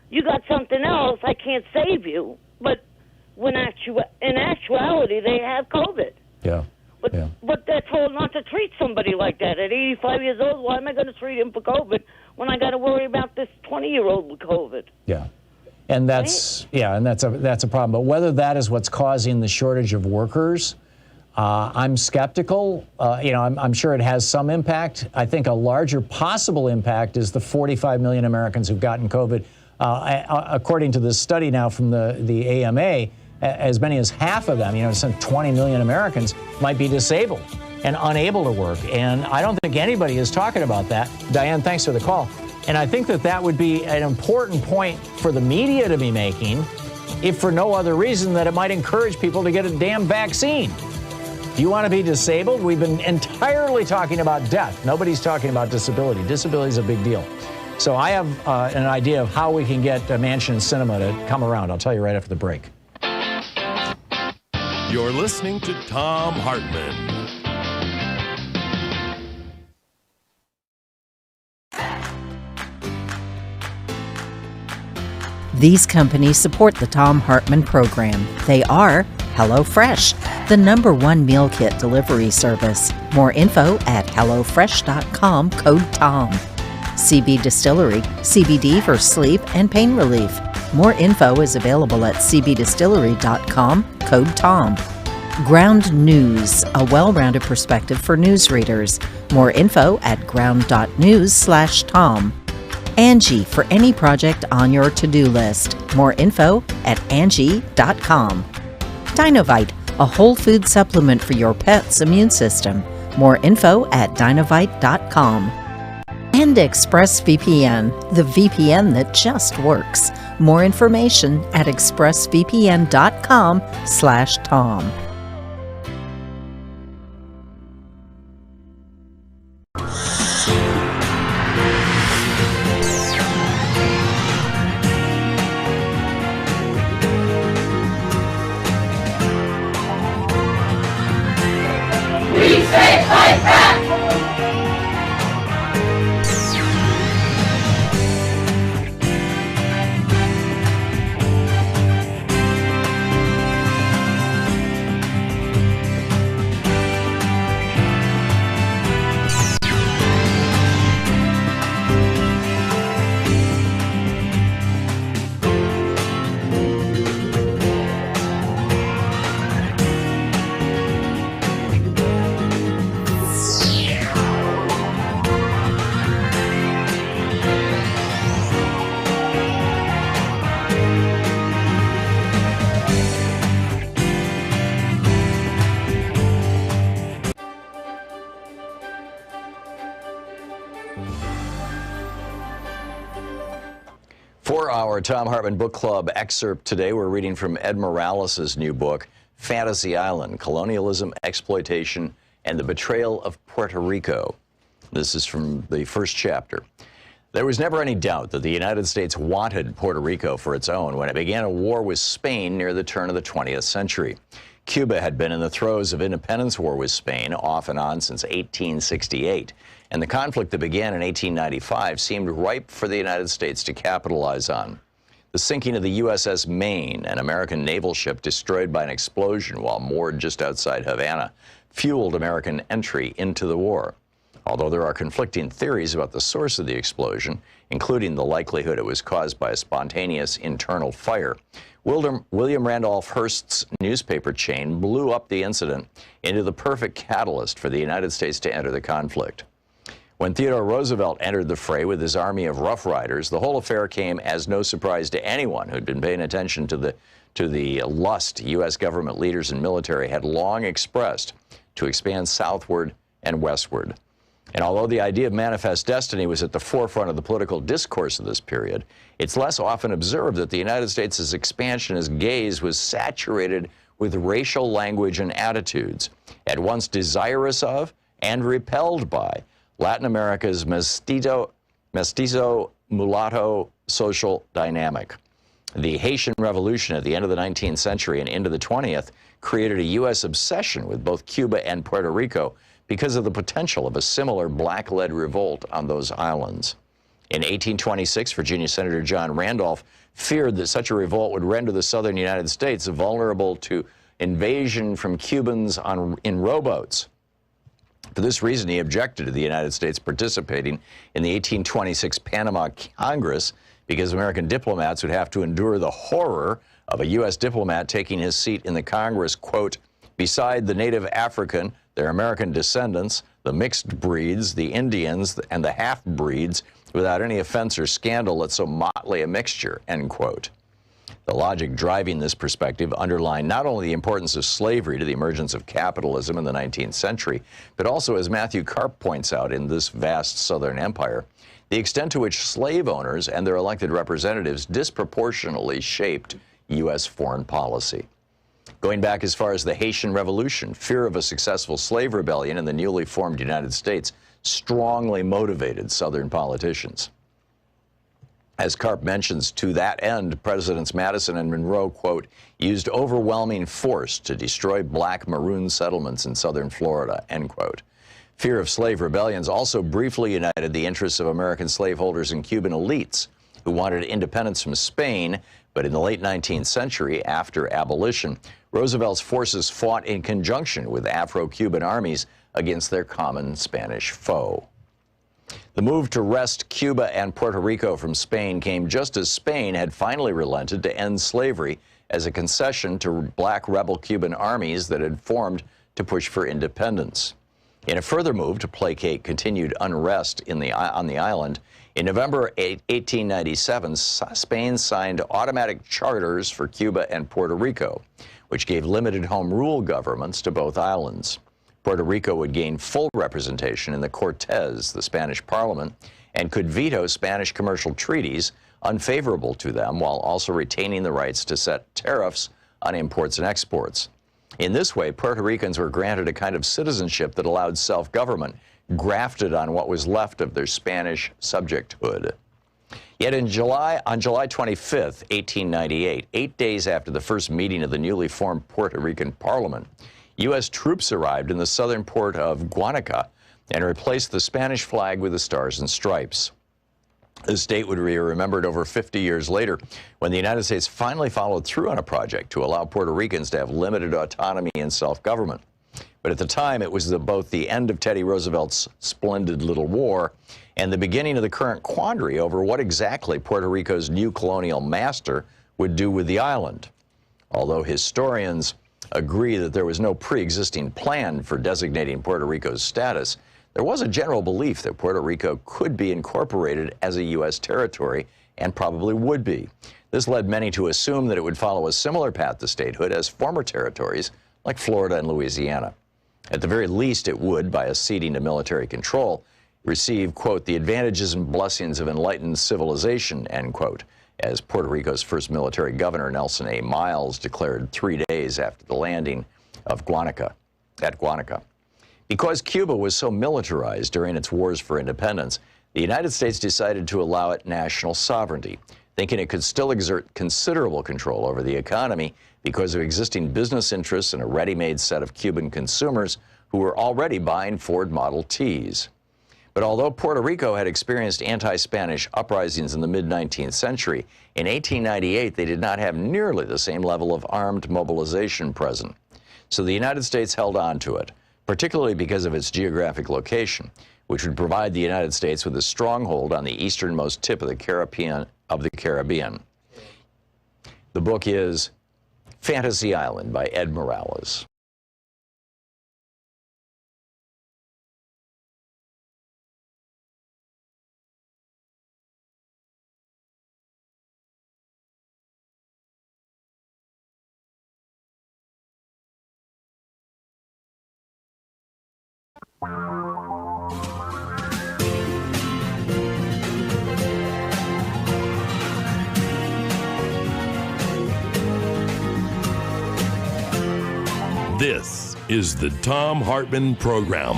you got something else, I can't save you. But in actuality, they have COVID. Yeah. But they're told not to treat somebody like that. At 85 years old, why am I going to treat him for COVID when I got to worry about this 20-year-old with COVID? Yeah. And that's a problem. But whether that is what's causing the shortage of workers, I'm skeptical. I'm sure it has some impact. I think a larger possible impact is the 45 million Americans who've gotten COVID. According to this study now from the AMA, as many as half of them, some 20 million Americans might be disabled and unable to work. And I don't think anybody is talking about that. Diane, thanks for the call. And I think that would be an important point for the media to be making, if for no other reason that it might encourage people to get a damn vaccine. Do you want to be disabled? We've been entirely talking about death. Nobody's talking about disability. Disability is a big deal. So I have an idea of how we can get Manchin and Sinema to come around. I'll tell you right after the break. You're listening to Thom Hartmann. These companies support the Thom Hartmann Program. They are HelloFresh, the #1 meal kit delivery service. More info at HelloFresh.com, code TOM. CB Distillery, CBD for sleep and pain relief. More info is available at cbdistillery.com, code TOM. Ground News, a well-rounded perspective for news readers. More info at ground.news/Tom. Angie, for any project on your to-do list. More info at Angie.com. Dinovite, a whole food supplement for your pet's immune system. More info at Dinovite.com. And ExpressVPN, the VPN that just works. More information at expressvpn.com/Tom. For our Thom Hartmann Book Club excerpt today, we're reading from Ed Morales' new book, Fantasy Island, Colonialism, Exploitation, and the Betrayal of Puerto Rico. This is from the first chapter. There was never any doubt that the United States wanted Puerto Rico for its own when it began a war with Spain near the turn of the 20th century. Cuba had been in the throes of independence war with Spain off and on since 1868, and the conflict that began in 1895 seemed ripe for the United States to capitalize on. The sinking of the USS Maine, an American naval ship destroyed by an explosion while moored just outside Havana, fueled American entry into the war. Although there are conflicting theories about the source of the explosion, including the likelihood it was caused by a spontaneous internal fire, William Randolph Hearst's newspaper chain blew up the incident into the perfect catalyst for the United States to enter the conflict. When Theodore Roosevelt entered the fray with his army of Rough Riders, the whole affair came as no surprise to anyone who'd been paying attention to the lust U.S. government leaders and military had long expressed to expand southward and westward. And although the idea of manifest destiny was at the forefront of the political discourse of this period, it's less often observed that the United States' expansionist gaze was saturated with racial language and attitudes, at once desirous of and repelled by Latin America's mestizo mulatto social dynamic. The Haitian Revolution at the end of the 19th century and into the 20th created a U.S. obsession with both Cuba and Puerto Rico because of the potential of a similar black-led revolt on those islands. In 1826, Virginia Senator John Randolph feared that such a revolt would render the southern United States vulnerable to invasion from Cubans in rowboats. For this reason, he objected to the United States participating in the 1826 Panama Congress because American diplomats would have to endure the horror of a U.S. diplomat taking his seat in the Congress, quote, Beside the native African, their American descendants, the mixed breeds, the Indians, and the half-breeds, without any offense or scandal, it's so motley a mixture, end quote. The logic driving this perspective underlined not only the importance of slavery to the emergence of capitalism in the 19th century, but also, as Matthew Karp points out, in this vast Southern empire, the extent to which slave owners and their elected representatives disproportionately shaped U.S. foreign policy. Going back as far as the Haitian Revolution, fear of a successful slave rebellion in the newly formed United States strongly motivated Southern politicians. As Karp mentions, to that end, Presidents Madison and Monroe, quote, used overwhelming force to destroy black maroon settlements in southern Florida, end quote. Fear of slave rebellions also briefly united the interests of American slaveholders and Cuban elites who wanted independence from Spain, but in the late 19th century, after abolition, Roosevelt's forces fought in conjunction with Afro-Cuban armies against their common Spanish foe. The move to wrest Cuba and Puerto Rico from Spain came just as Spain had finally relented to end slavery as a concession to black rebel Cuban armies that had formed to push for independence. In a further move to placate continued unrest on the island, in November 1897, Spain signed automatic charters for Cuba and Puerto Rico, which gave limited home rule governments to both islands. Puerto Rico would gain full representation in the Cortes, the Spanish parliament, and could veto Spanish commercial treaties unfavorable to them while also retaining the rights to set tariffs on imports and exports. In this way, Puerto Ricans were granted a kind of citizenship that allowed self-government grafted on what was left of their Spanish subjecthood. Yet on July 25, 1898, 8 days after the first meeting of the newly formed Puerto Rican parliament, U.S. troops arrived in the southern port of Guanica and replaced the Spanish flag with the stars and stripes. This date would be remembered over 50 years later when the United States finally followed through on a project to allow Puerto Ricans to have limited autonomy and self-government. But at the time, it was both the end of Teddy Roosevelt's splendid little war and the beginning of the current quandary over what exactly Puerto Rico's new colonial master would do with the island. Although historians agree that there was no pre-existing plan for designating Puerto Rico's status, there was a general belief that Puerto Rico could be incorporated as a U.S. territory and probably would be. This led many to assume that it would follow a similar path to statehood as former territories like Florida and Louisiana. At the very least, it would, by acceding to military control, receive, quote, the advantages and blessings of enlightened civilization, end quote, as Puerto Rico's first military governor, Nelson A. Miles, declared 3 days after the landing of Guanica. Because Cuba was so militarized during its wars for independence, the United States decided to allow it national sovereignty, thinking it could still exert considerable control over the economy because of existing business interests and a ready-made set of Cuban consumers who were already buying Ford Model Ts. But although Puerto Rico had experienced anti-Spanish uprisings in the mid-19th century, in 1898 they did not have nearly the same level of armed mobilization present. So the United States held on to it, particularly because of its geographic location, which would provide the United States with a stronghold on the easternmost tip of the Caribbean. The book is Fantasy Island by Ed Morales. This is the Thom Hartmann Program.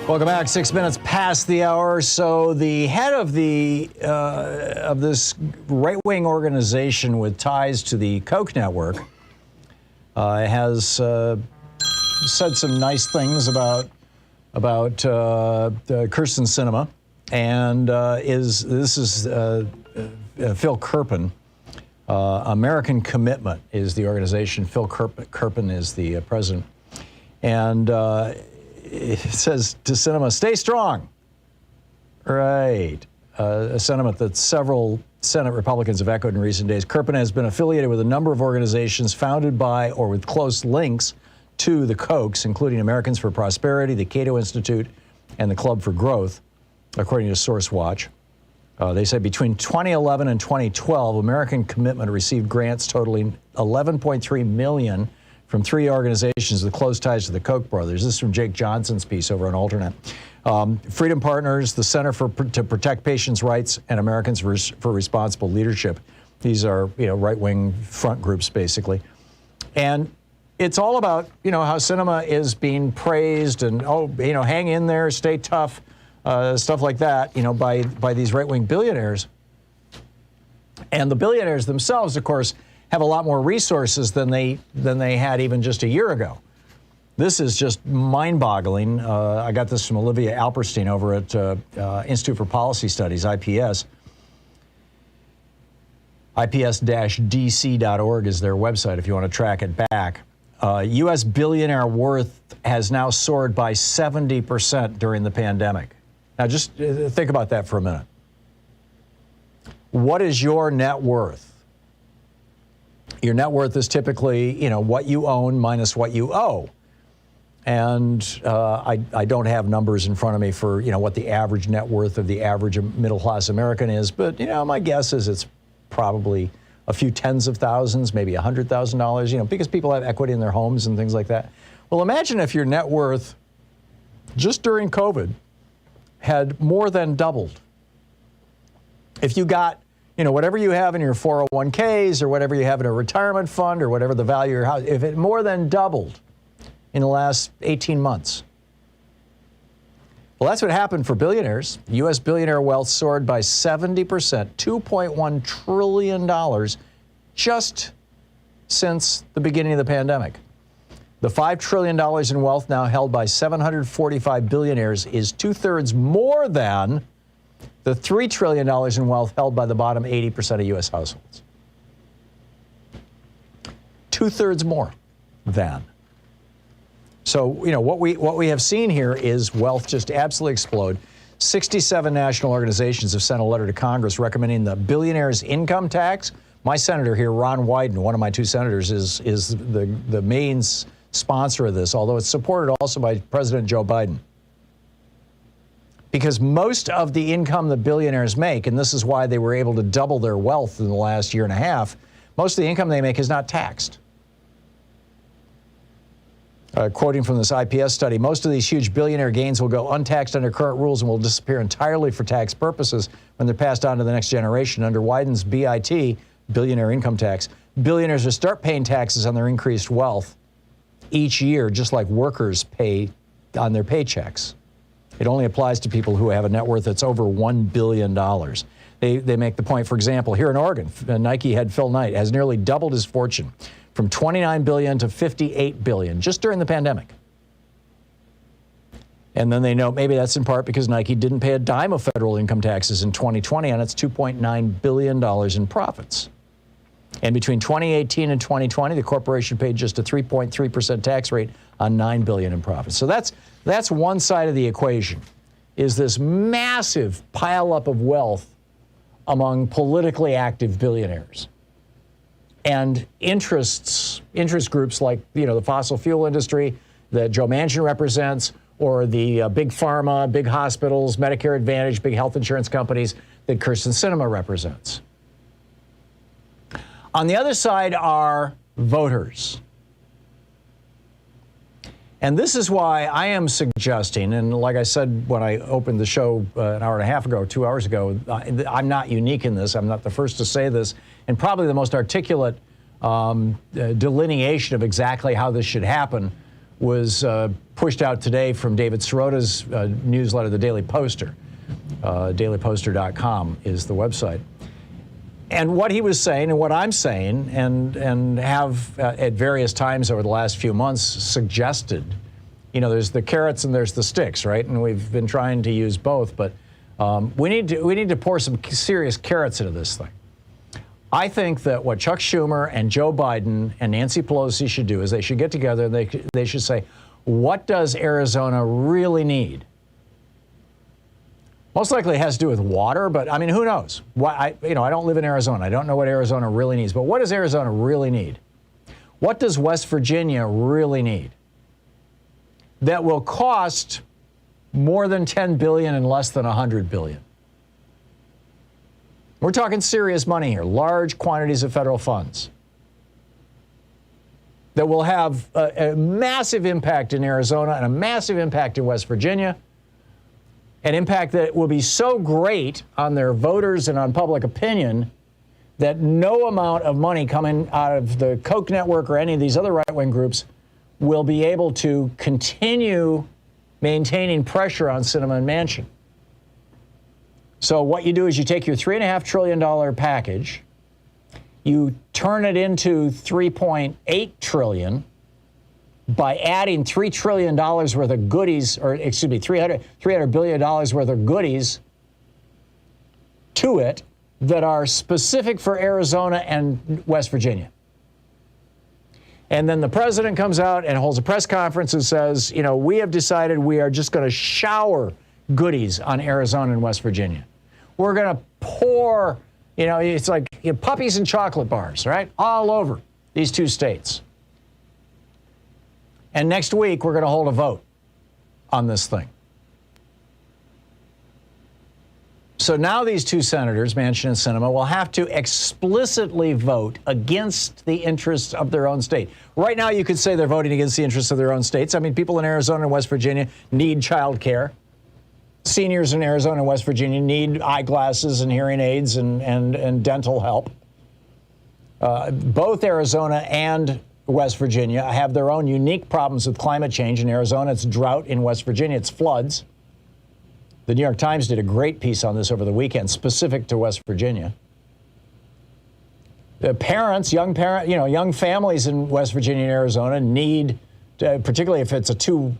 Welcome back. 6 minutes past the hour. So the head of this right-wing organization with ties to the Koch network has said some nice things about Kyrsten Sinema, and this is Phil Kerpen. American Commitment is the organization. Phil Kerpen is the president. And it says to Sinema, stay strong. Right. A sentiment that several Senate Republicans have echoed in recent days. Kerpen has been affiliated with a number of organizations founded by or with close links to the Kochs, including Americans for Prosperity, the Cato Institute, and the Club for Growth, according to SourceWatch. They say between 2011 and 2012, American Commitment received grants totaling $11.3 million from 3 organizations with close ties to the Koch brothers. This is from Jake Johnson's piece over on Alternate. Freedom Partners, the Center to Protect Patients' Rights, and Americans for Responsible Leadership. These are, right-wing front groups, basically. And it's all about, how Sinema is being praised and, hang in there, stay tough, stuff like that, by these right-wing billionaires. And the billionaires themselves, of course, have a lot more resources than they had even just a year ago. This is just mind-boggling. I got this from Olivia Alperstein over at Institute for Policy Studies, IPS. IPS-DC.org is their website if you want to track it back. U.S. billionaire worth has now soared by 70% during the pandemic. Now, just think about that for a minute. What is your net worth? Your net worth is typically, what you own minus what you owe. And I don't have numbers in front of me for, what the average net worth of the average middle-class American is. But, my guess is it's probably a few tens of thousands, maybe $100,000, because people have equity in their homes and things like that. Well, imagine if your net worth just during COVID had more than doubled. If you got, whatever you have in your 401ks or whatever you have in a retirement fund or whatever the value of your house, if it more than doubled in the last 18 months. Well, that's what happened for billionaires. U.S. billionaire wealth soared by 70%, $2.1 trillion just since the beginning of the pandemic. The $5 trillion in wealth now held by 745 billionaires is 2/3 more than the $3 trillion in wealth held by the bottom 80% of U.S. households. 2/3 more than. So, what we have seen here is wealth just absolutely explode. 67 national organizations have sent a letter to Congress recommending the billionaire's income tax. My senator here, Ron Wyden, one of my 2 senators, is the main sponsor of this, although it's supported also by President Joe Biden. Because most of the income the billionaires make, and this is why they were able to double their wealth in the last year and a half, most of the income they make is not taxed. Quoting from this IPS study, most of these huge billionaire gains will go untaxed under current rules and will disappear entirely for tax purposes when they're passed on to the next generation. Under Wyden's BIT, billionaire income tax, billionaires will start paying taxes on their increased wealth each year, just like workers pay on their paychecks. It only applies to people who have a net worth that's over $1 billion. They make the point, for example, here in Oregon, Nike head Phil Knight has nearly doubled his fortune from $29 billion to $58 billion just during the pandemic. And then they note maybe that's in part because Nike didn't pay a dime of federal income taxes in 2020 on its $2.9 billion in profits. And between 2018 and 2020, the corporation paid just a 3.3% tax rate on $9 billion in profits. So that's one side of the equation, is this massive pileup of wealth among politically active billionaires. And interest groups like, the fossil fuel industry that Joe Manchin represents, or the big pharma, big hospitals, Medicare Advantage, big health insurance companies that Kyrsten Sinema represents. On the other side are voters. And this is why I am suggesting, and like I said when I opened the show an hour and a half ago, 2 hours ago, I'm not unique in this. I'm not the first to say this. And probably the most articulate delineation of exactly how this should happen was pushed out today from David Sirota's newsletter, The Daily Poster. DailyPoster.com is the website. And what he was saying and what I'm saying and have at various times over the last few months suggested, there's the carrots and there's the sticks, right? And we've been trying to use both, but we need to pour some serious carrots into this thing. I think that what Chuck Schumer and Joe Biden and Nancy Pelosi should do is they should get together and they should say, what does Arizona really need? Most likely it has to do with water, but I mean, who knows? I don't live in Arizona. I don't know what Arizona really needs, but what does Arizona really need? What does West Virginia really need? that will cost more than $10 billion and less than $100 billion. We're talking serious money here, large quantities of federal funds that will have a massive impact in Arizona and a massive impact in West Virginia, an impact that will be so great on their voters and on public opinion that no amount of money coming out of the Koch network or any of these other right-wing groups will be able to continue maintaining pressure on Sinema and Manchin. So what you do is you take your $3.5 trillion package, you turn it into $3.8 trillion by adding $3 trillion worth of goodies, or excuse me, $300 billion worth of goodies to it that are specific for Arizona and West Virginia. And then the president comes out and holds a press conference and says, you know, we have decided we are just going to shower goodies on Arizona and West Virginia. We're going to pour, you know, it's like puppies and chocolate bars, right? All over these two states. And next week, we're going to hold a vote on this thing. So now these two senators, Manchin and Sinema, will have to explicitly vote against the interests of their own state. Right now, you could say they're voting against the interests of their own states. I mean, people in Arizona and West Virginia need child care. Seniors in Arizona and West Virginia need eyeglasses and hearing aids and dental help. Both Arizona and West Virginia have their own unique problems with climate change. In Arizona, it's drought. In West Virginia, it's floods. The New York Times did a great piece on this over the weekend, specific to West Virginia. The parents, young families in West Virginia and Arizona need, particularly if it's a two-person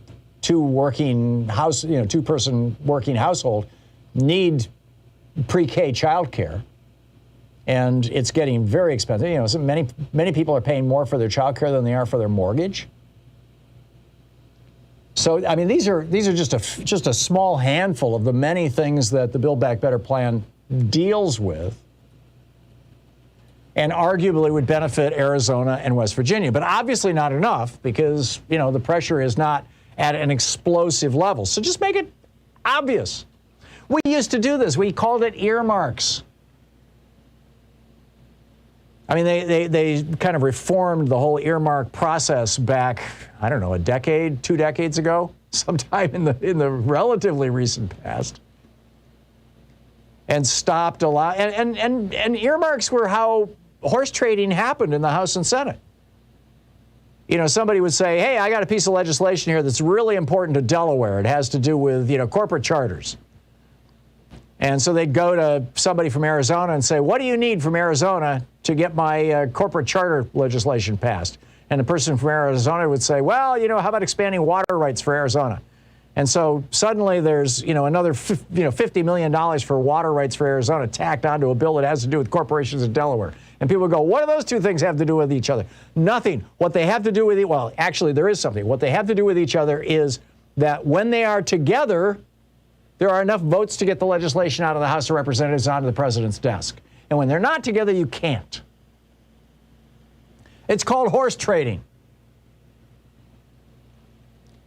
working household, need pre-K childcare. And it's getting very expensive. You know, so many people are paying more for their child care than they are for their mortgage. So, I mean, these are just a small handful of the many things that the Build Back Better plan deals with and arguably would benefit Arizona and West Virginia. But obviously not enough because, you know, the pressure is not at an explosive level. So just make it obvious. We used to do this. We called it earmarks. I mean, they kind of reformed the whole earmark process back, I don't know, a decade, 2 decades ago, sometime in the relatively recent past, and stopped a lot. And earmarks were how horse trading happened in the House and Senate. You know, somebody would say, hey, I got a piece of legislation here that's really important to Delaware. It has to do with, you know, corporate charters. And so they'd go to somebody from Arizona and say, what do you need from Arizona to get my corporate charter legislation passed? And the person from Arizona would say, well, you know, how about expanding water rights for Arizona? And so suddenly there's, you know, another $50 million for water rights for Arizona tacked onto a bill that has to do with corporations in Delaware. And people go, what do those two things have to do with each other? Nothing. What they have to do with well, actually, there is something. What they have to do with each other is that when they are together, there are enough votes to get the legislation out of the House of Representatives onto the president's desk. And when they're not together, you can't. It's called horse trading.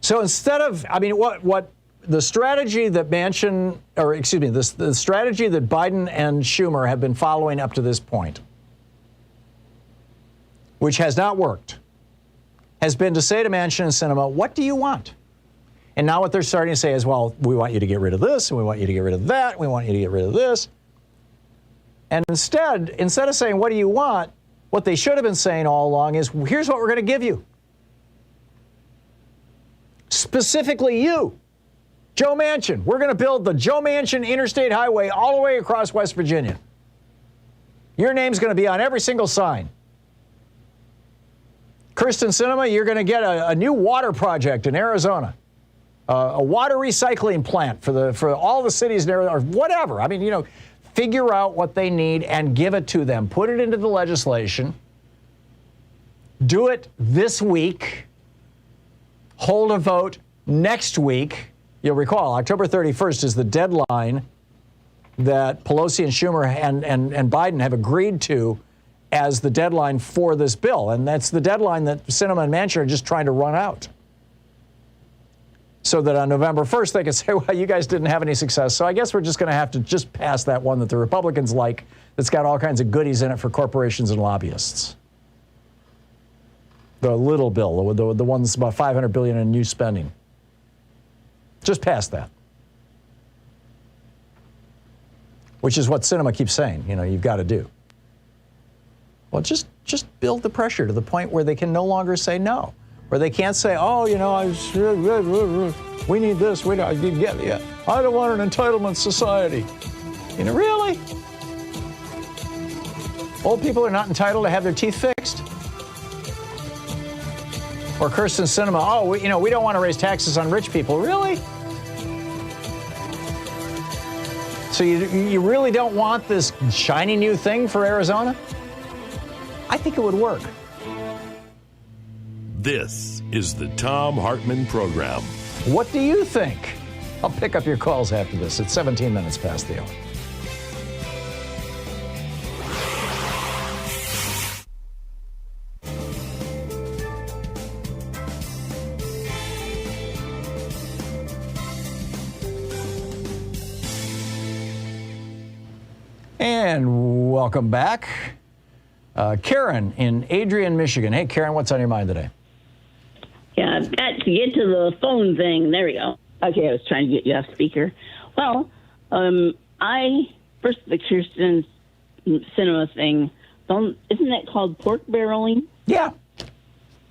So instead of, I mean, what the strategy that Manchin, or excuse me, the strategy that Biden and Schumer have been following up to this point, which has not worked, has been to say to Manchin and Sinema, what do you want? And now what they're starting to say is, well, we want you to get rid of this, and we want you to get rid of that, and we want you to get rid of this. And instead of saying, what do you want, what they should have been saying all along is, here's what we're going to give you. Specifically you, Joe Manchin. We're going to build the Joe Manchin Interstate Highway all the way across West Virginia. Your name's going to be on every single sign. Kyrsten Sinema, you're going to get a new water project in Arizona. A water recycling plant for all the cities in Arizona, or whatever. I mean, you know, figure out what they need and give it to them. Put it into the legislation. Do it this week. Hold a vote next week. You'll recall, October 31st is the deadline that Pelosi and Schumer and Biden have agreed to as the deadline for this bill. And that's the deadline that Sinema and Manchin are just trying to run out. so that on November 1st they can say, well, you guys didn't have any success. So I guess we're just going to have to just pass that one that the Republicans like that's got all kinds of goodies in it for corporations and lobbyists. The little bill, the one that's about $500 billion in new spending. Just pass that. Which is what Sinema keeps saying, you've got to do. Well, just build the pressure to the point where they can no longer say no. Where they can't say, we need this, I don't want an entitlement society. Really? Old people are not entitled to have their teeth fixed? Or Kirsten Sinema, we don't want to raise taxes on rich people. Really? So you really don't want this shiny new thing for Arizona? I think it would work. This is the Thom Hartmann Program. What do you think? I'll pick up your calls after this. It's 17 minutes past the hour. And welcome back. Karen in Adrian, Michigan. Hey, Karen, what's on your mind today? Yeah, I've got to get to the phone thing. There we go. Okay, I was trying to get you off speaker. Well, first the Kirsten Sinema thing, isn't that called pork barreling? Yeah.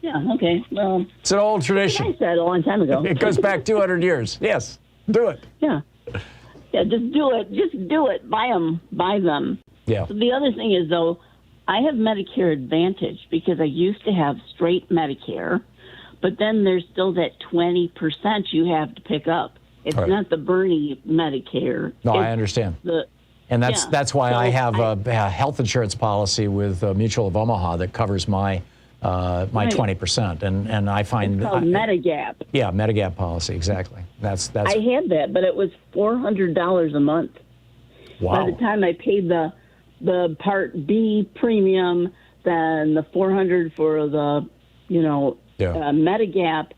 Yeah, okay. Well, it's an old tradition. I said a long time ago. It goes back 200 years. Yes, do it. Yeah. Yeah, just do it. Just do it. Buy them. Yeah. So the other thing is, though, I have Medicare Advantage because I used to have straight Medicare, but then there's still that 20% you have to pick up. It's not the Bernie Medicare. No, I understand. That's why I have a health insurance policy with Mutual of Omaha that covers my 20%, and I find it's called Medigap. Yeah, Medigap policy, exactly. That's. I had that, but it was $400 a month. Wow. By the time I paid the Part B premium, then the $400 for the Medigap,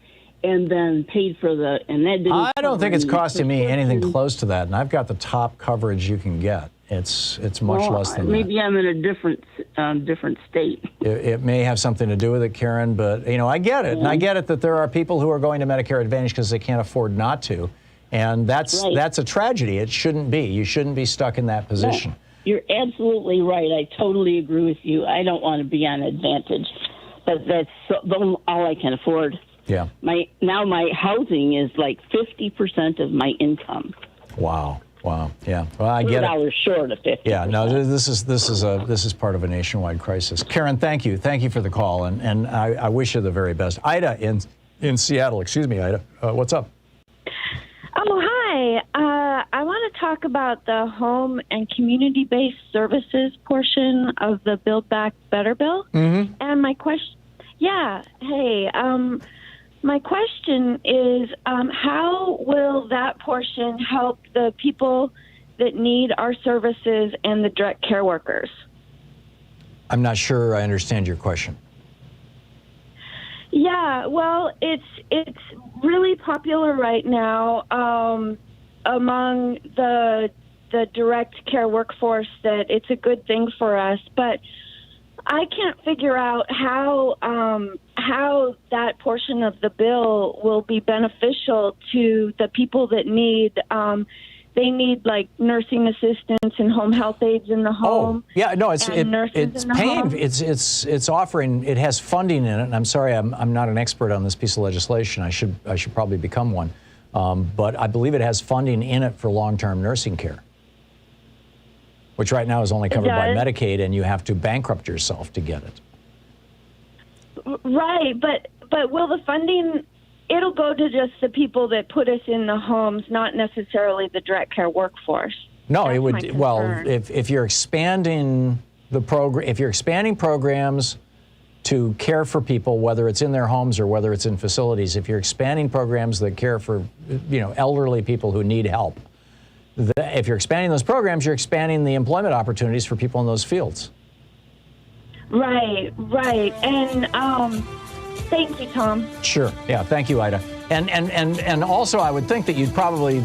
and then paid for and that didn't. I don't think it's costing me anything close to that, and I've got the top coverage you can get. It's much less than maybe that. I'm in a different state. It may have something to do with it, Karen, but I get it, and I get it that there are people who are going to Medicare Advantage because they can't afford not to, and that's a tragedy. It shouldn't be. You shouldn't be stuck in that position. No, you're absolutely right. I totally agree with you. I don't want to be on Advantage, but that's all I can afford. Yeah. My housing is like 50% of my income. Wow. Yeah. Well, I get it. $2 short of 50%. Yeah. No. This is part of a nationwide crisis. Karen, thank you for the call, and I wish you the very best. Ida in Seattle. Excuse me, Ida. What's up? Oh, hi. I want to talk about the home and community-based services portion of the Build Back Better bill. Mm-hmm. And my question, my question is, how will that portion help the people that need our services and the direct care workers? I'm not sure I understand your question. Yeah, well, it's really popular right now among the direct care workforce that it's a good thing for us, but I can't figure out how that portion of the bill will be beneficial to the people that need. They need like nursing assistants and home health aides in the home. Oh, yeah, no, it's paying. It's offering. It has funding in it. And I'm sorry, I'm not an expert on this piece of legislation. I should probably become one. But I believe it has funding in it for long-term nursing care, which right now is only covered by Medicaid, and you have to bankrupt yourself to get it. Right, but will the funding? It'll go to just the people that put us in the homes, not necessarily the direct care workforce. No, it would. Well, if you're expanding the program, if you're expanding programs to care for people, whether it's in their homes or whether it's in facilities, if you're expanding programs that care for, elderly people who need help, if you're expanding those programs, you're expanding the employment opportunities for people in those fields. Right, and thank you, Tom. Sure. Yeah. Thank you, Ida. And also, I would think that you'd probably,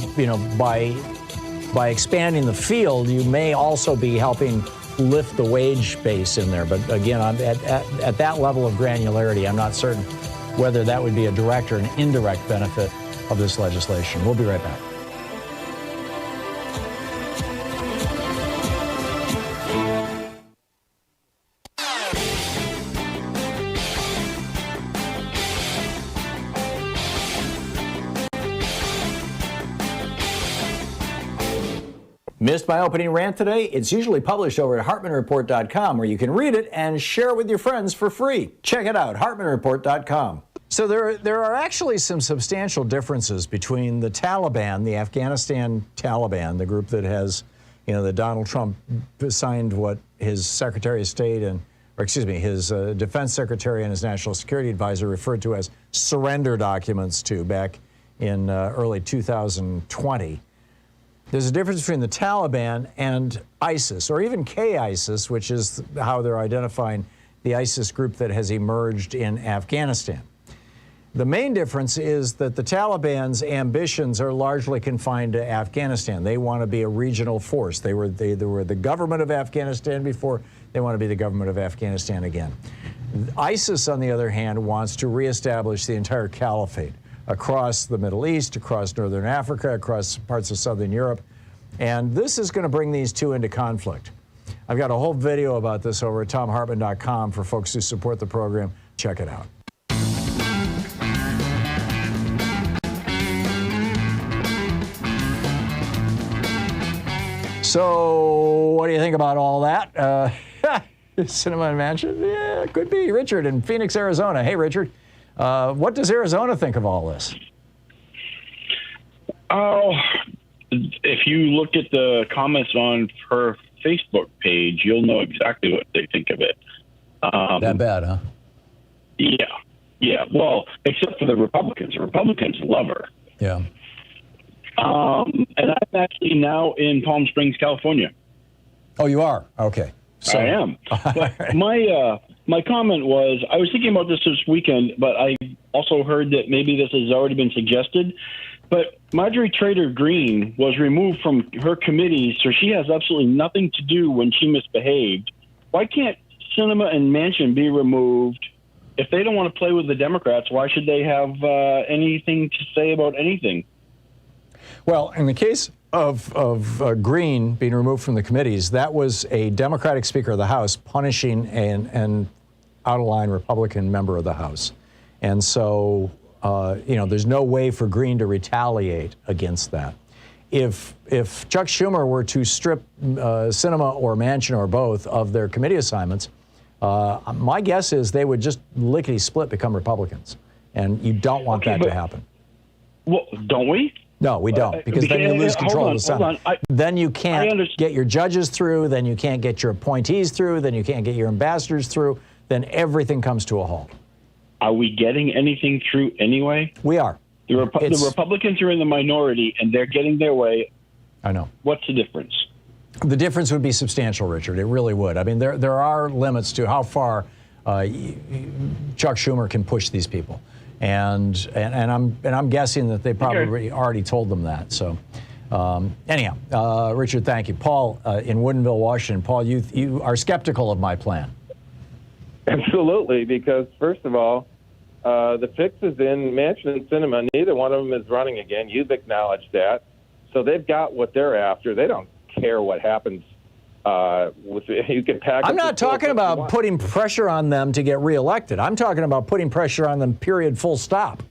by expanding the field, you may also be helping lift the wage base in there. But again, at that level of granularity, I'm not certain whether that would be a direct or an indirect benefit of this legislation. We'll be right back. Missed my opening rant today? It's usually published over at HartmannReport.com, where you can read it and share it with your friends for free. Check it out, HartmannReport.com. So there are actually some substantial differences between the Taliban, the Afghanistan Taliban, the group that has, that Donald Trump signed what his Secretary of State his Defense Secretary and his National Security Advisor referred to as surrender documents to back in early 2020. There's a difference between the Taliban and ISIS, or even K-ISIS, which is how they're identifying the ISIS group that has emerged in Afghanistan. The main difference is that the Taliban's ambitions are largely confined to Afghanistan. They want to be a regional force. They were the government of Afghanistan before. They want to be the government of Afghanistan again. ISIS, on the other hand, wants to reestablish the entire caliphate across the Middle East, across Northern Africa, across parts of Southern Europe. And this is going to bring these two into conflict. I've got a whole video about this over at ThomHartmann.com for folks who support the program. Check it out. So, what do you think about all that? Sinema and Mansion? Yeah, could be. Richard in Phoenix, Arizona. Hey, Richard. What does Arizona think of all this? Oh, if you look at the comments on her Facebook page, you'll know exactly what they think of it. That bad, huh? Yeah. Well, except for the Republicans. The Republicans love her. Yeah. And I'm actually now in Palm Springs, California. Oh, you are? Okay. So, I am. But my comment was, I was thinking about this weekend, but I also heard that maybe this has already been suggested. But Marjorie Taylor Greene was removed from her committee, so she has absolutely nothing to do when she misbehaved. Why can't Sinema and Manchin be removed? If they don't want to play with the Democrats, why should they have anything to say about anything? Well, in the case of Greene being removed from the committees, that was a Democratic Speaker of the House punishing an out-of-line Republican member of the House. And so, there's no way for Greene to retaliate against that. If Chuck Schumer were to strip Sinema or Manchin or both of their committee assignments, my guess is they would just lickety-split become Republicans. And you don't want that to happen. Well, don't we? No, we don't, because then you lose control of the Senate. Then you can't get your judges through, then you can't get your appointees through, then you can't get your ambassadors through, then everything comes to a halt. Are we getting anything through anyway? We are. The Republicans are in the minority, and they're getting their way. I know. What's the difference? The difference would be substantial, Richard. It really would. I mean, there are limits to how far Chuck Schumer can push these people. And I'm guessing that they probably already told them that. So anyhow, Richard, thank you. Paul in Woodinville, Washington. Paul, you are skeptical of my plan. Absolutely, because first of all, the fix is in Manchin and Sinema. Neither one of them is running again. You've acknowledged that. So they've got what they're after. They don't care what happens. You can pack. I'm not talking about putting pressure on them to get reelected. I'm talking about putting pressure on them, period, full stop.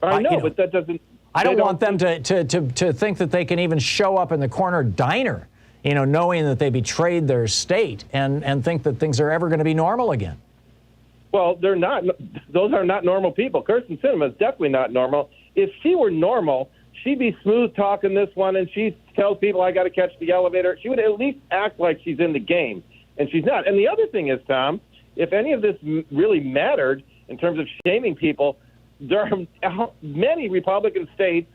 I know, but that doesn't. I don't want them to think that they can even show up in the corner diner, knowing that they betrayed their state and think that things are ever going to be normal again. Well, they're not. Those are not normal people. Kirsten Sinema is definitely not normal. If she were normal, she'd be smooth talking this one, and she tells people, I got to catch the elevator. She would at least act like she's in the game, and she's not. And the other thing is, Tom, if any of this really mattered in terms of shaming people, there are many Republican states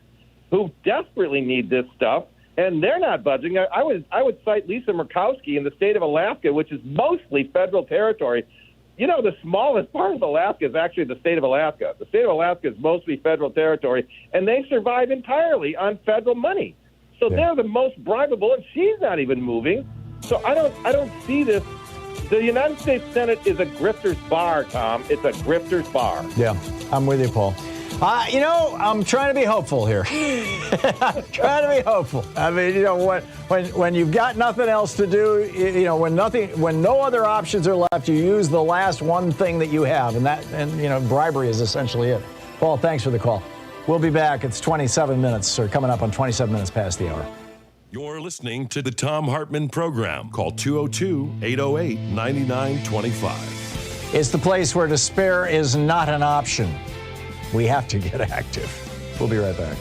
who desperately need this stuff, and they're not budging. I would cite Lisa Murkowski in the state of Alaska, which is mostly federal territory. You know, the smallest part of Alaska is actually the state of Alaska. The state of Alaska is mostly federal territory, and they survive entirely on federal money. So they're the most bribable, and she's not even moving. So I don't see this. The United States Senate is a grifter's bar, Tom. It's a grifter's bar. Yeah, I'm with you, Paul. You know, I'm trying to be hopeful here. I'm trying to be hopeful. I mean, you know, when you've got nothing else to do, you know, when no other options are left, you use the last one thing that you have, and you know, bribery is essentially it. Paul, thanks for the call. We'll be back. It's 27 minutes, or coming up on 27 minutes past the hour. You're listening to the Thom Hartmann Program. Call 202-808-9925. It's the place where despair is not an option. We have to get active. We'll be right back.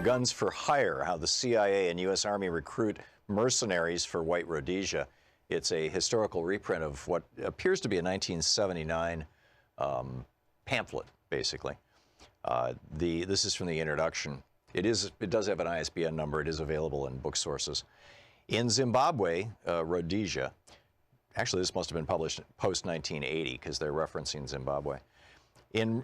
Guns for Hire, how the CIA and U.S. Army recruit mercenaries for white Rhodesia. It's a historical reprint of what appears to be a 1979 pamphlet, basically. This is from the introduction. It does have an ISBN number. It is available in book sources. In Zimbabwe, Rhodesia, actually this must have been published post-1980 because they're referencing Zimbabwe. In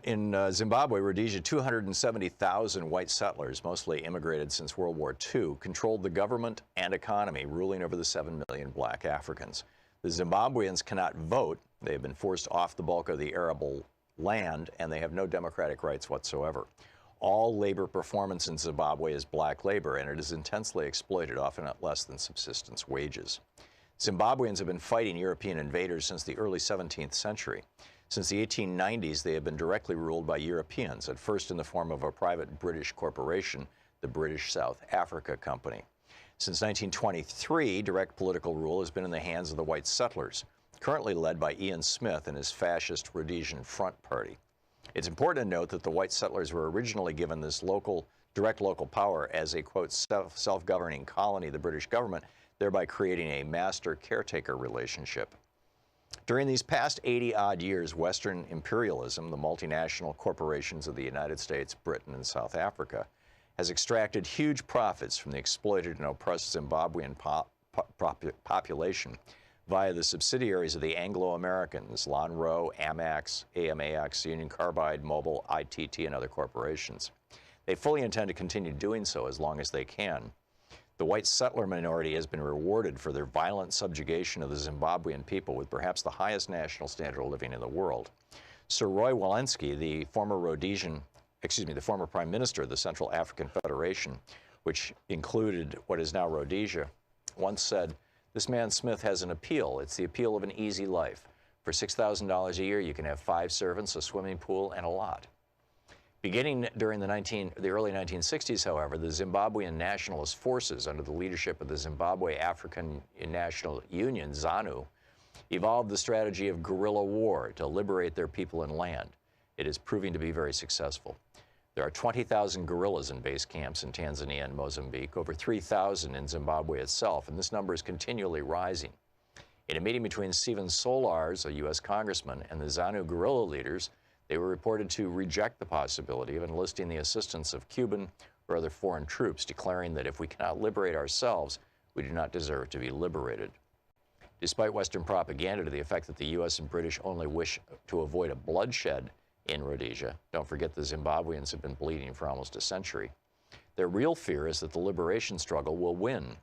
Zimbabwe, Rhodesia, 270,000 white settlers, mostly immigrated since World War II, controlled the government and economy, ruling over the 7 million black Africans. The Zimbabweans cannot vote. They have been forced off the bulk of the arable land, and they have no democratic rights whatsoever. All labor performance in Zimbabwe is black labor, and it is intensely exploited, often at less than subsistence wages. Zimbabweans have been fighting European invaders since the early 17th century. Since the 1890s, they have been directly ruled by Europeans, at first in the form of a private British corporation, the British South Africa Company. Since 1923, direct political rule has been in the hands of the white settlers, currently led by Ian Smith and his fascist Rhodesian Front Party. It's important to note that the white settlers were originally given this direct local power as a, quote, self-governing colony of the British government, thereby creating a master-caretaker relationship. During these past 80-odd years, Western imperialism, the multinational corporations of the United States, Britain, and South Africa, has extracted huge profits from the exploited and oppressed Zimbabwean population via the subsidiaries of the Anglo-Americans, Lonrho, AMAX, Union Carbide, Mobil, ITT, and other corporations. They fully intend to continue doing so as long as they can. The white settler minority has been rewarded for their violent subjugation of the Zimbabwean people with perhaps the highest national standard of living in the world. Sir Roy Walensky, the former Prime Minister of the Central African Federation, which included what is now Rhodesia, once said, "This man Smith has an appeal. It's the appeal of an easy life. For $6,000 a year, you can have 5 servants, a swimming pool, and a lot." Beginning during the early 1960s, however, the Zimbabwean nationalist forces under the leadership of the Zimbabwe African National Union, ZANU, evolved the strategy of guerrilla war to liberate their people and land. It is proving to be very successful. There are 20,000 guerrillas in base camps in Tanzania and Mozambique, over 3,000 in Zimbabwe itself, and this number is continually rising. In a meeting between Stephen Solars, a U.S. congressman, and the ZANU guerrilla leaders, they were reported to reject the possibility of enlisting the assistance of Cuban or other foreign troops, declaring that if we cannot liberate ourselves, we do not deserve to be liberated. Despite Western propaganda to the effect that the U.S. and British only wish to avoid a bloodshed in Rhodesia, don't forget the Zimbabweans have been bleeding for almost a century, their real fear is that the liberation struggle will win.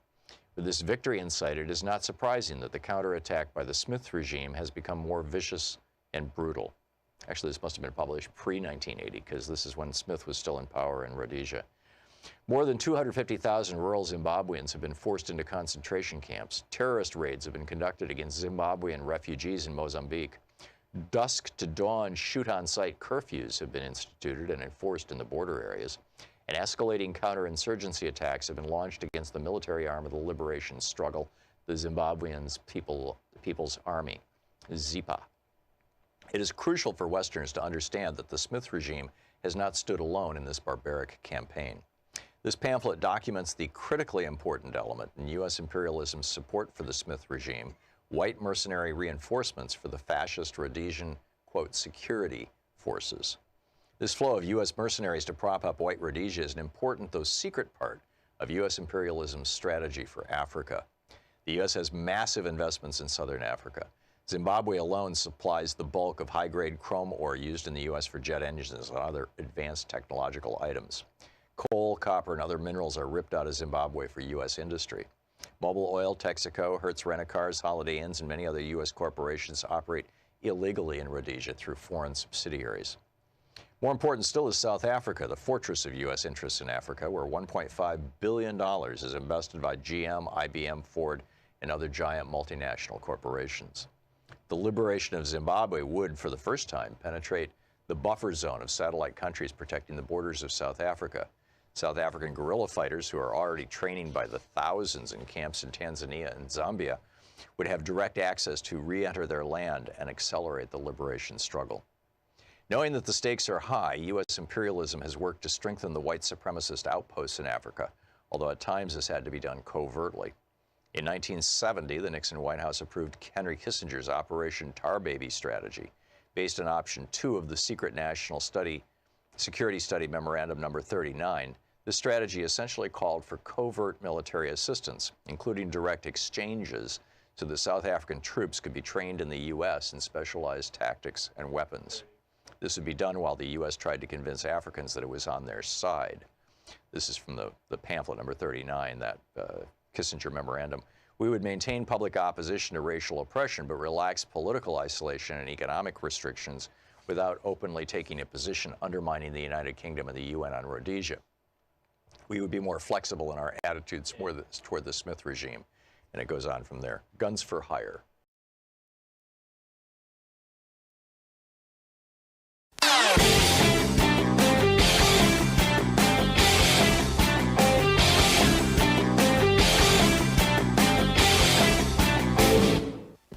With this victory in sight, it is not surprising that the counterattack by the Smith regime has become more vicious and brutal. Actually, this must have been published pre-1980 because this is when Smith was still in power in Rhodesia. More than 250,000 rural Zimbabweans have been forced into concentration camps. Terrorist raids have been conducted against Zimbabwean refugees in Mozambique. Dusk to dawn shoot-on-sight curfews have been instituted and enforced in the border areas. And escalating counterinsurgency attacks have been launched against the military arm of the liberation struggle, the Zimbabwean People's Army, ZIPA. It is crucial for Westerners to understand that the Smith regime has not stood alone in this barbaric campaign. This pamphlet documents the critically important element in U.S. imperialism's support for the Smith regime, white mercenary reinforcements for the fascist Rhodesian, quote, security forces. This flow of U.S. mercenaries to prop up white Rhodesia is an important, though secret, part of U.S. imperialism's strategy for Africa. The U.S. has massive investments in southern Africa. Zimbabwe alone supplies the bulk of high-grade chrome ore used in the U.S. for jet engines and other advanced technological items. Coal, copper, and other minerals are ripped out of Zimbabwe for U.S. industry. Mobil Oil, Texaco, Hertz Rent-A-Cars, Holiday Inns, and many other U.S. corporations operate illegally in Rhodesia through foreign subsidiaries. More important still is South Africa, the fortress of U.S. interests in Africa, where $1.5 billion is invested by GM, IBM, Ford, and other giant multinational corporations. The liberation of Zimbabwe would, for the first time, penetrate the buffer zone of satellite countries protecting the borders of South Africa. South African guerrilla fighters, who are already training by the thousands in camps in Tanzania and Zambia, would have direct access to re-enter their land and accelerate the liberation struggle. Knowing that the stakes are high, U.S. imperialism has worked to strengthen the white supremacist outposts in Africa, although at times this had to be done covertly. In 1970, the Nixon White House approved Henry Kissinger's Operation Tar Baby strategy, based on Option 2 of the Secret National Security Study Memorandum Number 39. This strategy essentially called for covert military assistance, including direct exchanges, so the South African troops could be trained in the U.S. in specialized tactics and weapons. This would be done while the U.S. tried to convince Africans that it was on their side. This is from the pamphlet number 39, that Kissinger memorandum. We would maintain public opposition to racial oppression, but relax political isolation and economic restrictions without openly taking a position undermining the United Kingdom and the UN on Rhodesia. We would be more flexible in our attitudes toward the Smith regime. And it goes on from there. Guns for hire.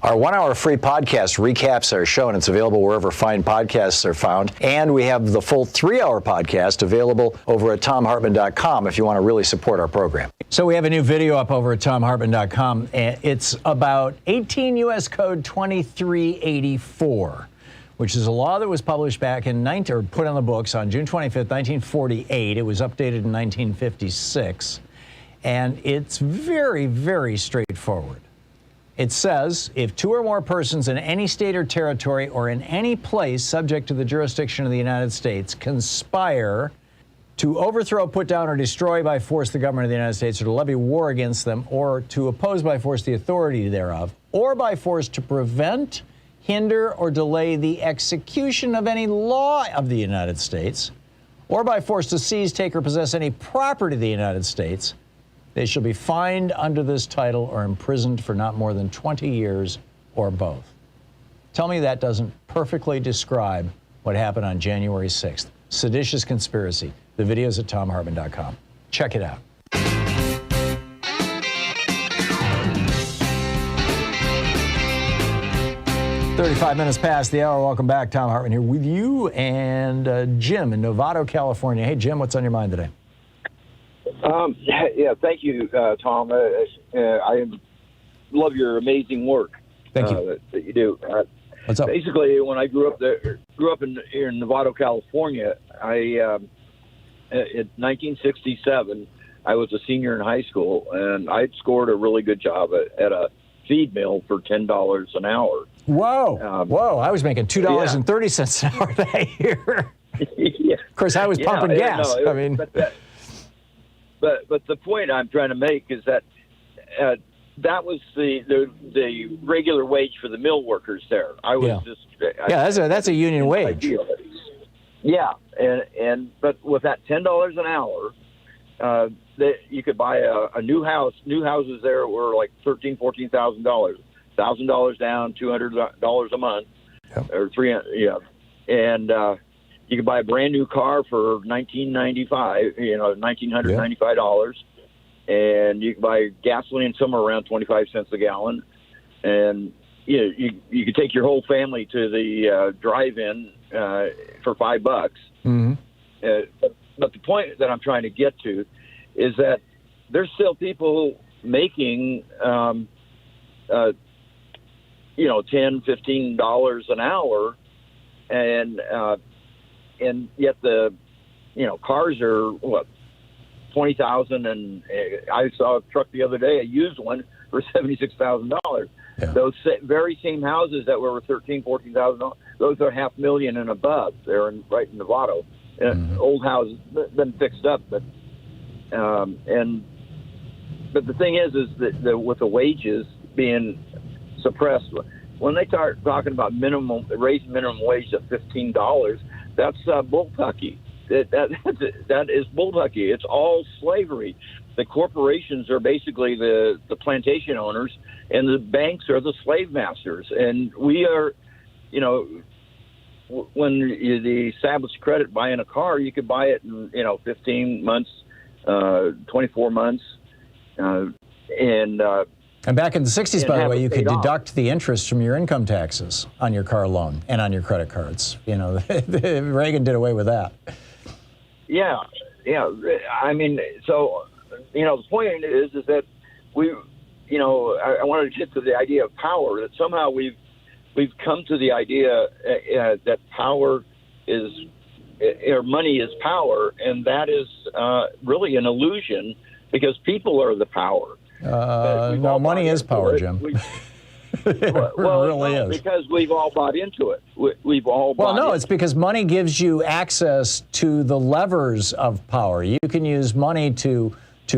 Our 1-hour free podcast recaps our show, and it's available wherever fine podcasts are found. And we have the full 3-hour podcast available over at thomhartmann.com if you want to really support our program. So we have a new video up over at thomhartmann.com, and it's about 18 U.S. Code 2384, which is a law that was published back in or put on the books on June 25th, 1948. It was updated in 1956, and it's very, very straightforward. It says, if 2 or more persons in any state or territory or in any place subject to the jurisdiction of the United States conspire to overthrow, put down, or destroy by force the government of the United States, or to levy war against them, or to oppose by force the authority thereof, or by force to prevent, hinder, or delay the execution of any law of the United States, or by force to seize, take, or possess any property of the United States, they shall be fined under this title or imprisoned for not more than 20 years or both. Tell me that doesn't perfectly describe what happened on January 6th. Seditious conspiracy. The video's at thomhartmann.com. Check it out. 35 minutes past the hour. Welcome back. Thom Hartmann here with you and Jim in Novato, California. Hey, Jim, what's on your mind today? Yeah, thank you, Tom. I love your amazing work. Thank you. That you do. What's up? Basically, when I grew up in Novato, California, in 1967, I was a senior in high school, and I'd scored a really good job at a feed mill for $10 an hour. Whoa! Whoa! I was making $2.30 an hour that year. Yeah. Of course, I was pumping gas. No, I mean. But the point I'm trying to make is that that was the regular wage for the mill workers there. I was that's a union wage. Yeah, but with that $10 an hour, you could buy a new house. New houses there were like $14,000, $1,000 down, $200 a month, or $300. Yeah, and you could buy a brand new car for $1,995, and you could buy gasoline somewhere around 25 cents a gallon, and you could take your whole family to the drive-in for $5. Mm-hmm. But the point that I'm trying to get to is that there's still people making, $10, $15 an hour, and yet the, cars are what, 20,000, and I saw a truck the other day, a used one, for $76,000. Yeah. Those very same houses that were $13,000, $14,000, those are $500,000 and above. They're right in Novato. Old houses, been fixed up, but the thing is that with the wages being suppressed, when they start talking about raising minimum wage to $15, that's bullpucky. That is bullpucky. It's all slavery. The corporations are basically the plantation owners, and the banks are the slave masters. And we are, when the established credit buying a car, you could buy it in 15 months, 24 months, and back in the 60s, by the way, you could deduct the interest from your income taxes on your car loan and on your credit cards. Reagan did away with that. Yeah. I mean, so, the point is that we, I wanted to get to the idea of power, that somehow we've come to the idea that power is, or money is power, and that is really an illusion, because people are the power. No, money is power, Jim. It really is. Because we've all bought into it. We've all bought into it. It's because money gives you access to the levers of power. You can use money to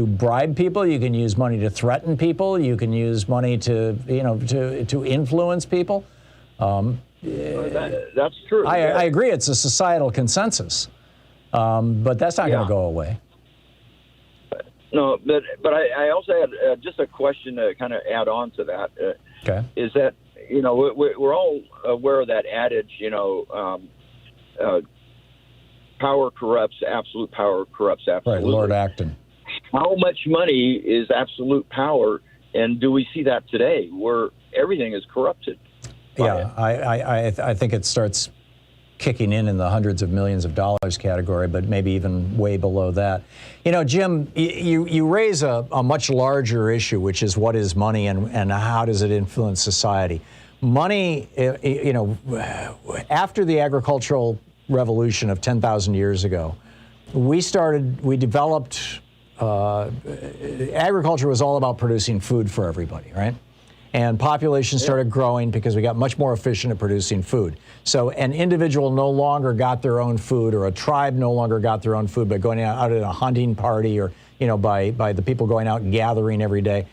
bribe people. You can use money to threaten people. You can use money to influence people. That's true. I agree. It's a societal consensus, but that's not going to go away. No, but I also had just a question to kind of add on to that. Okay. Is that, we're all aware of that adage, power corrupts, absolute power corrupts absolutely. Right, Lord Acton. How much money is absolute power, and do we see that today, where everything is corrupted? Yeah, I think it starts kicking in the hundreds of millions of dollars category, but maybe even way below that. Jim, you raise a much larger issue, which is what is money and how does it influence society? Money, after the agricultural revolution of 10,000 years ago, we developed, agriculture was all about producing food for everybody, right? And population started growing because we got much more efficient at producing food. So an individual no longer got their own food, or a tribe no longer got their own food by going out at a hunting party, or by the people going out and gathering every day.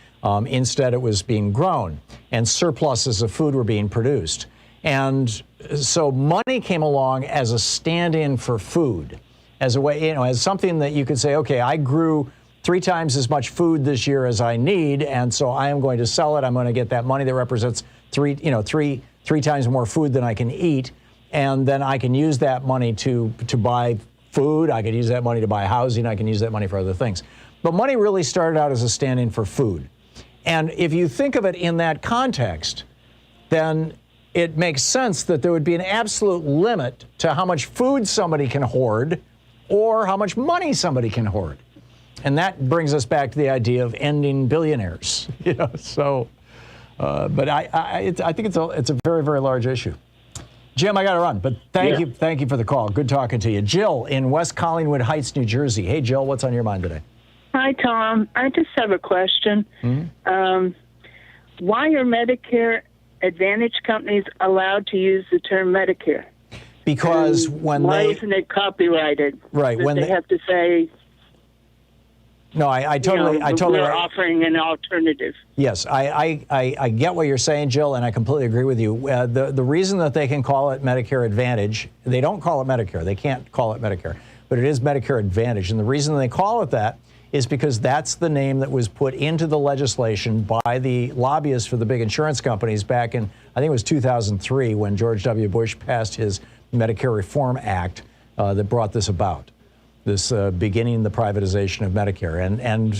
Instead, it was being grown, and surpluses of food were being produced. And so money came along as a stand-in for food, as a way, as something that you could say, okay, I grew 3 times as much food this year as I need, and so I am going to sell it. I'm going to get that money that represents three times more food than I can eat, and then I can use that money to buy food. I can use that money to buy housing. I can use that money for other things. But money really started out as a stand-in for food. And if you think of it in that context, then it makes sense that there would be an absolute limit to how much food somebody can hoard or how much money somebody can hoard. And that brings us back to the idea of ending billionaires. But I think it's a very, very large issue. Jim, I got to run, but thank you for the call. Good talking to you. Jill in West Collingwood Heights, New Jersey. Hey, Jill, what's on your mind today? Hi, Tom. I just have a question. Mm-hmm. Why are Medicare Advantage companies allowed to use the term Medicare? Because why isn't it copyrighted? Right. When they have to say. No, I totally. We're offering an alternative. Yes, I get what you're saying, Jill, and I completely agree with you. The reason that they can call it Medicare Advantage, they don't call it Medicare. They can't call it Medicare, but it is Medicare Advantage, and the reason they call it that is because that's the name that was put into the legislation by the lobbyists for the big insurance companies back in, I think it was 2003, when George W. Bush passed his Medicare Reform Act that brought this about. This beginning the privatization of Medicare. And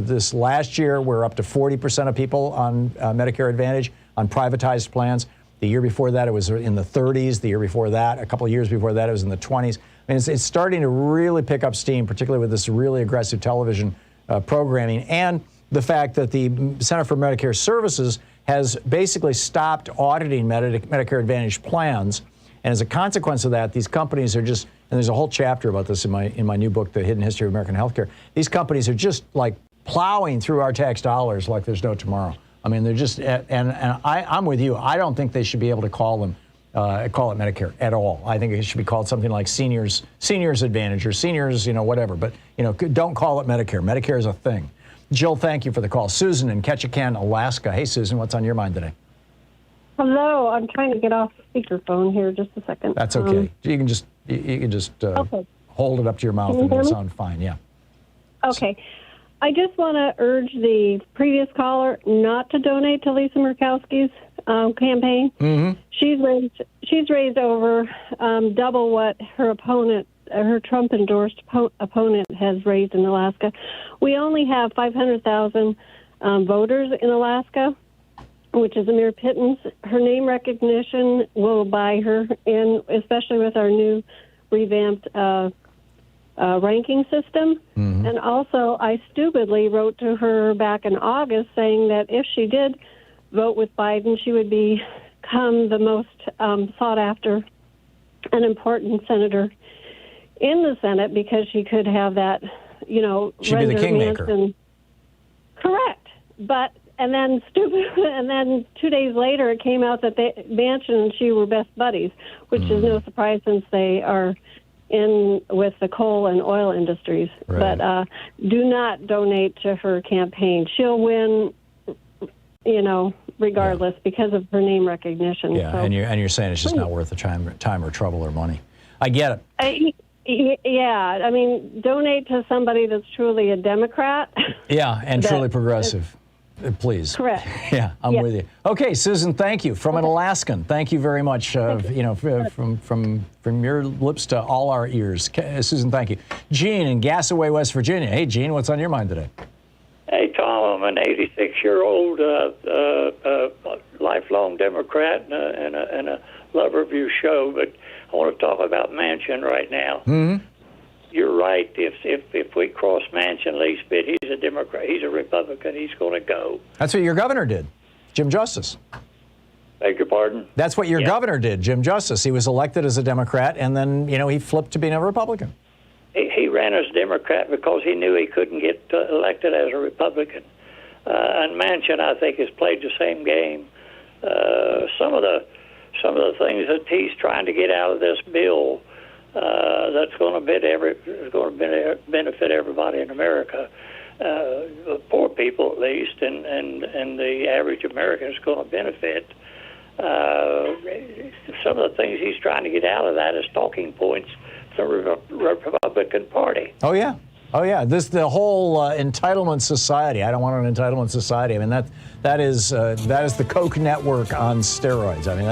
this last year, we're up to 40% of people on Medicare Advantage on privatized plans. The year before that, it was in the 30s. The year before that, a couple of years before that, it was in the 20s. I mean, it's starting to really pick up steam, particularly with this really aggressive television programming, and the fact that the Center for Medicare Services has basically stopped auditing Medicare Advantage plans. And as a consequence of that, these companies are just, and there's a whole chapter about this in my new book, The Hidden History of American Healthcare. These companies are just like plowing through our tax dollars like there's no tomorrow. I mean, they're just, and I'm with you. I don't think they should be able to call it Medicare at all. I think it should be called something like Seniors Advantage or Seniors, whatever. But, don't call it Medicare. Medicare is a thing. Jill, thank you for the call. Susan in Ketchikan, Alaska. Hey, Susan, what's on your mind today? Hello, I'm trying to get off speakerphone here. Just a second. That's okay. You can just okay. Hold it up to your mouth Can you and it'll hear me? sound fine. Yeah. Okay. I just want to urge the previous caller not to donate to Lisa Murkowski's campaign. Mm-hmm. She's raised over double what her opponent, her Trump-endorsed opponent, has raised in Alaska. We only have 500,000 voters in Alaska, which is a mere pittance. Her name recognition will buy her, and especially with our new revamped ranking system. Mm-hmm. And also, I stupidly wrote to her back in August saying that if she did vote with Biden, she would become the most sought after and important senator in the Senate, because she could have that, She'd be the kingmaker. Correct. And then 2 days later, it came out that Manchin and she were best buddies, which is no surprise since they are in with the coal and oil industries. Right. But do not donate to her campaign. She'll win, regardless, because of her name recognition. Yeah, So, and you're saying it's just not worth the time or trouble or money. I get it. Yeah, I mean, donate to somebody that's truly a Democrat. Yeah, and truly progressive. Please. Correct. Yeah, I'm Yes. with you. Okay, Susan, thank you. From an Alaskan, thank you very much. From your lips to all our ears. Susan, thank you. Gene in Gassaway, West Virginia. Hey, Gene, what's on your mind today? Hey, Tom, I'm an 86-year-old lifelong Democrat and a lover of your show, but I want to talk about Manchin right now. Mm-hmm. You're right. If we cross Manchin least bit, he's a Democrat. He's a Republican. He's going to go. That's what your governor did, Jim Justice. Beg your pardon? That's what your governor did, Jim Justice. He was elected as a Democrat, and then, he flipped to being a Republican. He ran as a Democrat because he knew he couldn't get elected as a Republican. And Manchin, I think, has played the same game. Some of the things that he's trying to get out of this bill that's going to benefit everybody in America, poor people at least, and the average American is going to benefit. Some of the things he's trying to get out of that is talking points to the Republican Party. Oh yeah. The whole entitlement society. I don't want an entitlement society. I mean that is the Koch network on steroids. I mean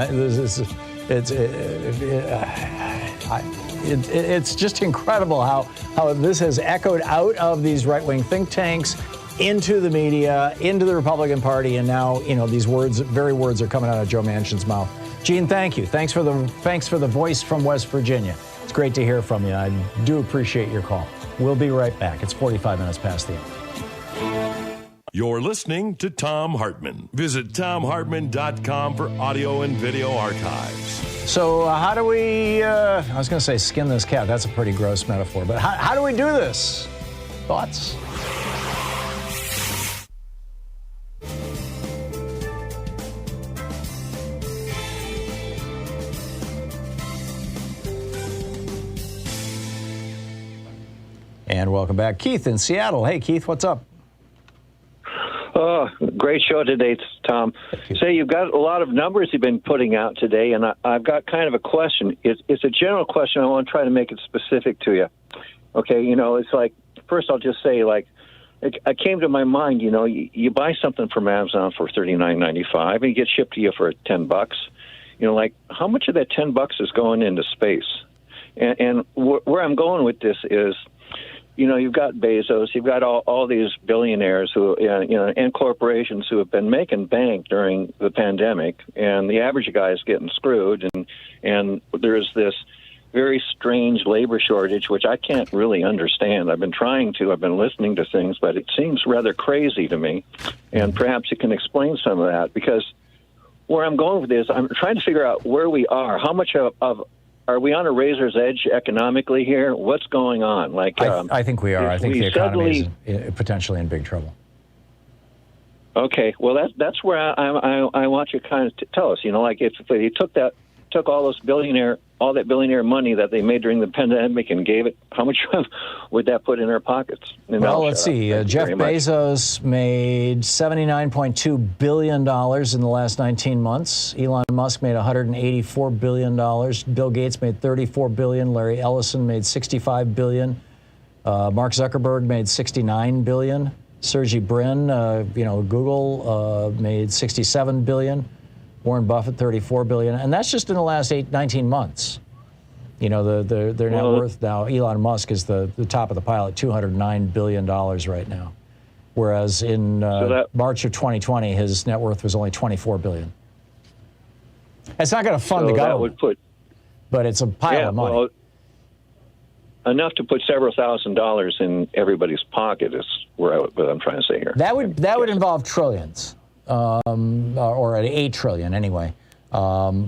it's just incredible how this has echoed out of these right-wing think tanks into the media, into the Republican Party, and now these very words are coming out of Joe Manchin's mouth. Gene, thank you. Thanks for the voice from West Virginia. It's great to hear from you. I do appreciate your call. We'll be right back. It's 45 minutes past the hour. You're listening to Thom Hartmann. Visit thomhartmann.com for audio and video archives. So how do we, I was going to say skin this cat. That's a pretty gross metaphor. But how do we do this? Thoughts? And welcome back. Keith in Seattle. Hey, Keith, what's up? Oh, great show today, Tom. Say, you've got a lot of numbers you've been putting out today, and I've got kind of a question. It's a general question. I want to try to make it specific to you. Okay, it's like, first I'll just say, like, it came to my mind, you buy something from Amazon for $39.95, and it gets shipped to you for $10. Like, how much of that $10 is going into space? And where I'm going with this is, you've got Bezos, you've got all these billionaires who, and corporations who have been making bank during the pandemic, and the average guy is getting screwed. And there's this very strange labor shortage, which I can't really understand. I've been listening to things, but it seems rather crazy to me. And perhaps you can explain some of that, because where I'm going with this, I'm trying to figure out where we are. How much of are we on a razor's edge economically here? What's going on? Like, I think we are. I think the economy is potentially in big trouble. Okay, well, that's where I want you to kind of tell us. You know, like if they took all that billionaire money that they made during the pandemic and gave it, how much would that put in our pockets? Well, let's see. Jeff Bezos made $79.2 billion in the last 19 months. Elon Musk made $184 billion. Bill Gates made $34 billion. Larry Ellison made $65 billion. Mark Zuckerberg made $69 billion. Sergey Brin, Google, made $67 billion. Warren Buffett, $34 billion. And that's just in the last 19 months. You know, their net worth now, Elon Musk is the top of the pile at $209 billion right now. Whereas in March of 2020, his net worth was only $24 billion. It's not going to fund the government, but it's a pile of money. Well, enough to put several $1,000s in everybody's pocket is what I'm trying to say here. That would involve trillions. Or at $8 trillion anyway. I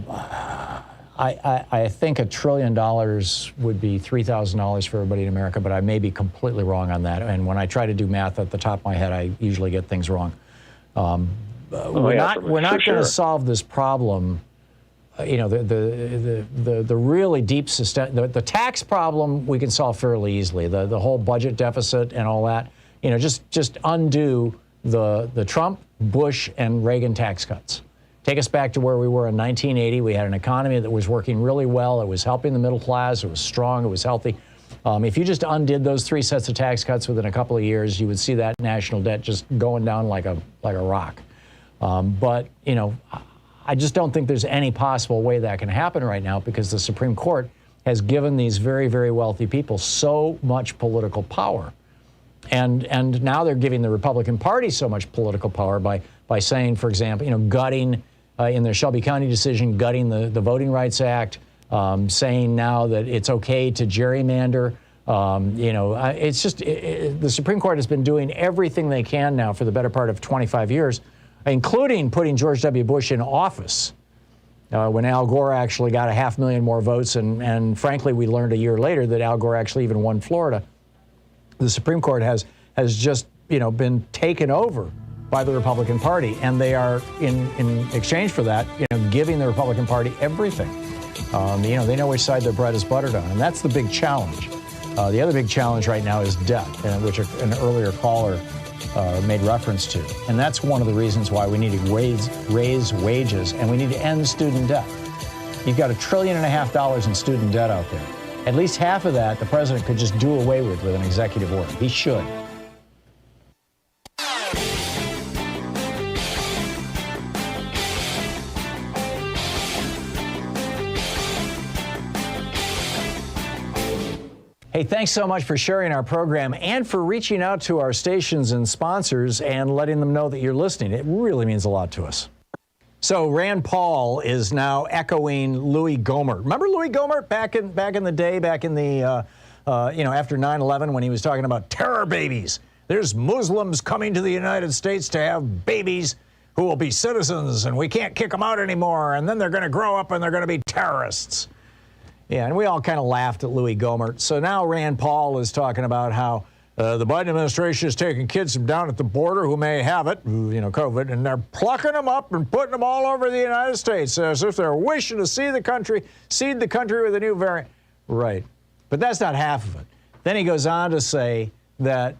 think $1 trillion would be $3,000 for everybody in America, but I may be completely wrong on that. And when I try to do math at the top of my head, I usually get things wrong. We're not going to solve this problem. You know, the really deep system, the tax problem we can solve fairly easily. The whole budget deficit and all that. You know, just undo the Trump, Bush, and Reagan tax cuts. Take us back to where we were in 1980. We had an economy that was working really well. It was helping the middle class. It was strong. It was healthy. If you just undid those 3 sets of tax cuts within a couple of years, you would see that national debt just going down like a rock. But, you know, I just don't think there's any possible way that can happen right now, because the Supreme Court has given these very, very wealthy people so much political power. And now they're giving the Republican Party so much political power by saying, for example, you know, gutting in their Shelby County decision, gutting the Voting Rights Act, saying now that it's okay to gerrymander. It's just the Supreme Court has been doing everything they can now for the better part of 25 years, including putting George W. Bush in office when Al Gore actually got 500,000 more votes. And frankly, we learned a year later that Al Gore actually even won Florida. The Supreme Court has just, been taken over by the Republican Party, and they are in exchange for that, giving the Republican Party everything. They know which side their bread is buttered on, and that's the big challenge. The other big challenge right now is debt, which an earlier caller made reference to, and that's one of the reasons why we need to raise wages, and we need to end student debt. You've got $1.5 trillion in student debt out there. At least half of that the president could just do away with an executive order. He should. Hey, thanks so much for sharing our program and for reaching out to our stations and sponsors and letting them know that you're listening. It really means a lot to us. So Rand Paul is now echoing Louis Gohmert. Remember Louis Gohmert back in the day, after 9/11, when he was talking about terror babies. There's Muslims coming to the United States to have babies who will be citizens, and we can't kick them out anymore, and then they're going to grow up and they're going to be terrorists. Yeah, and we all kind of laughed at Louis Gohmert. So now Rand Paul is talking about how the Biden administration is taking kids from down at the border who may have it, COVID, and they're plucking them up and putting them all over the United States as if they're wishing to seed the country with a new variant. Right. But that's not half of it. Then he goes on to say that,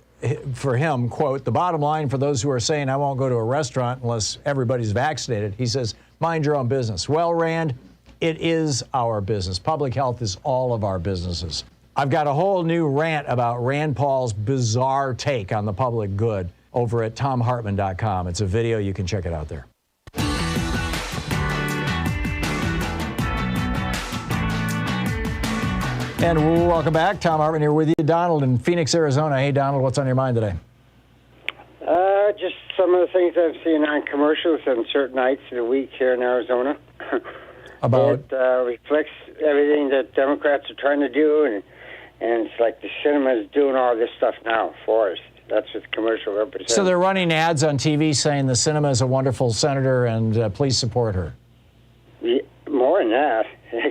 for him, quote, the bottom line for those who are saying I won't go to a restaurant unless everybody's vaccinated, he says, mind your own business. Well, Rand, it is our business. Public health is all of our businesses. I've got a whole new rant about Rand Paul's bizarre take on the public good over at thomhartmann.com. It's a video. You can check it out there. And welcome back. Thom Hartmann here with you. Donald in Phoenix, Arizona. Hey, Donald, what's on your mind today? Just some of the things I've seen on commercials on certain nights of the week here in Arizona. About it reflects everything that Democrats are trying to do, and it's like the Sinema is doing all this stuff now for us. That's what the commercial represents. So they're running ads on TV saying the Sinema is a wonderful senator and please support her. Yeah, more than that.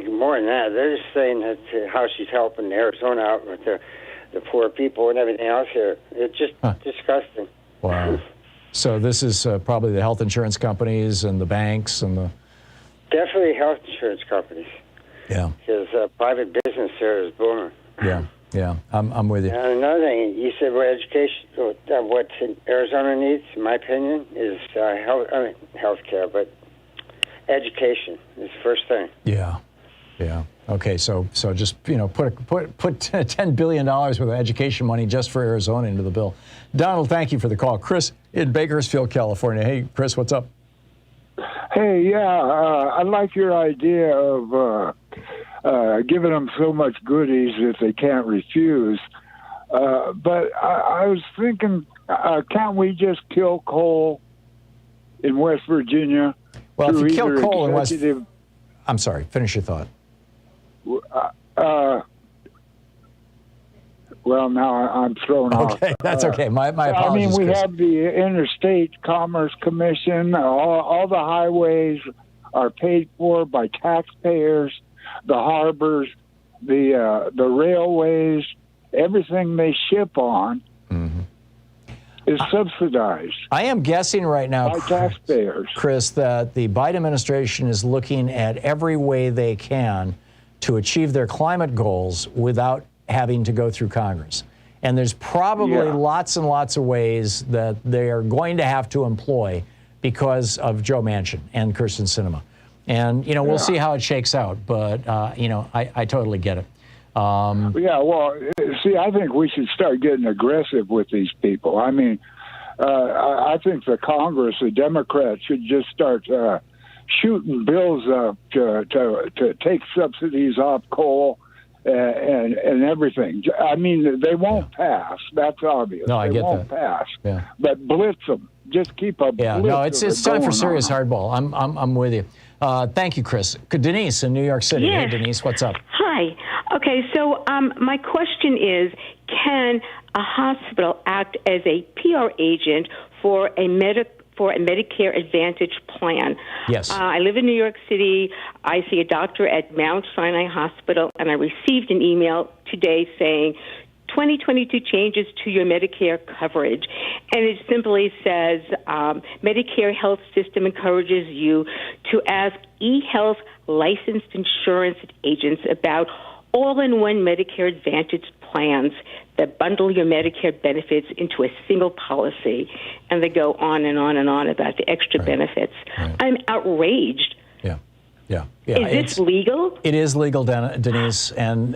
More than that. They're just saying that how she's helping Arizona out with the poor people and everything else here. It's just disgusting. Wow. So this is probably the health insurance companies and the banks and the... Definitely health insurance companies. Yeah. Because private business there is booming. Yeah, I'm with you. And another thing, you said what education, what Arizona needs, in my opinion, is health care, but education is the first thing. Yeah. Okay, so just put $10 billion worth of education money just for Arizona into the bill. Donald, thank you for the call. Chris in Bakersfield, California. Hey, Chris, what's up? Hey, yeah, I like your idea of giving them so much goodies that they can't refuse. But I was thinking, can't we just kill coal in West Virginia? Well, if you kill coal in West... I'm sorry, finish your thought. Well, now I'm thrown off. Okay, that's okay. My apologies. I mean, we Chris. have the Interstate Commerce Commission. All the highways are paid for by taxpayers. The harbors, the railways, everything they ship on is subsidized. I am guessing right now, by taxpayers. Chris, that the Biden administration is looking at every way they can to achieve their climate goals without having to go through Congress. And there's probably lots and lots of ways that they are going to have to employ because of Joe Manchin and Kyrsten Sinema. And, we'll see how it shakes out. But, I totally get it. See, I think we should start getting aggressive with these people. I mean, I think the Congress, the Democrats, should just start shooting bills up to take subsidies off coal and everything. I mean, they won't pass. That's obvious. No, I get that. They won't pass. Yeah. But blitz them. Just keep a blitz. Yeah, no, it's time for serious on. hardball. I'm with you. Thank you, Chris. Denise in New York City. Yes. Hey, Denise, what's up? Hi. Okay, so my question is, can a hospital act as a PR agent for a Medicare Advantage plan? Yes. I live in New York City. I see a doctor at Mount Sinai Hospital, and I received an email today saying 2022 changes to your Medicare coverage. And it simply says Medicare health system encourages you to ask eHealth licensed insurance agents about all-in-one Medicare Advantage plans that bundle your Medicare benefits into a single policy. And they go on and on and on about the extra benefits. Right. I'm outraged. Yeah. Is this legal? It is legal, Denise, and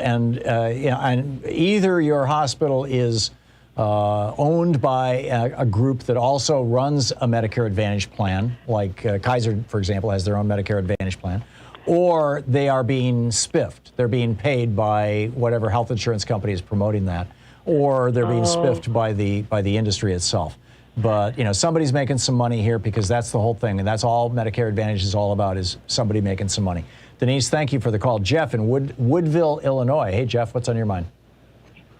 either your hospital is owned by a group that also runs a Medicare Advantage plan, like Kaiser, for example, has their own Medicare Advantage plan, or they are being spiffed. They're being paid by whatever health insurance company is promoting that, or they're being spiffed by the industry itself. But, somebody's making some money here because that's the whole thing. And that's all Medicare Advantage is all about, is somebody making some money. Denise, thank you for the call. Jeff in Woodville, Illinois. Hey, Jeff, what's on your mind?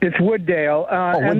It's Wooddale. And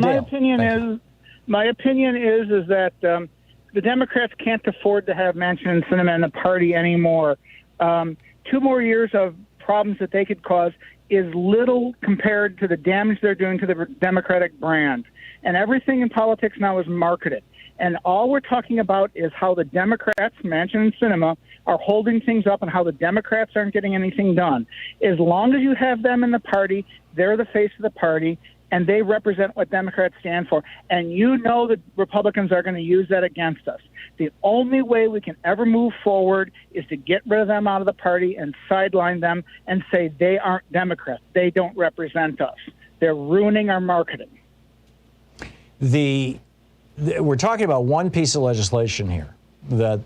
my opinion is that the Democrats can't afford to have Manchin and Sinema in the party anymore. 2 more years of problems that they could cause is little compared to the damage they're doing to the Democratic brand. And everything in politics now is marketed. And all we're talking about is how the Democrats, Manchin and Sinema, are holding things up and how the Democrats aren't getting anything done. As long as you have them in the party, they're the face of the party, and they represent what Democrats stand for. And the Republicans are going to use that against us. The only way we can ever move forward is to get rid of them out of the party and sideline them and say they aren't Democrats. They don't represent us. They're ruining our marketing. We're talking about one piece of legislation here. I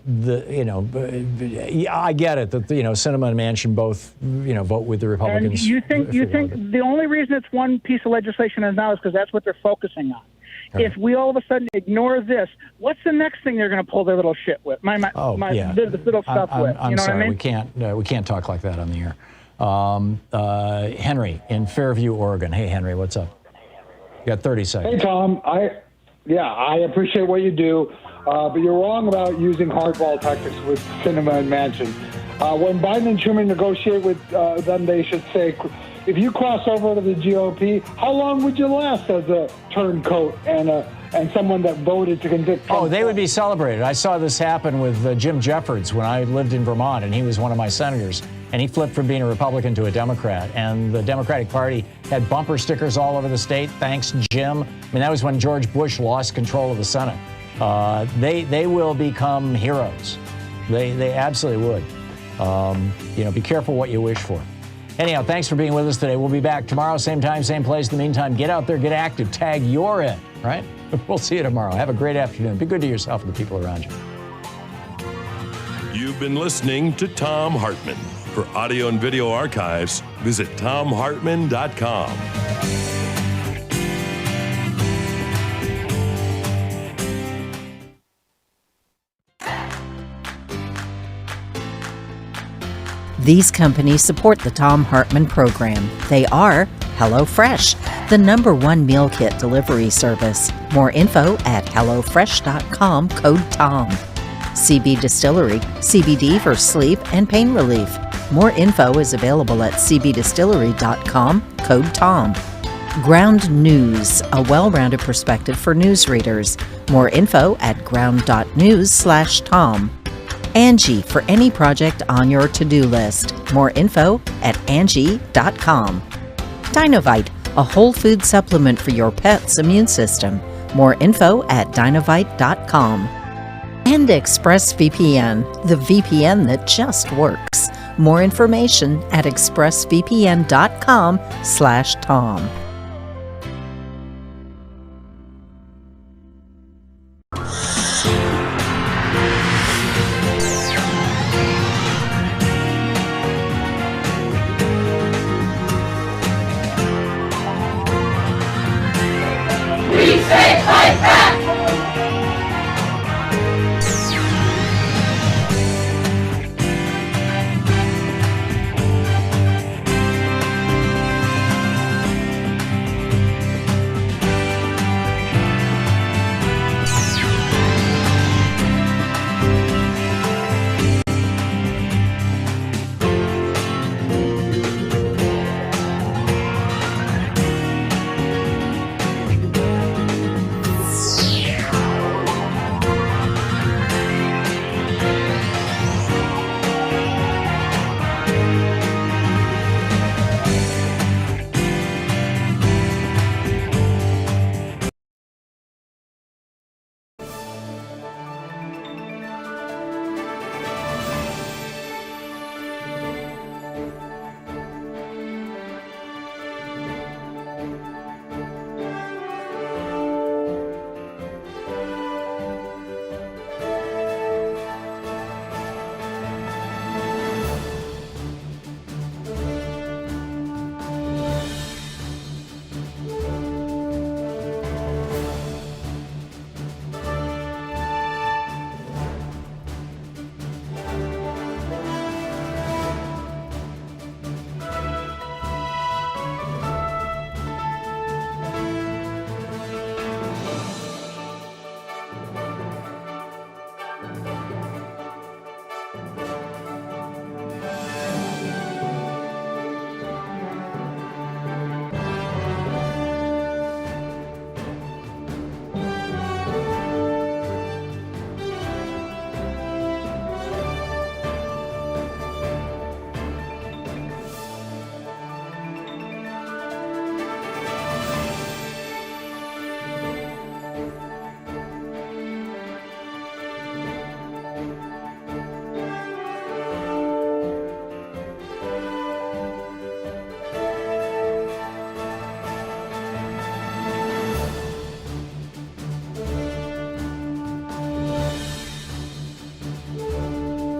get it that Sinema and Manchin both vote with the Republicans. And you think the only reason it's one piece of legislation now is because that's what they're focusing on. If we all of a sudden ignore this, what's the next thing they're going to pull their little shit with? This little stuff with. I'm You know sorry, what I mean? we can't talk like that on the air. Henry in Fairview, Oregon. Hey, Henry, what's up? You got 30 seconds. Hey, Tom. I appreciate what you do, but you're wrong about using hardball tactics with Sinema and Manchin. When Biden and Truman negotiate with them, they should say, if you cross over to the GOP, how long would you last as a turncoat and someone that voted to convict Trump? Oh, they would be celebrated. I saw this happen with Jim Jeffords when I lived in Vermont, and he was one of my senators. And he flipped from being a Republican to a Democrat. And the Democratic Party had bumper stickers all over the state. Thanks, Jim. I mean, that was when George Bush lost control of the Senate. They will become heroes. They absolutely would. Be careful what you wish for. Anyhow, thanks for being with us today. We'll be back tomorrow, same time, same place. In the meantime, get out there, get active, tag your it, right? We'll see you tomorrow. Have a great afternoon. Be good to yourself and the people around you. You've been listening to Thom Hartmann. For audio and video archives, visit thomhartmann.com. These companies support the Thom Hartmann Program. They are HelloFresh, the #1 meal kit delivery service. More info at hellofresh.com, code TOM. CB Distillery, CBD for sleep and pain relief. More info is available at cbdistillery.com, code TOM. Ground News, a well-rounded perspective for news readers. More info at ground.news/Tom. Angie, for any project on your to-do list. More info at angie.com. Dinovite, a whole food supplement for your pet's immune system. More info at dinovite.com. And ExpressVPN, the VPN that just works. More information at expressvpn.com/Tom.